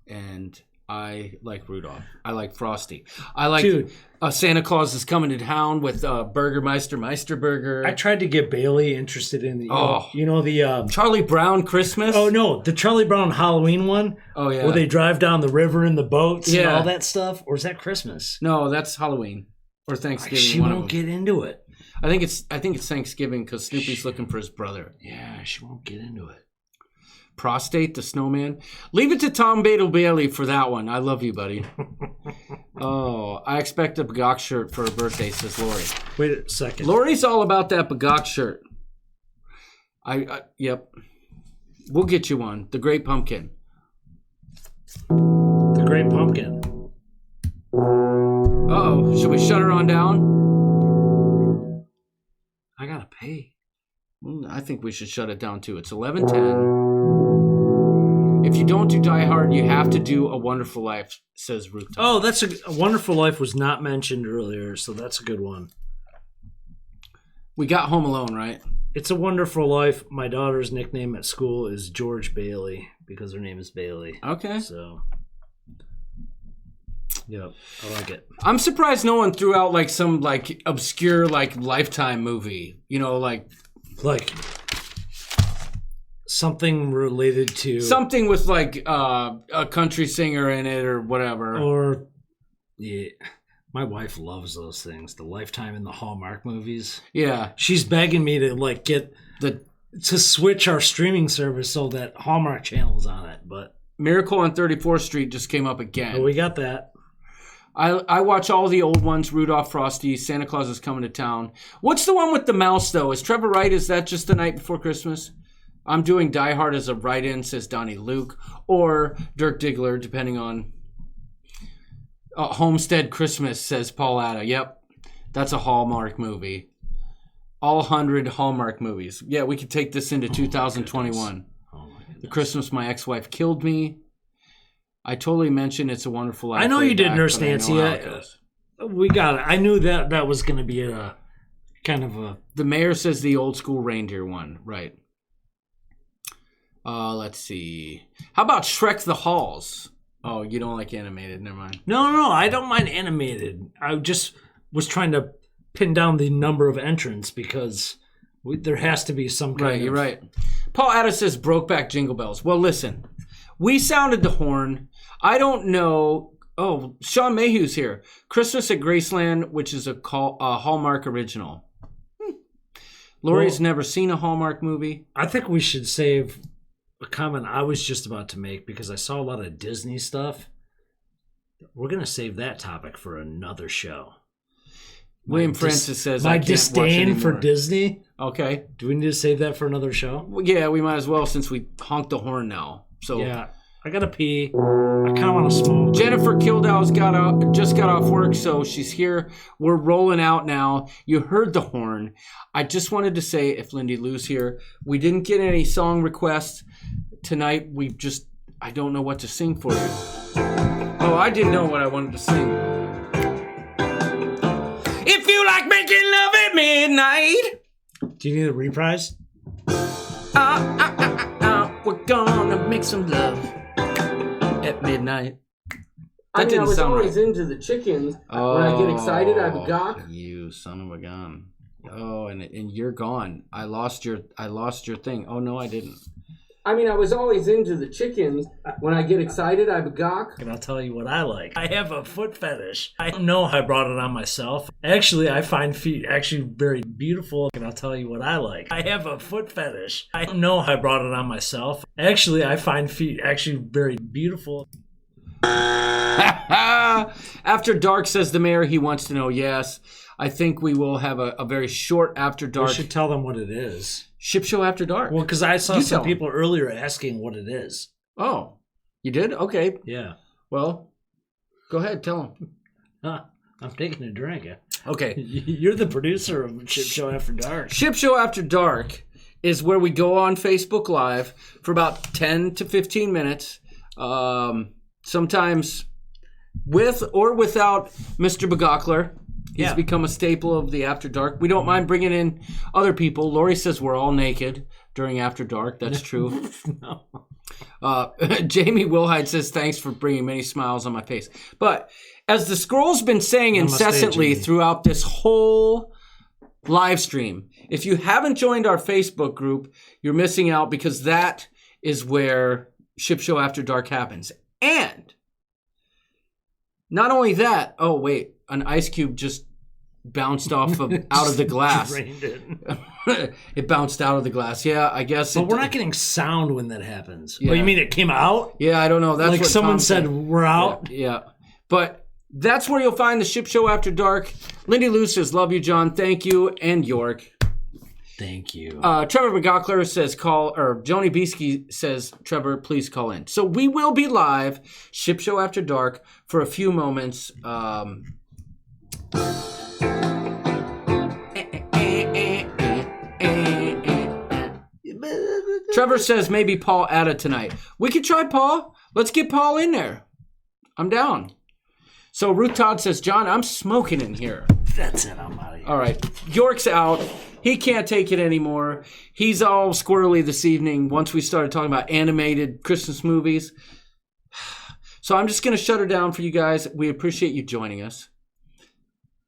and I like Rudolph. I like Frosty. I like Dude. Santa Claus is coming to town with Burgermeister Meisterburger. I tried to get Bailey interested in the, Oh. you know the, Charlie Brown Christmas. oh no, the Charlie Brown Halloween one. Oh, yeah. Where they drive down the river in the boats and Yeah. all that stuff. Or is that Christmas? No, that's Halloween or Thanksgiving. She one of won't them. get into it. I think it's Thanksgiving because Snoopy's looking for his brother. Yeah, she won't get into it. Prostate, the snowman. Leave it to Tom Bailey for that one. I love you, buddy. Oh, I expect a Bagaaaak shirt for her birthday, says Lori. Wait a second. Lori's all about that Bagaaaak shirt. Yep. We'll get you one. The Great Pumpkin. The Great Pumpkin. Uh-oh. Should we shut her on down? I gotta pay. I think we should shut it down too. It's 11:10. If you don't do Die Hard, you have to do A Wonderful Life, says Rooftop. Oh, that's a Wonderful Life was not mentioned earlier, so that's a good one. We got Home Alone, right? It's a Wonderful Life. My daughter's nickname at school is George Bailey because her name is Bailey. Okay. So, yep, I like it. I'm surprised no one threw out like some like obscure like Lifetime movie. You know, like something related to something with like a country singer in it or whatever. or yeah. My wife loves those things. The Lifetime and the Hallmark movies. Yeah. She's begging me to like get to switch our streaming service so that Hallmark channel's on it. But Miracle on 34th Street just came up again. we got that. I watch all the old ones, Rudolph, Frosty, Santa Claus is Coming to Town. What's the one with the mouse, though? Is Trevor right? Is that just the night before Christmas? I'm doing Die Hard as a write-in, says Donnie Luke, or Dirk Diggler, depending on Homestead Christmas, says Paul Atta. Yep, that's a Hallmark movie. All 100 Hallmark movies. Yeah, we could take this into 2021. The Christmas My Ex-Wife Killed Me. I totally mentioned It's a Wonderful Life. I know way you did, back, Nurse but I know Nancy. how it goes. We got it. I knew that was going to be a kind of a... The mayor says the old school reindeer one. Right. Let's see. How about Shrek the Halls? Oh, you don't like animated. Never mind. No, I don't mind animated. I just was trying to pin down the number of entrants because there has to be some kind Right, of... you're right. Paul Addis says Brokeback Jingle Bells. Well, listen. We sounded the horn. I don't know. Oh, Sean Mayhew's here. Christmas at Graceland, which is a Hallmark original. Lori's never seen a Hallmark movie. I think we should save a comment I was just about to make because I saw a lot of Disney stuff. We're going to save that topic for another show. William Francis says, my I can't watch disdain for anymore. Disney. Okay. Do we need to save that for another show? Well, yeah, we might as well since we honked the horn now. So Yeah. I gotta pee. I kind of want to smoke. Jennifer Kildow's just got off work, so she's here. We're rolling out now. You heard the horn. I just wanted to say, if Lindy Lou's here, we didn't get any song requests tonight. I don't know what to sing for you. Oh, I didn't know what I wanted to sing. If you like making love at midnight. Do you need a reprise? We're gonna make some love at midnight. I was always into the chickens. When I get excited, I Bagaaaak. You son of a gun. Oh, and you're gone. I lost your thing. Oh no, I didn't. I was always into the chickens. When I get excited, I Bagaaaak. And I'll tell you what I like. I have a foot fetish. I don't know how I brought it on myself. Actually, I find feet actually very beautiful. And I'll tell you what I like. I have a foot fetish. I don't know how I brought it on myself. Actually, I find feet actually very beautiful. After dark, says the mayor. He wants to know. Yes, I think we will have a very short after dark. We should tell them what it is. Ship Show After Dark. Well, because I saw some people earlier asking what it is. Oh, you did? Okay. Yeah. Well, go ahead. Tell them. I'm taking a drink. Okay. You're the producer of Ship Show After Dark. Ship Show After Dark is where we go on Facebook Live for about 10 to 15 minutes. Sometimes with or without Mr. Bagaakler. He's become a staple of the After Dark. We don't mind bringing in other people. Lori says we're all naked during After Dark. That's true. No. Jamie Wilhide says, thanks for bringing many smiles on my face. But as the scroll's been saying incessantly throughout this whole live stream, if you haven't joined our Facebook group, you're missing out, because that is where Ship Show After Dark happens. And not only that, oh, wait. An ice cube just bounced off out of the glass. Drained it. It bounced out of the glass. Yeah, I guess. But we're not getting sound when that happens. Yeah. Oh, you mean it came out? Yeah, I don't know. That's like what someone Tom said, we're out? Yeah. But that's where you'll find the Ship Show After Dark. Lindy Lou says, love you, John. Thank you. And York. Thank you. Trevor Bagaakler says Joni Bieske says, Trevor, please call in. So we will be live, Ship Show After Dark, for a few moments. Trevor says maybe Paul Atta tonight. We could try Paul. Let's get Paul in there. I'm down. So Ruth Todd says, John, I'm smoking in here. That's it. I'm out of here. All right. York's out. He can't take it anymore. He's all squirrely this evening once we started talking about animated Christmas movies. So I'm just going to shut her down for you guys. We appreciate you joining us.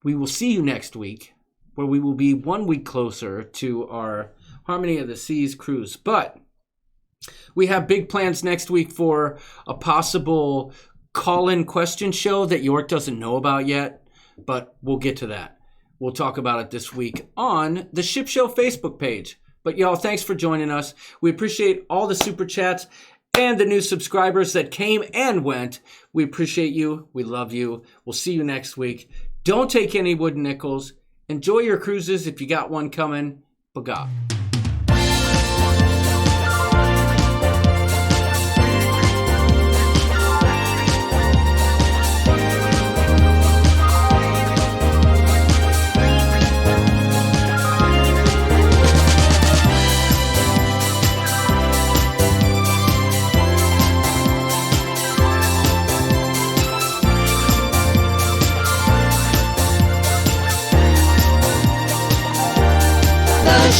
We will see you next week, where we will be 1 week closer to our Harmony of the Seas cruise. But we have big plans next week for a possible call-in question show that York doesn't know about yet, but we'll get to that. We'll talk about it this week on the Ship Show Facebook page. But y'all, thanks for joining us. We appreciate all the super chats and the new subscribers that came and went. We appreciate you. We love you. We'll see you next week. Don't take any wooden nickels. Enjoy your cruises if you got one coming. Bagaaaak.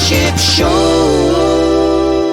Ship Show.